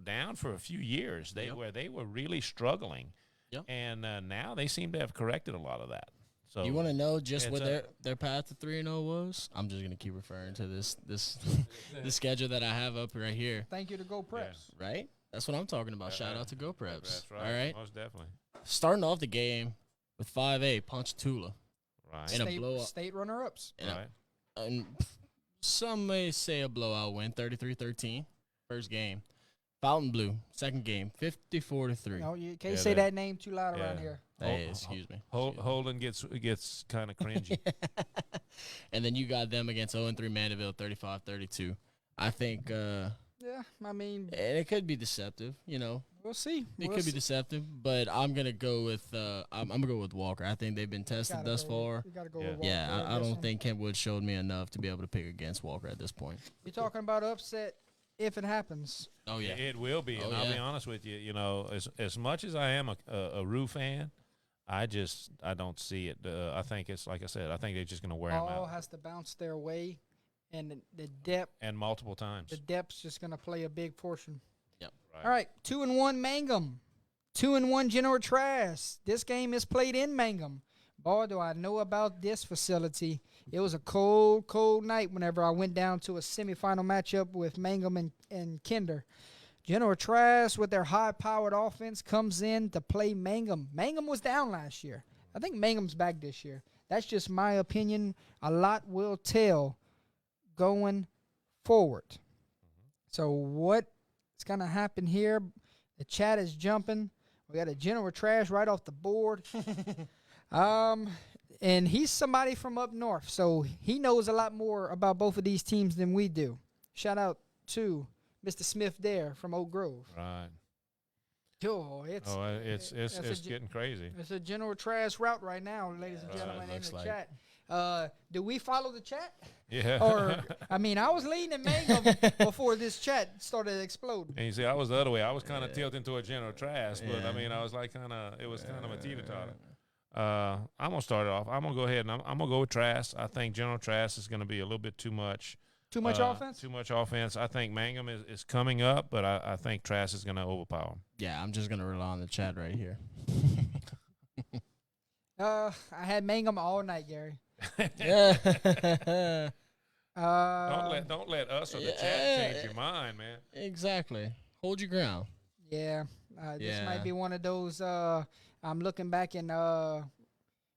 down for a few years. They were really struggling. Yep. And now they seem to have corrected a lot of that. So You want to know just what it's their path to 3-0 was? I'm just gonna keep referring to this the schedule that I have up right here. Thank you to Go Preps. Right? That's what I'm talking about. Shout out to Go Preps. That's right. All right. Most definitely. Starting off the game with 5A Ponchatoula. Right. In a blowout. State runner-ups. And some may say a blowout win, 33-13. First game. Fountain Blue, second game, 54-3. No, you can't Yeah, say they- that name too loud around here. Hey, excuse me. Holden gets kind of cringy. And then you got them against 0-3 Mandeville, 35-32. I think Yeah, I mean, and it could be deceptive, you know. we'll see. It could be deceptive, but I'm gonna go with I'm gonna go with Walker. I think they've been tested thus far. You gotta go Yeah. with Walker Yeah, in I this don't one. think Kentwood showed me enough to be able to pick against Walker at this point. You're talking about upset if it happens. Oh yeah, It will be, and Oh, I'll be yeah. honest with you. You know, as much as I am a Rue fan, I don't see it. I think it's like I said. I think they're just going to wear them Ball out, has to bounce their way, and the depth. and multiple times. The depth's just going to play a big portion. Right. All right, 2-1 Mangum, 2-1 General Trash. This game is played in Mangum. Boy, do I know about this facility. It was a cold, cold night whenever I went down to a semifinal matchup with Mangum and Kinder. General Trash, with their high-powered offense, comes in to play Mangum. Mangum was down last year. I think Mangum's back this year. That's just my opinion. A lot will tell going forward. So what's going to happen here? The chat is jumping. We got a General Trash right off the board. And he's somebody from up north, so he knows a lot more about both of these teams than we do. Shout out to Mr. Smith there from Oak Grove. Right. Yo, it's It's getting crazy. it's a General Trash route right now, ladies and Right. gentlemen, in Looks the like. chat. Do we follow the chat? Yeah. Or, I mean, I was leaning Mangum before this chat started exploding. And you see, I was the other way. I was kind of tilting toward General Trash, but Yeah. I mean, I was like it was kind of a teeter-totter. I'm gonna start it off. I'm gonna go ahead and I'm gonna go with Trask. I think General Trask is gonna be a little bit too much. Too much offense? Too much offense. I think Mangum is coming up, but I think Trask is gonna overpower him. Yeah, I'm just gonna rely on the chat right here. I had Mangum all night, Gary. Yeah. Don't let us or the chat change your mind, man. Exactly. Hold your ground. Yeah, this Yeah. might be one of those I'm looking back and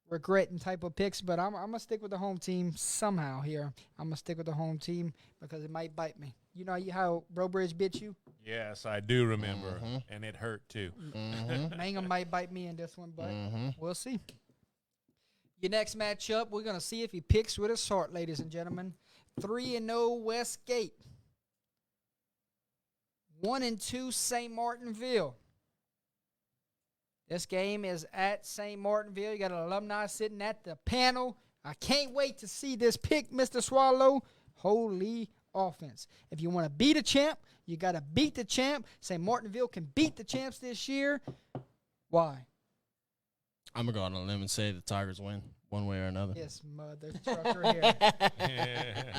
regretting type of picks, but I'm gonna stick with the home team somehow here. I'm gonna stick with the home team because it might bite me. You know how Brobridge bit you? Yes, I do remember, Mhm. and it hurt too. Mm-hmm. Mangum might bite me in this one, but Mm-hmm. we'll see. Your next matchup, we're gonna see if he picks with his heart, ladies and gentlemen. 3-0 Westgate. 1-2 St. Martinville. This game is at St. Martinville. You got an alumni sitting at the panel. I can't wait to see this pick, Mr. Swallow. Holy offense. If you want to beat a champ, you got to beat the champ. St. Martinville can beat the champs this year. Why? I'm gonna go on a limb and say the Tigers win one way or another. Yes, mother trucker here.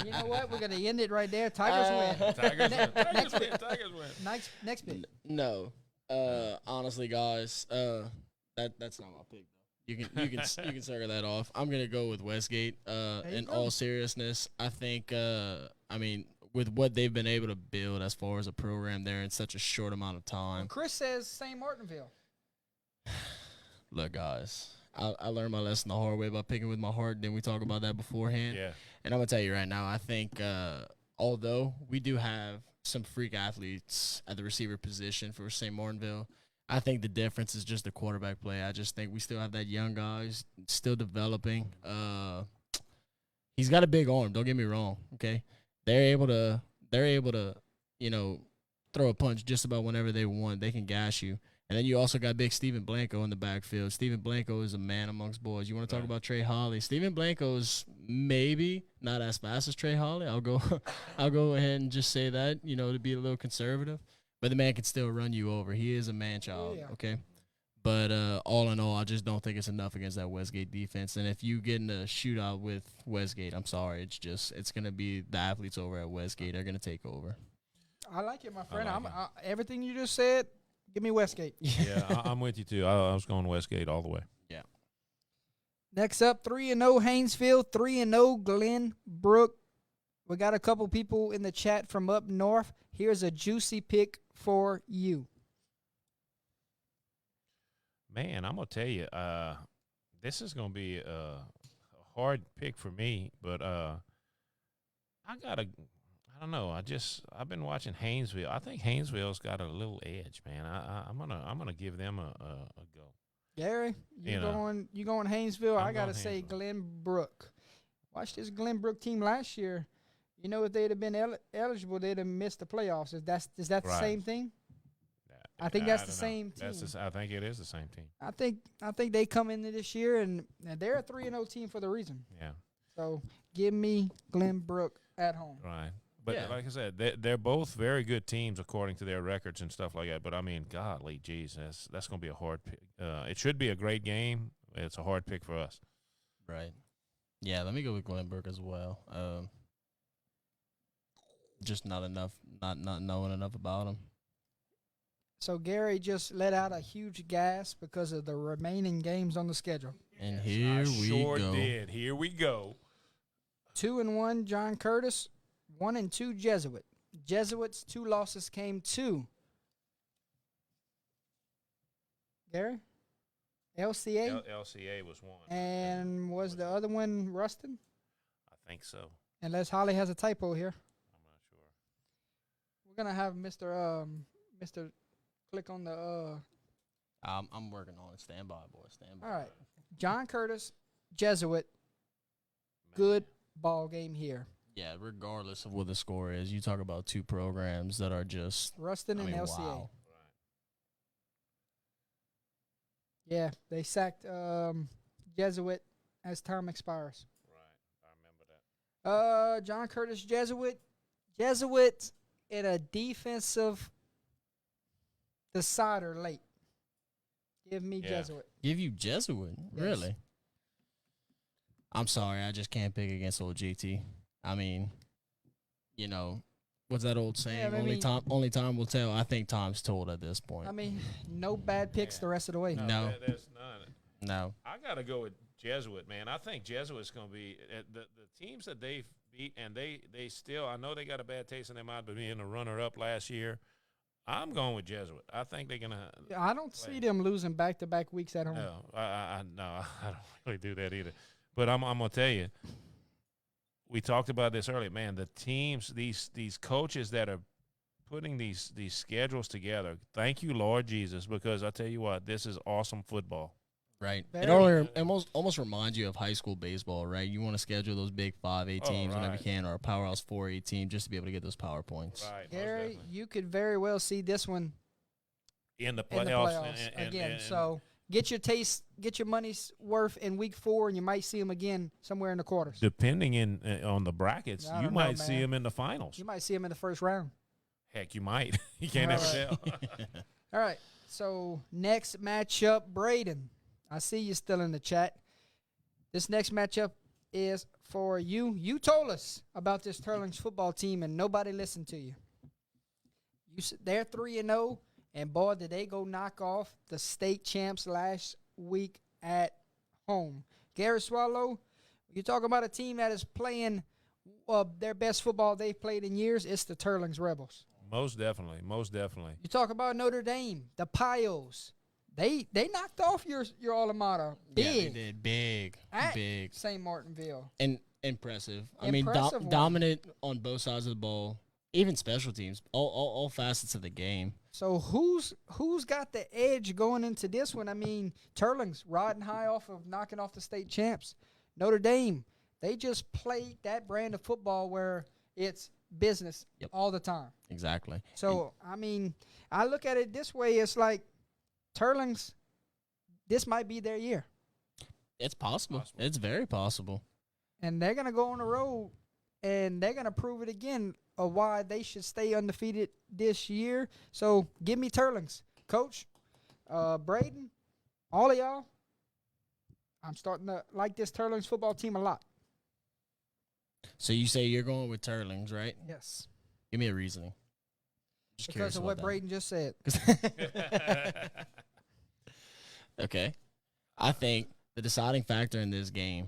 You know what? We're going to end it right there. Tigers win. Tigers Ne- win. Tigers next win. pick. Tigers win. Next pick. No. Honestly, guys, that's not my pick. You can circle that off. I'm gonna go with Westgate. you In go. all seriousness, I think. I mean, with what they've been able to build as far as a program there in such a short amount of time. Chris says St. Martinville. Look, guys, I learned my lesson the hard way by picking with my heart. Didn't we talk about that beforehand? Yeah. And I'm gonna tell you right now, I think although we do have some freak athletes at the receiver position for St. Martinville, I think the difference is just the quarterback play. I just think we still have that young guy who's still developing. He's got a big arm. Don't get me wrong. Okay, they're able to throw a punch just about whenever they want. They can gash you. And then you also got big Stephen Blanco in the backfield. Stephen Blanco is a man amongst boys. You want to talk Right. about Trey Holly? Stephen Blanco's maybe not as fast as Trey Holly. I'll go ahead and just say that, to be a little conservative. But the man can still run you over. He is a man child, yeah. okay? But all in all, I just don't think it's enough against that Westgate defense. And if you get in a shootout with Westgate, I'm sorry, it's going to be the athletes over at Westgate are going to take over. I like it, my friend. like Everything you just said, give me Westgate. Yeah, I'm with you too. I was going Westgate all the way. Next up, 3-0 Haynesville, 3-0 Glenbrook. We got a couple people in the chat from up north. Here's a juicy pick for you. Man, I'm gonna tell you, this is gonna be a hard pick for me, but I don't know. I've been watching Haynesville. I think Haynesville's got a little edge, man. I'm gonna give them a go. Gary, You know. you going Haynesville? I'm I gotta going say Haynesville. Glenbrook. Watch this Glenbrook team last year. You know, if they'd have been eligible, they'd have missed the playoffs. Is that the Right. same thing? I think that's the don't know. same team. I think it is the same team. I think they come into this year and they're a 3-0 team for the reason. Yeah. So give me Glenbrook at home. Right. But Yeah. like I said, they're both very good teams according to their records and stuff like that. But I mean, golly, geez, that's going to be a hard pick. It should be a great game. It's a hard pick for us. Right. Yeah, let me go with Glenbrook as well. Just not knowing enough about them. So Gary just let out a huge gas because of the remaining games on the schedule. And here we sure go. did. Here we go. 2-1 John Curtis, 1-2 Jesuit. Jesuits' 2 losses came to Gary, LCA, LCA was one. and was the other one Ruston? I think so. Unless Holly has a typo here. I'm not sure. We're gonna have Mr. click on the I'm working on it. Stand by, boy. Stand by. all right. John Curtis, Jesuit, good ball game here. Yeah, regardless of what the score is, you talk about 2 programs that are just Ruston I and mean, LCA. wow. Yeah, they sacked Jesuit as term expires. Right. I remember that. John Curtis, Jesuit in a defensive decider late. Give me Yeah. Jesuit. Give you Jesuit, Yes. really? I'm sorry, I just can't pick against old GT. I mean, you know, what's that old saying? I only mean- time will tell. I think time's told at this point. I mean, no bad picks the rest of the way. No. There's none. No. I got to go with Jesuit, man. I think Jesuit's going to be the teams that they've beat, and they still, I know they got a bad taste in their mouth, but being a runner-up last year, I'm going with Jesuit. I think they're going to. I don't see them losing back-to-back weeks at home. No, I don't really do that either. But I'm going to tell you, we talked about this earlier, man. The teams, these coaches that are putting these schedules together. Thank you, Lord Jesus, because I tell you what, this is awesome football. Right. Very. It almost reminds you of high school baseball, right? You want to schedule those big 5A Oh, teams whenever you right. can, or a powerhouse 4A team, just to be able to get those power points. Right, most Gary, definitely. you could very well see this one In the in the playoffs, playoffs and- again. and- So get your money's worth in week 4, and you might see them again somewhere in the quarters. depending on the brackets, I you don't know, might see man. them in the finals. You might see them in the first round. Heck, you might. You can't All ever tell. All right. So next matchup, Braden. I see you still in the chat. This next matchup is for you. You told us about this Turlings football team, and nobody listened to you. They're 3-0, and boy, did they go knock off the state champs last week at home. Gary Swallow, you talk about a team that is playing their best football they've played in years. It's the Turlings Rebels. Most definitely. Most definitely. You talk about Notre Dame, the Pios. They knocked off your alma mater. Yeah, they Big. did. Big. At Big. St. Martinville. And impressive. I Impressive mean, one. dominant on both sides of the ball, even special teams, all facets of the game. So who's got the edge going into this one? I mean, Turlings riding high off of knocking off the state champs. Notre Dame, they just played that brand of football where it's business Yep. all the time. Exactly. So, I mean, I look at it this way. It's like Turlings, this might be their year. It's possible. It's very possible. And they're going to go on the road, and they're going to prove it again of why they should stay undefeated this year. So give me Turlings. Coach, Braden, all of y'all, I'm starting to like this Turlings football team a lot. So you say you're going with Turlings, right? Yes. Give me a reasoning. Just Because curious of about what that. Braden just said. Okay. I think the deciding factor in this game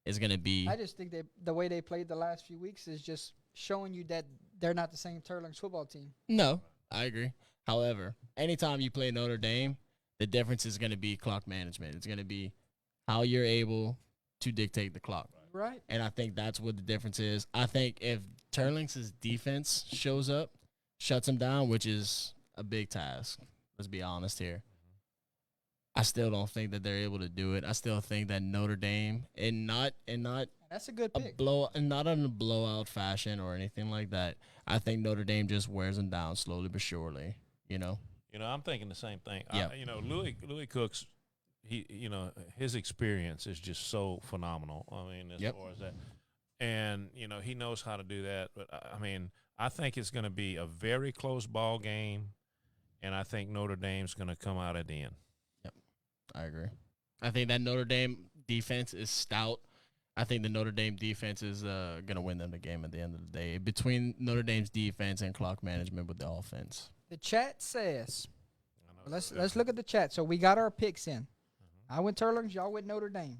is going to be I just think that the way they played the last few weeks is just showing you that they're not the same Turlings football team. no. I agree. However, anytime you play Notre Dame, the difference is going to be clock management. It's going to be how you're able to dictate the clock. Right? And I think that's what the difference is. I think if Turlings' defense shows up, shuts them down, which is a big task. Let's be honest here. I still don't think that they're able to do it. I still think that Notre Dame and not That's a good pick. not in a blowout fashion or anything like that. I think Notre Dame just wears them down slowly but surely. I'm thinking the same thing. Yeah. Louis Cook's, his experience is just so phenomenal. I mean, as Yep. far as that, and he knows how to do that. But I think it's going to be a very close ball game, and I think Notre Dame's going to come out at the end. I agree. I think that Notre Dame defense is stout. I think the Notre Dame defense is going to win them the game at the end of the day. Between Notre Dame's defense and clock management with the offense. The chat says, I know let's look at the chat. So we got our picks in. I went Turlings, y'all went Notre Dame.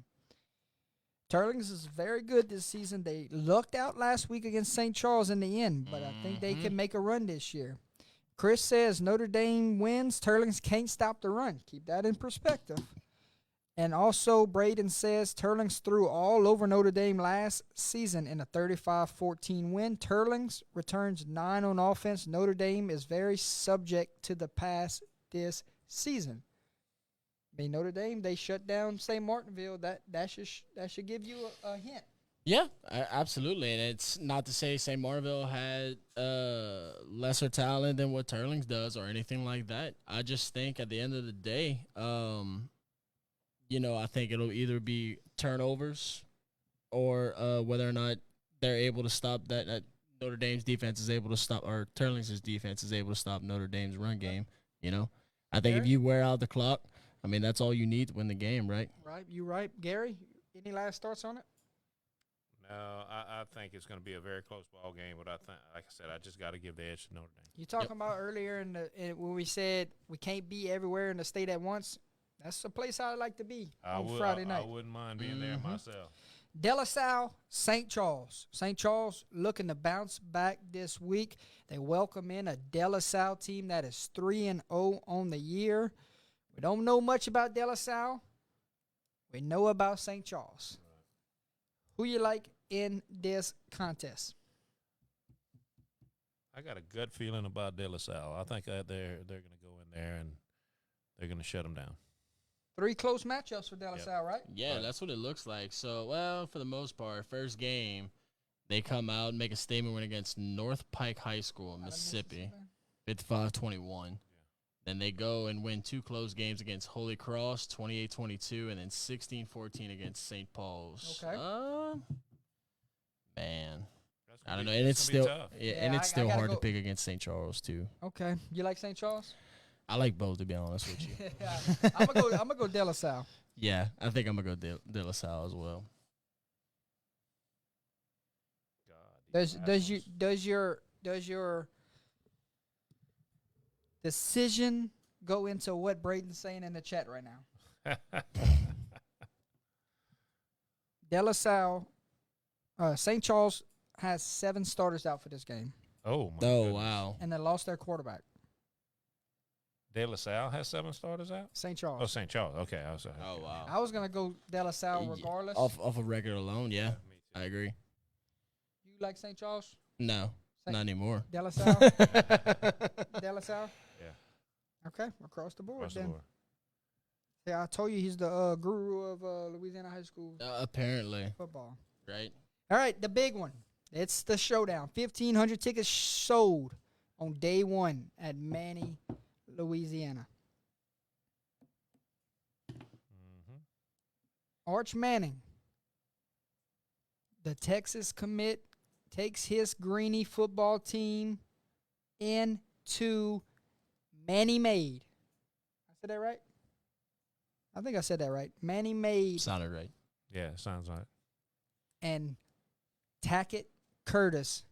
Turlings is very good this season. They lucked out last week against St. Charles in the end, but I think they can make a run this year. Chris says Notre Dame wins. Turlings can't stop the run. Keep that in perspective. And also, Braden says Turlings threw all over Notre Dame last season in a 35-14 win. Turlings returns 9 on offense. Notre Dame is very subject to the pass this season. I mean, Notre Dame, they shut down St. Martinville. That should give you a hint. Yeah, absolutely. And it's not to say St. Martinville had lesser talent than what Turlings does or anything like that. I just think at the end of the day, I think it'll either be turnovers or whether or not they're able to stop that Notre Dame's defense is able to stop, or Turlings' defense is able to stop Notre Dame's run game. I think if you wear out the clock, I mean, that's all you need to win the game, right? Right, you right. Gary, any last thoughts on it? No, I think it's going to be a very close ball game, but I think, like I said, I just got to give the edge to Notre Dame. You talking about earlier when we said we can't be everywhere in the state at once? That's the place I'd like to be on Friday night. I wouldn't mind being there myself. De La Salle, St. Charles. St. Charles looking to bounce back this week. They welcome in a De La Salle team that is 3-0 on the year. We don't know much about De La Salle. We know about St. Charles. Who you like in this contest? I got a gut feeling about De La Salle. I think they're going to go in there and they're going to shut them down. 3 close matchups for De La Salle, right? Yeah, that's what it looks like. So, well, for the most part, first game, they come out and make a statement win against North Pike High School in Mississippi, 55-21. Then they go and win 2 close games against Holy Cross, 28-22, and then 16-14 against St. Paul's. Okay. Man, I don't know, and it's still I hard gotta to go. pick against St. Charles too. Okay. You like St. Charles? I like both, to be honest with you. I'm gonna go De La Salle. Yeah, I think I'm gonna go De La Salle as well. Does your decision go into what Braden's saying in the chat right now? De La Salle, St. Charles has 7 starters out for this game, Oh, my goodness. Wow. and they lost their quarterback. De La Salle has 7 starters out? St. Oh, Charles. St. Charles. Okay. I was sorry. Oh, wow. I was gonna go De La Salle Yeah, regardless. Off a record alone, yeah, Me too. I agree. You like St. Charles? No, Saint- not anymore. De La Salle. De La Salle. Yeah. Okay, across the board Across the then. board. Yeah, I told you he's the guru of Louisiana high school Apparently, football. right? All right, the big one. It's the showdown. 1,500 tickets sold on day 1 at Manny, Louisiana. Mm-hmm. Arch Manning, the Texas commit, takes his Greeny football team into Manny Made. I said that right? I think I said that right. Manny Made Sounded right. Yeah, sounds right. and Tackett Curtis,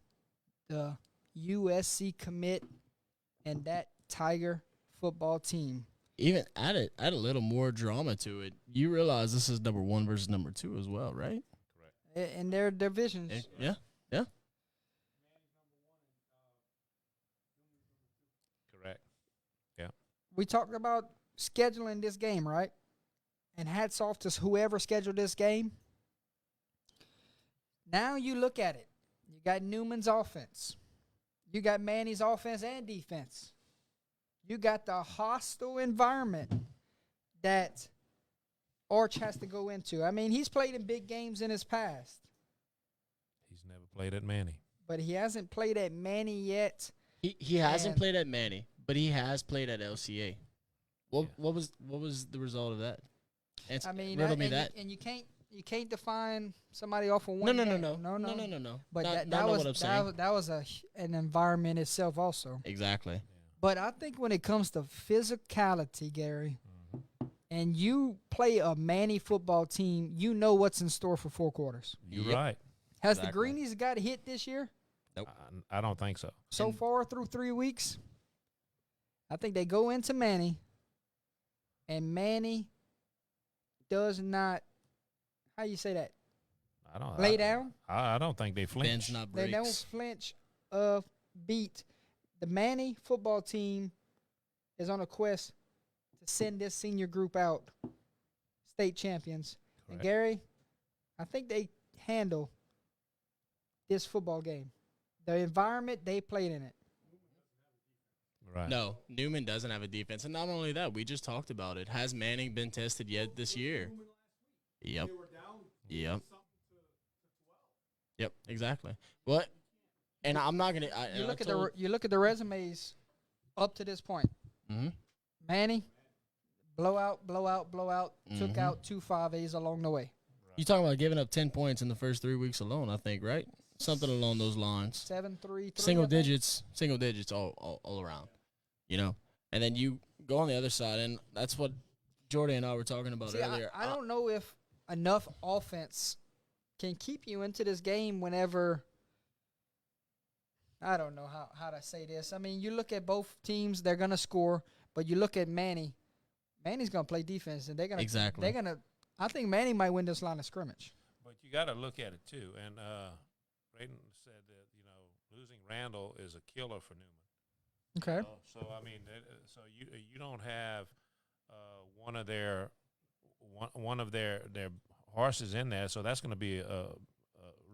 the USC commit, and that Tiger football team. Even add a little more drama to it. You realize this is number 1 versus number 2 as well, right? In their divisions. Yeah. Correct. We talked about scheduling this game, right? And hats off to whoever scheduled this game. Now you look at it. You got Newman's offense. You got Manny's offense and defense. You got the hostile environment that Arch has to go into. I mean, he's played in big games in his past, He's never played at Manny. but he hasn't played at Manny yet. He hasn't And- played at Manny, but he has played at LCA. What Yeah. what was the result of that? I mean, riddle me and that. You can't define somebody off of No, one. no, no, game. no, no, no, no, no. But Not- that not know was what I'm saying. that was an environment itself also. Exactly. But I think when it comes to physicality, Gary, Mm-hmm. and you play a Manny football team, you know what's in store for 4 quarters. You're Yep. right. Has Exactly. the Greenies got hit this year Nope. I don't think so. so And- far through 3 weeks? I think they go into Manny, and Manny does not. How you say that? I don't Lay down. I don't think they flinch. Bends not They don't breaks. flinch of beat. The Manny football team is on a quest to send this senior group out state champions. And Correct. Gary, I think they handle this football game. The environment they played in it. Right. No, Newman doesn't have a defense, and not only that, we just talked about it. Has Manning been tested yet this year? Yep. Yep. Yep. Exactly. What? And I'm not gonna. You look at the resumes up to this point. hmm Manny, blowout, took Mhm. out 2 5As along the way. You talking about giving up 10 points in the first 3 weeks alone? I think, right? Something along those lines. 7-3, Single digits all around. You know, and then you go on the other side, and that's what Jordan and I were talking about See, earlier. I don't know if enough offense can keep you into this game whenever. I don't know how to say this. I mean, you look at both teams; they're gonna score, but you look at Manny. Manny's gonna play defense, and they're gonna Exactly. They're gonna. I think Manny might win this line of scrimmage. But you got to look at it too. And Braden said that losing Randall is a killer for Newman. Okay. So I mean, so you don't have one of their horses in there, so that's going to be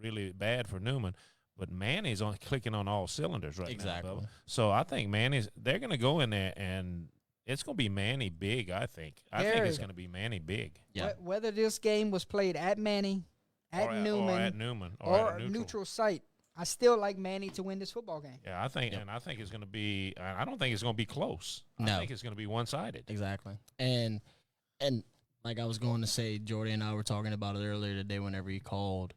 really bad for Newman. But Manny's on clicking on all cylinders right Exactly. now. Bubba. So I think they're going to go in there and it's going to be Manny big. I think Gary. it's going to be Manny big. Yeah. Whether this game was played at Manny, at Newman, or or at a neutral site, I still like Manny to win this football game. Yeah, I think, Yep. and I think it's going to be. I don't think it's going to be close. No. I think it's going to be one-sided. Exactly. And like I was going to say, Jordy and I were talking about it earlier today whenever he called.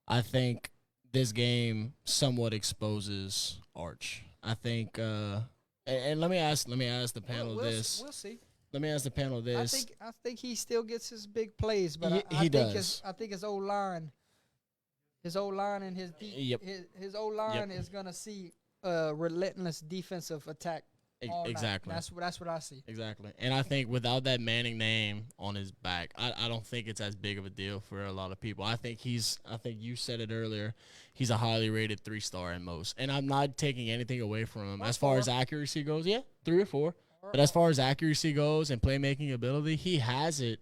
I think this game somewhat exposes Arch. I think and let me ask the panel we'll this. We'll see. Let me ask the panel this. I think he still gets his big plays, but He I think does. I think his O line and his Yep. his O line is gonna see a relentless defensive attack. all night. Exactly. That's what I see. Exactly. And I think without that Manning name on his back, I don't think it's as big of a deal for a lot of people. I think you said it earlier, he's a highly rated 3-star at most. And I'm not taking anything away from him. Or As far 4. as accuracy goes, yeah, 3 or 4. But as far as accuracy goes and playmaking ability, he has it.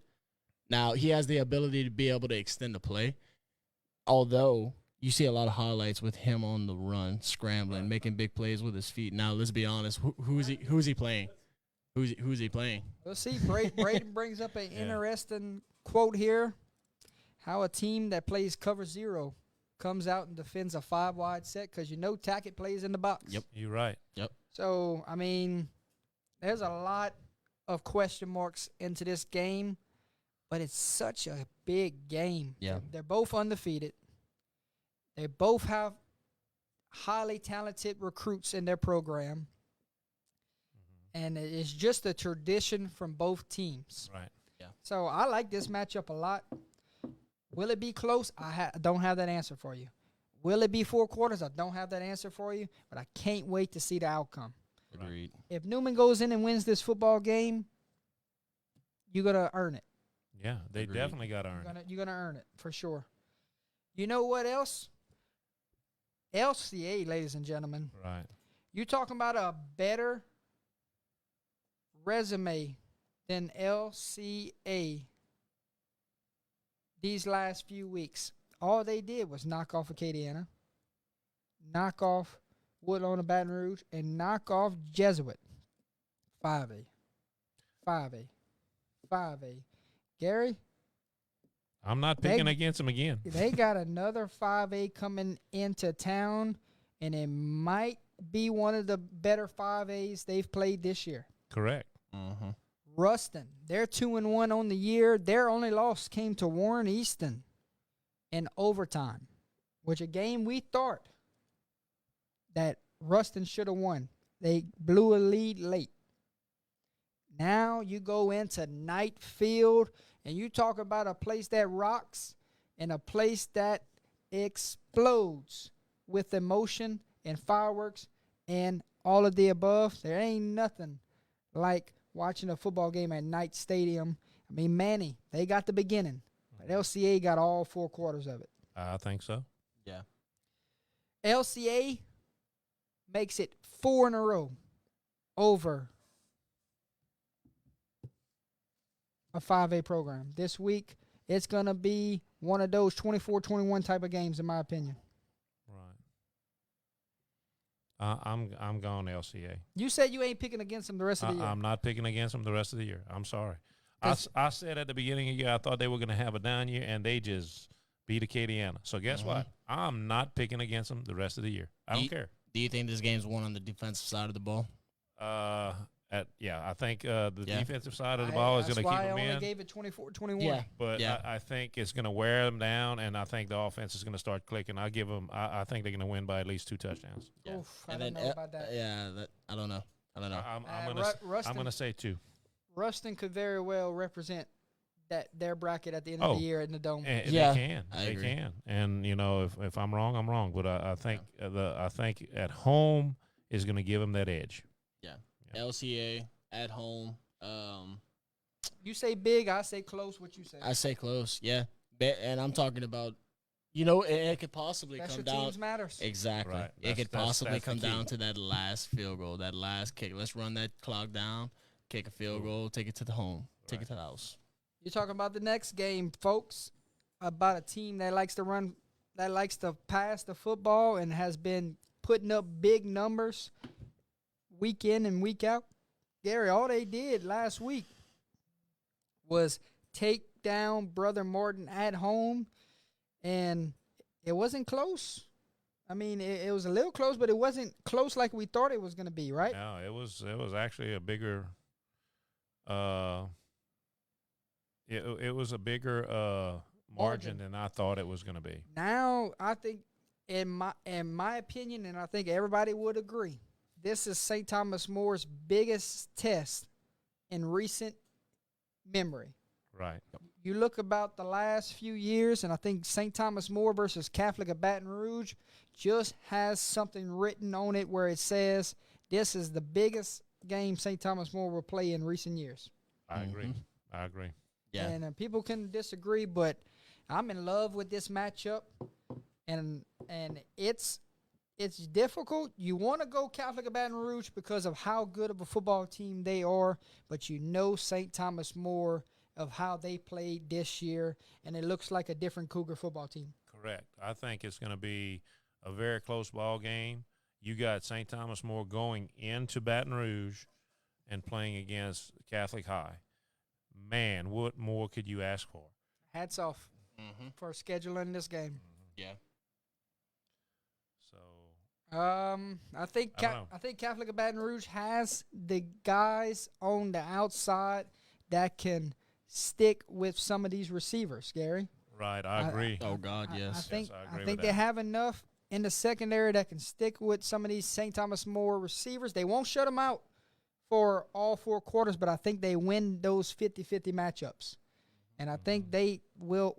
Now, he has the ability to be able to extend the play. Although you see a lot of highlights with him on the run, scrambling, making big plays with his feet. Now, let's be honest. Who's he playing? Who's he playing? We'll see. Braden brings up an Yeah. interesting quote here: how a team that plays cover 0 comes out and defends a 5-wide set because Tackett plays in the box. Yep. You're right. So, I mean, there's a lot of question marks into this game, but it's such a big game. Yeah. They're both undefeated. They both have highly talented recruits in their program. And it's just a tradition from both teams. Right. So I like this matchup a lot. Will it be close? I don't have that answer for you. Will it be 4 quarters? I don't have that answer for you, but I can't wait to see the outcome. Agreed. If Newman goes in and wins this football game, you're going to earn it. Yeah, they Agreed. definitely got to earn it. You're gonna earn it for sure. You know what else? LCA, ladies and gentlemen. Right. You talking about a better resume than LCA these last few weeks. All they did was knock off Acadiana, knock off Woodlawn and Baton Rouge, and knock off Jesuit. 5A. 5A. Gary, I'm not They- picking against them again. they got another 5A coming into town, and it might be one of the better 5As they've played this year. Correct. Mm-hmm. Ruston, they're 2-1 on the year. Their only loss came to Warren Easton in overtime, which a game we thought that Ruston should have won. They blew a lead late. Now you go into Knight Field, and you talk about a place that rocks and a place that explodes with emotion and fireworks and all of the above. There ain't nothing like watching a football game at Knight Stadium. I mean, Manny, they got the beginning, but LCA got all 4 quarters of it. I think so. Yeah. LCA makes it 4 in a row over a 5A program. This week, it's going to be one of those 24-21 type of games, in my opinion. Right. I'm going LCA. You said you ain't picking against them the rest of the year. I'm not picking against them the rest of the year. I'm sorry. That's- I said at the beginning of the year I thought they were going to have a down year, and they just beat Acadiana. So guess what? I'm not picking against them the rest of the year. I don't care. Do you think this game's won on the defensive side of the ball? I think the Yeah. defensive side of the ball is going to keep That's them why I only in. gave it 24-21. But Yeah. I think it's going to wear them down, and I think the offense is going to start clicking. I give them. I think they're going to win by at least 2 touchdowns. Yeah. Oof, I And don't then, know about that. I don't know. I don't know. I'm going to say 2. Ruston could very well represent their bracket at the end of the year in the dome. And Yeah, they can. I They agree. can. And if I'm wrong, I'm wrong. But I think I think at home is going to give them that edge. Yeah. LCA at home. You say big, I say close. What you say? I say close. Yeah. And I'm talking about, it could possibly Special come down. teams matters. Exactly. Right. It could That's possibly the come key. down to that last field goal, that last kick. Let's run that clock down, kick a field goal, take it to the home, take it to the house. You're talking about the next game, folks, about a team that likes to run, that likes to pass the football and has been putting up big numbers week in and week out. Gary, all they did last week was take down Brother Martin at home, and it wasn't close. I mean, it was a little close, but it wasn't close like we thought it was going to be, right? No, it was actually a bigger it was a bigger margin than I thought it was going to be. Now, I think, in my opinion, and I think everybody would agree, this is St. Thomas More's biggest test in recent memory. Right. You look about the last few years, and I think St. Thomas More versus Catholic of Baton Rouge just has something written on it where it says this is the biggest game St. Thomas More will play in recent years. I agree. I agree. Yeah. And people can disagree, but I'm in love with this matchup, and it's difficult. You want to go Catholic of Baton Rouge because of how good of a football team they are, but St. Thomas More of how they played this year, and it looks like a different Cougar football team. Correct. I think it's going to be a very close ball game. You got St. Thomas More going into Baton Rouge and playing against Catholic High. Man, what more could you ask for? Hats off for scheduling this game. Yeah. So I think Catholic of Baton Rouge has the guys on the outside that can stick with some of these receivers, Gary. right, I agree. Oh, God, yes. I think I agree I think with they that. have enough in the secondary that can stick with some of these St. Thomas More receivers. They won't shut them out for all 4 quarters, but I think they win those 50-50 matchups. And I think they will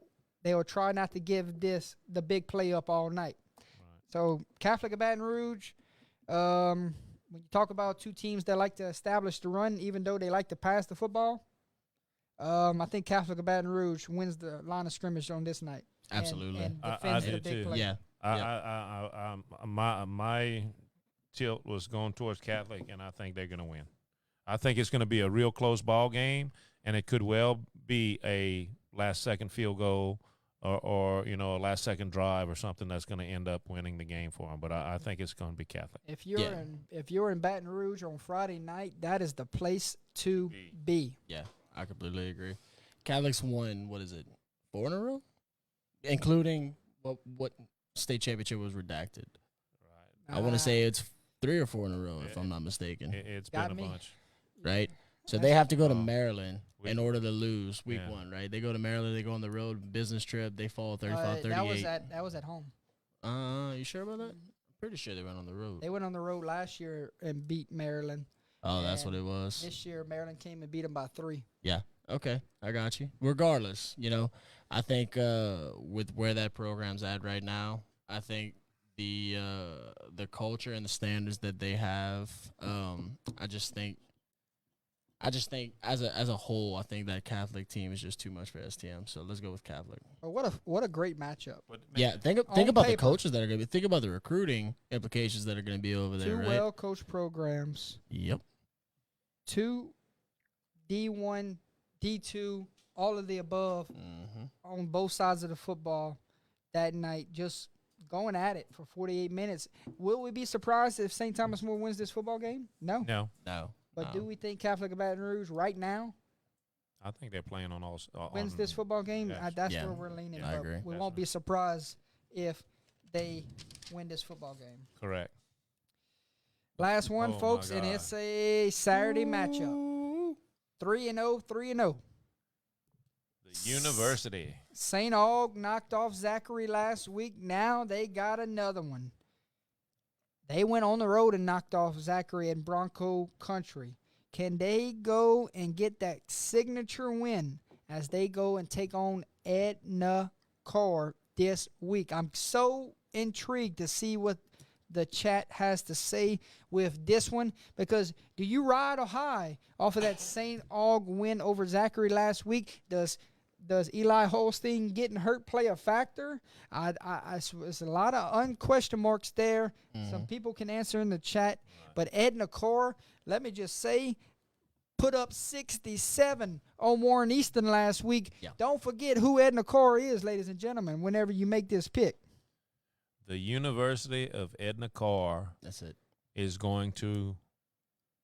try not to give this the big play up all night. So Catholic of Baton Rouge, when you talk about 2 teams that like to establish the run, even though they like to pass the football, I think Catholic of Baton Rouge wins the line of scrimmage on this night. Absolutely. And I defends do the big too. play. Yeah. My tilt was going towards Catholic, and I think they're going to win. I think it's going to be a real close ball game, and it could well be a last-second field goal or a last-second drive or something that's going to end up winning the game for them. But I think it's going to be Catholic. If you're in Baton Rouge on Friday night, that is the place to be. Yeah. I completely agree. Catholics won, what is it, 4 in a row? Including what state championship was redacted. Right. I want to say it's 3 or 4 in a row, if I'm not mistaken. It's Got been a me. bunch. Right? So That's- they have to go to Oh. Maryland in Week- order to lose week Yeah. 1, right? They go to Maryland, they go on the road, business trip, they fall 35-38. that was at home. You sure about that? I'm pretty sure they went on the road. They went on the road last year and beat Maryland. Oh, that's what and it was. This year, Maryland came and beat them by 3. Okay, I got you. Regardless, I think with where that program's at right now, I think the culture and the standards that they have, I just think as a whole, I think that Catholic team is just too much for STM. So let's go with Catholic. But what a great matchup. But Yeah, think On about the paper. coaches that are going to be. Think about the recruiting implications that are going to be over there, Two right? well-coached programs. Yep. 2 D1, D2, all of the above Mm-hmm. on both sides of the football that night, just going at it for 48 minutes. Will we be surprised if St. Thomas More wins this football game? No. No, No. But do we think Catholic of Baton Rouge right now I think they're playing on all. wins this football game? yes. That's Yeah. where we're leaning. Yeah, I but agree. we won't be surprised if they win this football game. Correct. Last one, Oh, my folks, and God. it's a Saturday matchup. 3-0, 3-0. The University. St. Aug knocked off Zachary last week. Now they got another one. They went on the road and knocked off Zachary in Bronco Country. Can they go and get that signature win as they go and take on Edna Carr this week? I'm so intrigued to see what the chat has to say with this one, because do you ride or high off of that St. Aug win over Zachary last week? Does Eli Holstein getting hurt play a factor? It's a lot of unquestion marks there. Some people can answer in the chat. But Edna Carr, let me just say, put up 67 on Warren Easton last week. Yeah. Don't forget who Edna Carr is, ladies and gentlemen, whenever you make this pick. The University of Edna Carr That's it. is going to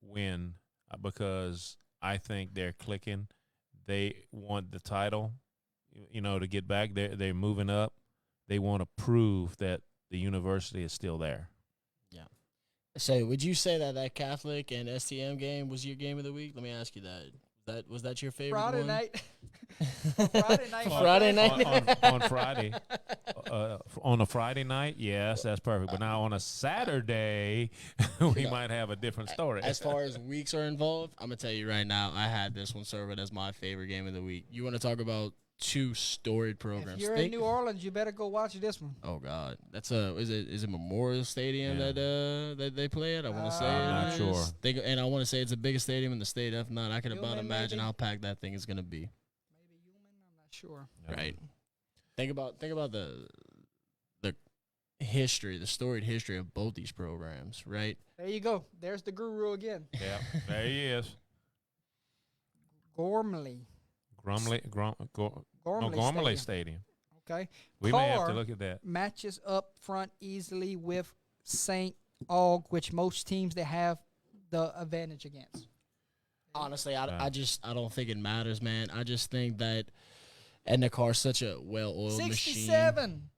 win because I think they're clicking. They want the title, to get back. They're moving up. They want to prove that the university is still there. So, would you say that Catholic and STM game was your game of the week? Let me ask you that. Was that your favorite Friday one? night. Friday night. Friday night? on Friday. On a Friday night, yes, that's perfect. But now on a Saturday, we might have a different story. As far as weeks are involved, I'm going to tell you right now, I had this one served as my favorite game of the week. You want to talk about 2 storied programs? If you're in New Orleans, you better go watch this one. Oh God, that's is it Memorial Stadium Yeah. that they play at? I want to say I'm not it sure. is. And I want to say it's the biggest stadium in the state. If not, I can about Human, imagine maybe? how packed that thing is gonna be. Maybe Human, I'm not sure. Yeah. Right. Think about the history, the storied history of both these programs. Right. There you go. There's the guru again. Yeah, there he is. Gormley. Gormley Stadium. Okay. We may have to Carr look at that. matches up front easily with St. Aug, which most teams they have the advantage against. Honestly, I Wow. don't think it matters, man. I just think that Edna Carr's such a well-oiled machine. 67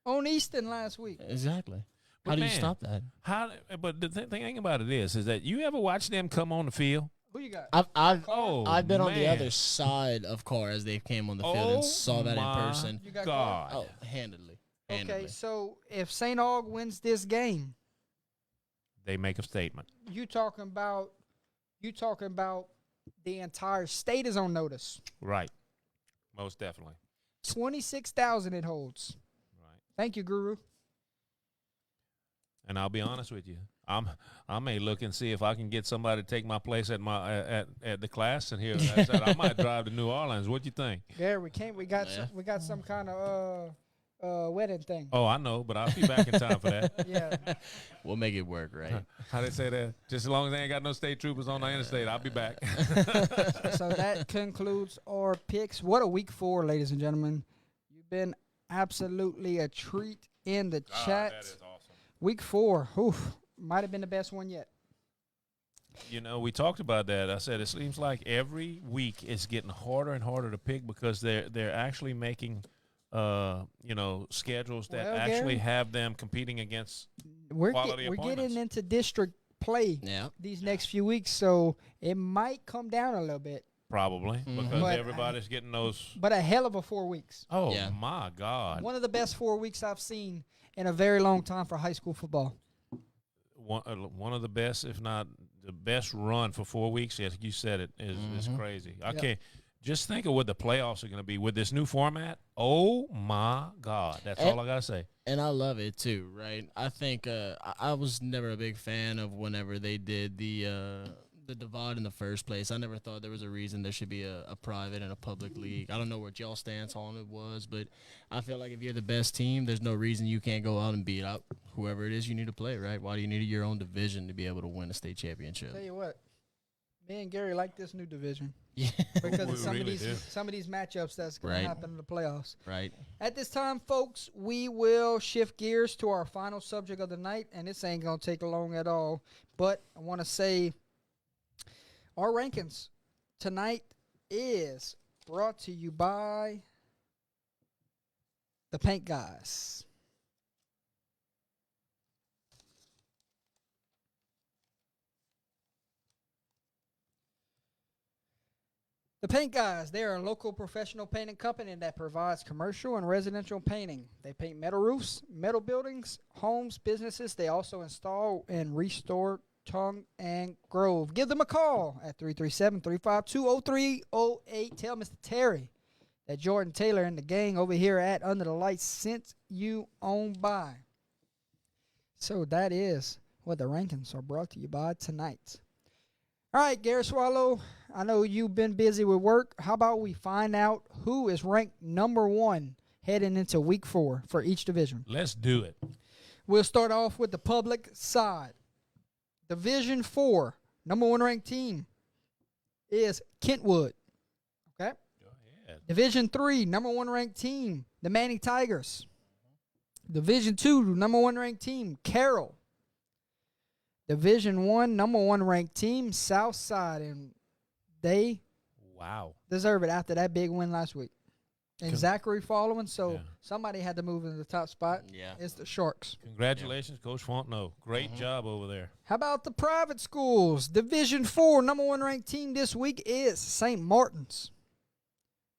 on Easton last week. Exactly. How But do you man, stop that? But the thing about it is that you ever watch them come on the field? Who you got? I've been on the man. other side of Carr as they came on the field Oh and saw that in my person. You got Carr? God. Oh, handedly. Okay, so if St. Aug wins this game, They make a statement. you talking about the entire state is on notice. Right. Most definitely. 26,000 it holds. Right. Thank you, Guru. And I'll be honest with you. I may look and see if I can get somebody to take my place at my at the class in here. I said I might drive to New Orleans. What you think? Yeah, we can't. We got Yeah. some kind of wedding thing. Oh, I know, but I'll be back in time for that. Yeah. We'll make it work, right? How they say that? Just as long as they ain't got no state troopers on the interstate, I'll be back. So that concludes our picks. What a week 4, ladies and gentlemen. You've been absolutely a treat in the chat. That is awesome. Week 4, oof, might have been the best one yet. You know, we talked about that. I said it seems like every week it's getting harder and harder to pick because they're actually making schedules that Well, actually Gary, have them competing against We're quality we're opponents. getting into district play Yeah. these next few weeks, so it might come down a little bit. Probably Mhm. because But everybody's getting those. But a hell of a 4 weeks. Oh Yeah. my God! One of the best 4 weeks I've seen in a very long time for high school football. One of the best, if not the best run for 4 weeks. Yes, you said it is Mhm. crazy. I Yep. can't just think of what the playoffs are going to be with this new format. Oh my God! That's all I gotta say. And I love it too, right? I think I was never a big fan of whenever they did the divide in the first place. I never thought there was a reason there should be a private and a public league. I don't know what y'all stance on it was, but I feel like if you're the best team, there's no reason you can't go out and beat out whoever it is you need to play, right? Why do you need your own division to be able to win a state championship? Tell you what, me and Gary like this new division Yeah, because We of some really of do. these matchups that's going Right. to happen in the playoffs. right. At this time, folks, we will shift gears to our final subject of the night, and this ain't going to take long at all. But I want to say our rankings tonight is brought to you by the Paint Guys. The Paint Guys, they are a local professional painting company that provides commercial and residential painting. They paint metal roofs, metal buildings, homes, businesses. They also install and restore Tongue and Grove. Give them a call at 337-352-0308. Tell Mr. Terry that Jordan Taylor and the gang over here at Under the Lights sent you on by. So that is what the rankings are brought to you by tonight. All right, Gary Swallow, I know you've been busy with work. How about we find out who is ranked number 1 heading into week 4 for each division? Let's do it. We'll start off with the public side. Division 4, number 1 ranked team is Kentwood. Okay. Go ahead. Division 3, number 1 ranked team, the Manning Tigers. Division 2, number 1 ranked team, Carroll. Division 1, number 1 ranked team, Southside, and they Wow. deserve it after that big win last week. And Con- Zachary following, so Yeah. somebody had to move into the top spot. Yeah. It's the Sharks. Congratulations, Coach Fontenot. Great job over there. How about the private schools? Division 4, number 1 ranked team this week is St. Martin's.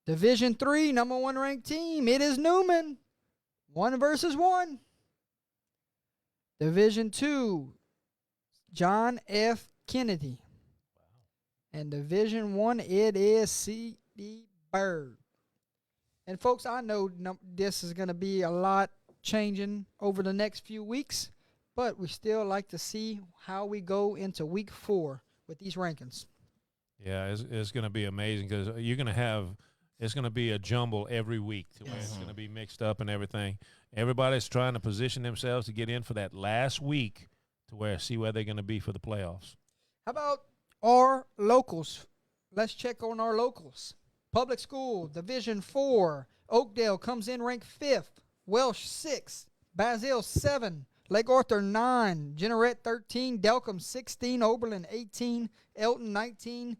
Division 3, number 1 ranked team, it is Newman. 1 versus 1. Division 2, John F. Kennedy. And Division 1, it is C.D. Bird. And folks, I know this is going to be a lot changing over the next few weeks, but we still like to see how we go into week 4 with these rankings. Yeah, it's going to be amazing because you're going to have it's going to be a jumble every week to where it's going to be mixed up and everything. Everybody's trying to position themselves to get in for that last week to see where they're going to be for the playoffs. How about our locals? Let's check on our locals. Public school, Division 4. Oakdale comes in ranked 5th. Welsh 6th. Basile 7. Lake Arthur 9. Jeanerette 13. Delcom 16. Oberlin 18. Elton 19.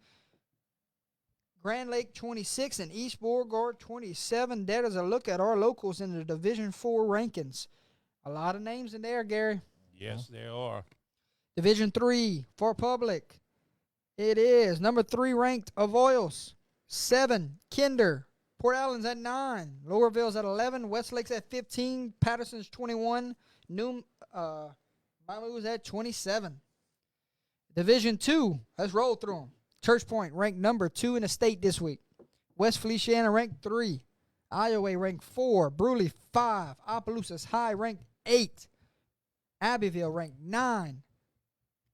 Grand Lake 26. And East Beauregard 27. That is a look at our locals in the Division 4 rankings. A lot of names in there, Gary. Yes, there are. Division 3 for public. It is number 3 ranked Avoyles, 7 Kinder, Port Allen's at 9, Lowerville's at 11, Westlake's at 15, Patterson's 21, Mamu's at 27. Division 2, let's roll through them. Church Point ranked number 2 in the state this week. West Feliciana ranked 3, Iowa ranked 4, Bruley 5, Opelousas High ranked 8, Abbeville ranked 9.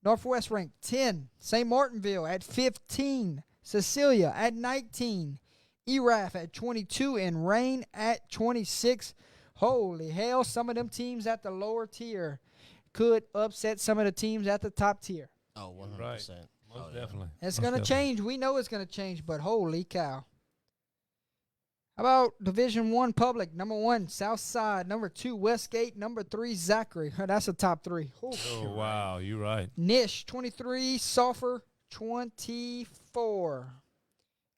Northwest ranked 10. St. Martinville at 15. Cecilia at 19. ERAF at 22. And Rain at 26. Holy hell, some of them teams at the lower tier could upset some of the teams at the top tier. Oh, 100%. Right. Most definitely. It's Most going to definitely. change. We know it's going to change, but holy cow. How How about Division I Public? Number 1, Southside. Number 2, Westgate. Number 3, Zachary. That's a top 3. Ooh. Oh, wow. You're right. Nish, 23. Sulphur, 24.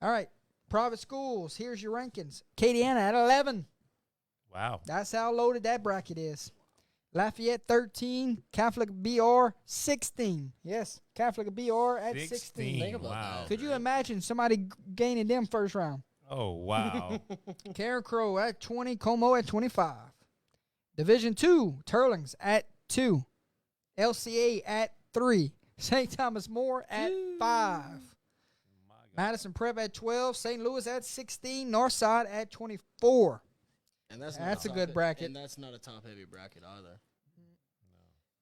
All right. Private schools. Here's your rankings. Acadiana at 11. Wow. That's how loaded that bracket is. Lafayette, 13. Catholic BR, 16. Yes, Catholic BR at 16. Think about Wow. that. Could you imagine somebody gaining them first round? Oh, wow. Karen Crow at 20. Como at 25. Division 2, Turlings at 2. LCA at 3. St. Thomas More at 5. My God. Madison Prep at 12. St. Louis at 16. Northside at 24. And that's That's a top good he- bracket. And that's not a top heavy bracket either.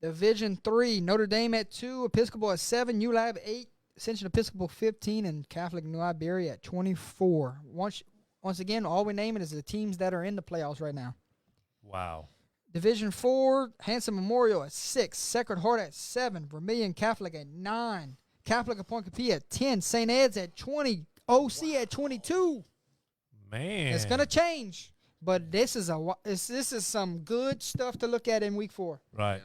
Division 3, Notre Dame at 2. Episcopal at 7. ULAB 8. Ascension Episcopal 15. And Catholic New Iberia at 24. Once again, all we're naming is the teams that are in the playoffs right now. Wow. Division 4, Hanson Memorial at 6. Sacred Heart at 7. Vermilion Catholic at 9. Catholic of Point Capilla at 10. St. Ed's at 20. OC at 22. Man. It's going to change. But this is some good stuff to look at in week 4. Right.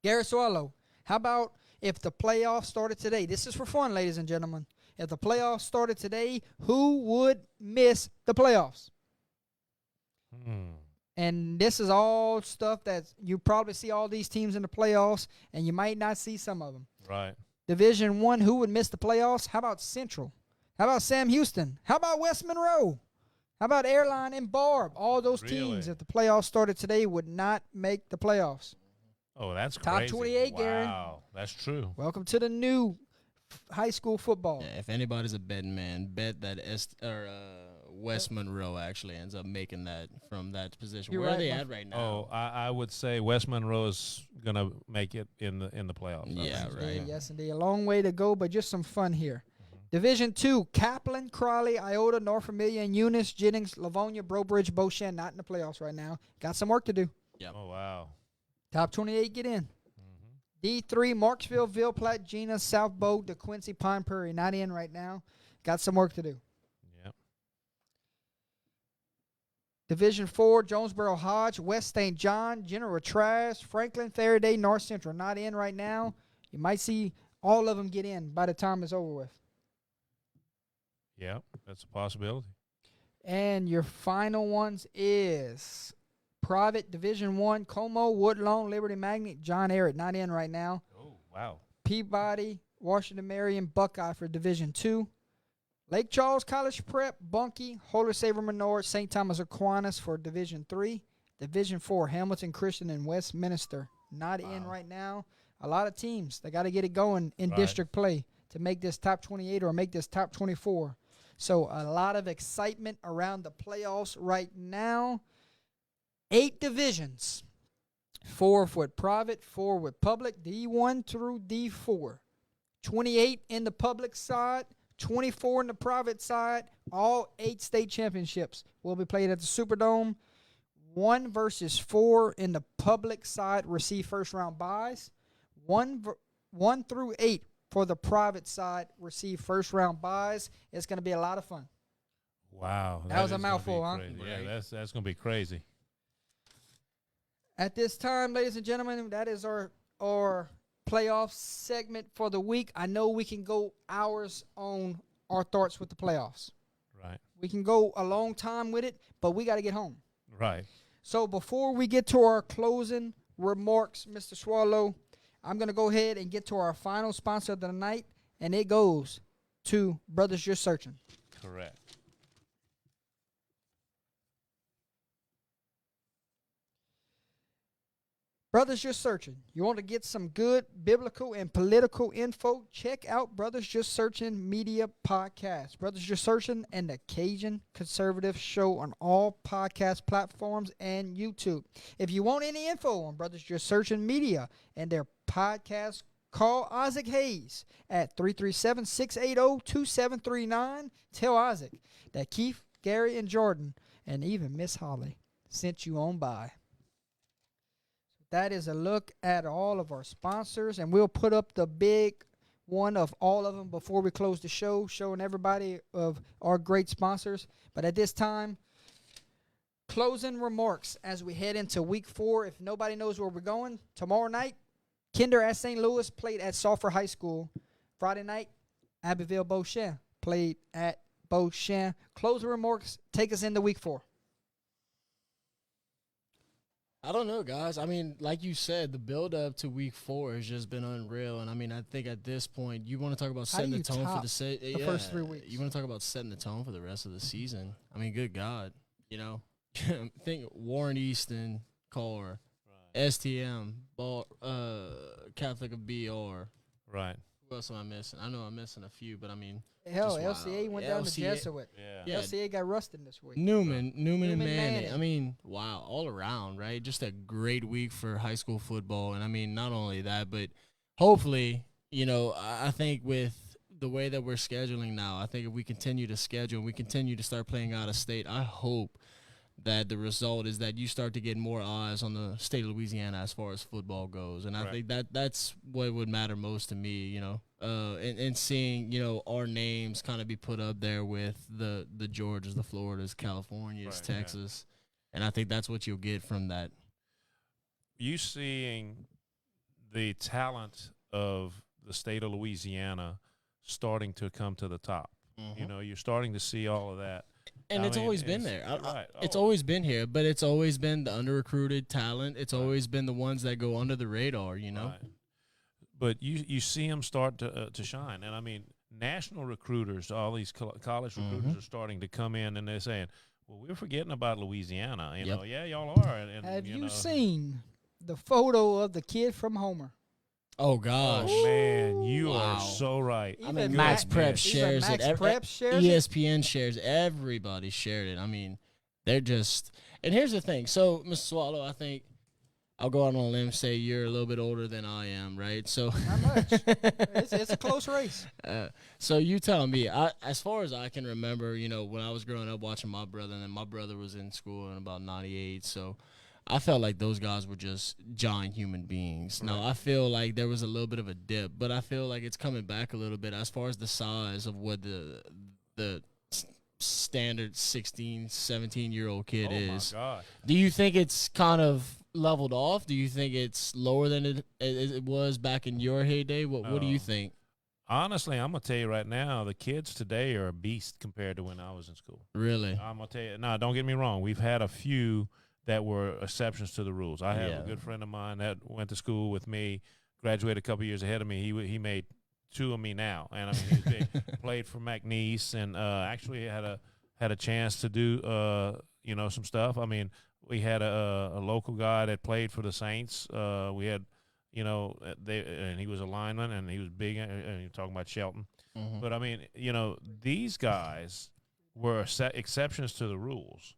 Garrett Swallow, how about if the playoffs started today? This is for fun, ladies and gentlemen. If the playoffs started today, who would miss the playoffs? And this is all stuff that you probably see all these teams in the playoffs, and you might not see some of them. Right. Division 1, who would miss the playoffs? How about Central? How about Sam Houston? How about West Monroe? How about Airline and Barb? All those teams, Really? if the playoffs started today, would not make the playoffs. Oh, that's Top crazy. 28, Gary. Wow. That's true. Welcome to the new high school football. Yeah, if anybody's a betting man, bet that West Monroe actually ends up making that from that position. You're Where right, are they Buff. at right now? Oh, I would say West Monroe is going to make it in the playoffs. I Yeah, think. right. Yes, indeed. A long way to go, but just some fun here. Division 2, Kaplan, Crowley, Iota, North Amelia, and Eunice, Jennings, Livonia, Brobridge, Beauchene, not in the playoffs right now. Got some work to do. Oh, wow. Top 28 get in. Mm-hmm. D3, Marksville, Ville Platte, Gina, South Bow, DeQuincy, Pine Prairie, not in right now. Got some work to do. Yep. Division 4, Jonesboro Hodge, West St. John, General Trash, Franklin, Faraday, North Central, not in right now. You might see all of them get in by the time it's over with. Yep. That's a possibility. And your final ones is Private Division 1, Como, Woodlawn, Liberty Magnet, John Ehret, not in right now. Oh, wow. Peabody, Washington Marion, Buckeye for Division 2. Lake Charles College Prep, Bunkie, Holy Savior Menard, St. Thomas Aquinas for Division 3. Division 4, Hamilton Christian and Westminster, not in right now. A lot of teams, they got to get it going in Right. district play to make this top 28 or make this top 24. So a lot of excitement around the playoffs right now. 8 divisions. 4 with private, 4 with public, D1 through D4. 28 in the public side, 24 in the private side. All 8 state championships will be played at the Superdome. 1 versus 4 in the public side receive first round buys. 1 through 8 for the private side receive first round buys. It's going to be a lot of fun. Wow. That was a is gonna be mouthful, huh? crazy. Yeah, Right. that's going to be crazy. At this time, ladies and gentlemen, that is our playoff segment for the week. I know we can go hours on our thoughts with the playoffs. Right. We can go a long time with it, but we got to get home. Right. So before we get to our closing remarks, Mr. Swallow, I'm going to go ahead and get to our final sponsor of the night, and it goes to Brothers Just Searching. Correct. Brothers Just Searching. You want to get some good biblical and political info? Check out Brothers Just Searching Media Podcast. Brothers Just Searching and the Cajun Conservative Show on all podcast platforms and YouTube. If you want any info on Brothers Just Searching Media and their podcast, call Isaac Hayes at 337-680-2739. Tell Isaac that Keith, Gary, and Jordan, and even Miss Holly, sent you on by. That is a look at all of our sponsors, and we'll put up the big one of all of them before we close the show, showing everybody of our great sponsors. But at this time, closing remarks as we head into week 4. If nobody knows where we're going, tomorrow night, Kinder at St. Louis played at Sulphur High School. Friday night, Abbeville Beauchamp played at Beauchamp. Closing remarks, take us into week 4. I don't know, guys. I mean, like you said, the build-up to week 4 has just been unreal. And, I mean, I think at this point, you want to talk about How do setting the you tone for top the first 3 weeks? You want to talk about setting the tone for the rest of the season. I mean, good God. You know, think Warren Easton, Core, STM, Catholic of BR. Right. Who else am I missing? I know I'm missing a few, but I mean, Hell, just LCA wow. went down to LCA Jesuit. Yeah. LCA got rusted this week. Newman and Newman Manning. Manning. I mean, wow, all around, right? Just a great week for high school football. And I mean, not only that, but hopefully, you know, I think with the way that we're scheduling now, I think if we continue to schedule and we continue to start playing out of state, I hope that the result is that you start to get more eyes on the state of Louisiana as far as football goes. And I think that's what would matter most to me, you know, and seeing, you know, our names kind of be put up there with the Georgias, the Floridas, Californias, Texas. And I think that's what you'll get from that. You seeing the talent of the state of Louisiana starting to come to the top. Mm-hmm. You know, you're starting to see all of that. And it's always been there. It's always been here, but it's always been the under-recruited talent. It's always been the ones that go under the radar, you know. Right. But you see them start to shine. And, I mean, national recruiters, all these college recruiters are starting to come in, and they're saying, well, we're forgetting about Louisiana. You know, yeah, y'all are. And Have you know, seen the photo of the kid from Homer? Oh, gosh. Oh, man, you are so right. I mean, Max Prep shares it. Prep shares ESPN shares. Everybody shared it. I mean, they're just – and here's the thing. So, Mr. Swallow, I think I'll go out on a limb and say you're a little bit older than I am, right? So not much. It's a close race. So you tell me, as far as I can remember, you know, when I was growing up watching my brother, and then my brother was in school in about 98, so – I felt like those guys were just giant human beings. Right. Now, I feel like there was a little bit of a dip, but I feel like it's coming back a little bit as far as the size of what the standard 16, 17-year-old kid is. Oh, my God. Do you think it's kind of leveled off? Do you think it's lower than it was back in your heyday? What do you think? Honestly, I'm going to tell you right now, the kids today are a beast compared to when I was in school. Really? I'm going to tell you. Now, don't get me wrong. We've had a few that were exceptions to the rules. I have a good friend of mine that went to school with me, graduated a couple years ahead of me. He made 2 of me now, and I mean he was big. Played for McNeese, and actually had a chance to do you know, some stuff. I mean, we had a local guy that played for the Saints. We had, you know, and he was a lineman, and he was big. And you're talking about Shelton, but I mean, you know, these guys were exceptions to the rules.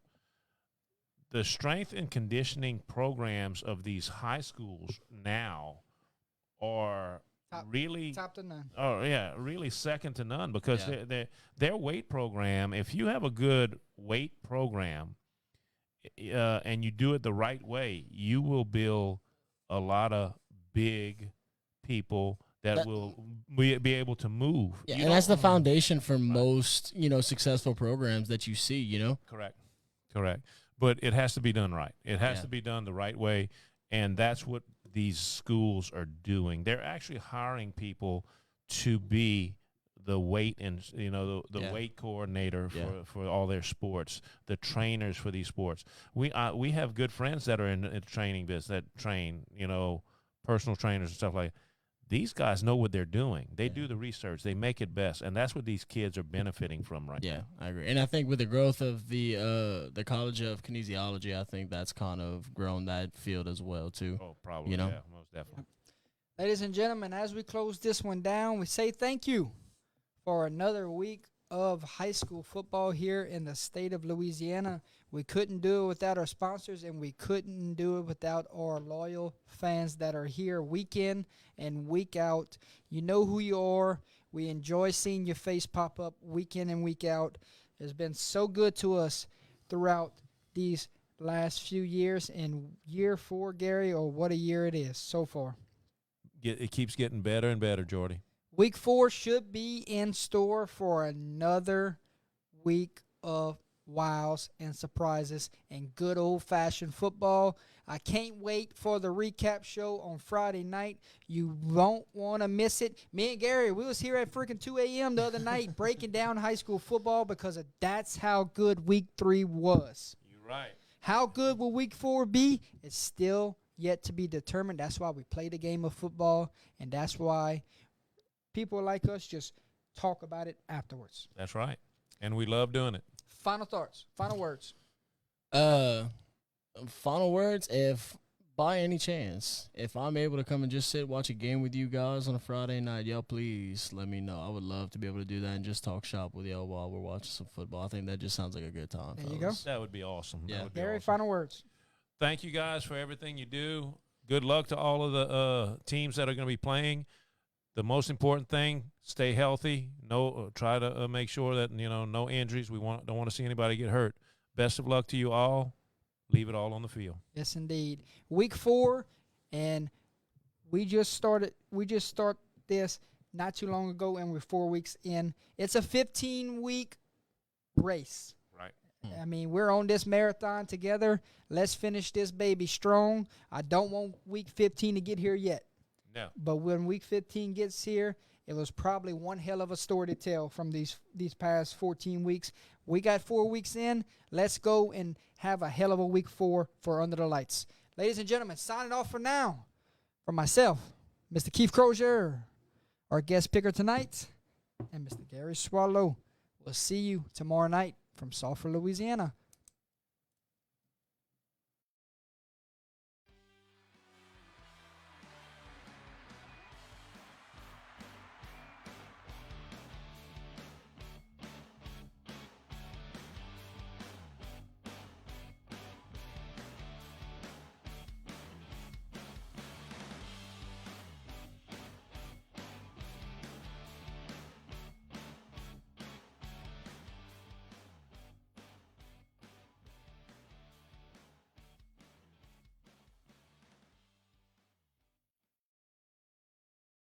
The strength and conditioning programs of these high schools now are really top to none. Oh yeah, really second to none, because their weight program. If you have a good weight program, and you do it the right way, you will build a lot of big people that will be able to move. Yeah, and that's the foundation for most, you know, successful programs that you see. You know. Correct. But it has to be done right. It has to be done the right way, and that's what these schools are doing. They're actually hiring people to be the weight and, you know, the weight coordinator for all their sports, the trainers for these sports. We have good friends that are in the training business that train, you know, personal trainers and stuff like that. These guys know what they're doing. They do the research. They make it best, and that's what these kids are benefiting from right now. Yeah, I agree. And I think with the growth of the College of Kinesiology, I think that's kind of grown that field as well too. Oh, probably. You know? Yeah, most definitely. Ladies and gentlemen, as we close this one down, we say thank you for another week of high school football here in the state of Louisiana. We couldn't do it without our sponsors, and we couldn't do it without our loyal fans that are here week in and week out. You know who you are. We enjoy seeing your face pop up week in and week out. It's been so good to us throughout these last few years. And year 4, Gary, or what a year it is so far. It keeps getting better and better, Jordy. Week 4 should be in store for another week of wows and surprises and good old-fashioned football. I can't wait for the recap show on Friday night. You won't want to miss it. Me and Gary, we was here at freaking 2 a.m. the other night breaking down high school football because that's how good Week 3 was. You're right. How good will Week 4 be? It's still yet to be determined. That's why we play the game of football, and that's why people like us just talk about it afterwards. That's right. And we love doing it. Final thoughts. Final words. Final words, if by any chance, if I'm able to come and just sit, watch a game with you guys on a Friday night, y'all please let me know. I would love to be able to do that and just talk shop with y'all while we're watching some football. I think that just sounds like a good time. There you fellas. That would be awesome. Yeah. That would be Gary, awesome. final words. Thank you guys for everything you do. Good luck to all of the teams that are going to be playing. The most important thing, stay healthy. Try to make sure that no injuries. We don't want to see anybody get hurt. Best of luck to you all. Leave it all on the field. Yes, indeed. Week 4, and we just start this not too long ago, and we're 4 weeks in. It's a 15-week race. Right. I mean, we're on this marathon together. Let's finish this baby strong. I don't want Week 15 to get here yet. No. But when Week 15 gets here, it was probably one hell of a story to tell from these past 14 weeks. We got 4 weeks in. Let's go and have a hell of a Week 4 for Under the Lights. Ladies and gentlemen, signing off for now. For myself, Mr. Keith Crozier, our guest picker tonight, and Mr. Gary Swallow. We'll see you tomorrow night from Sulphur, Louisiana.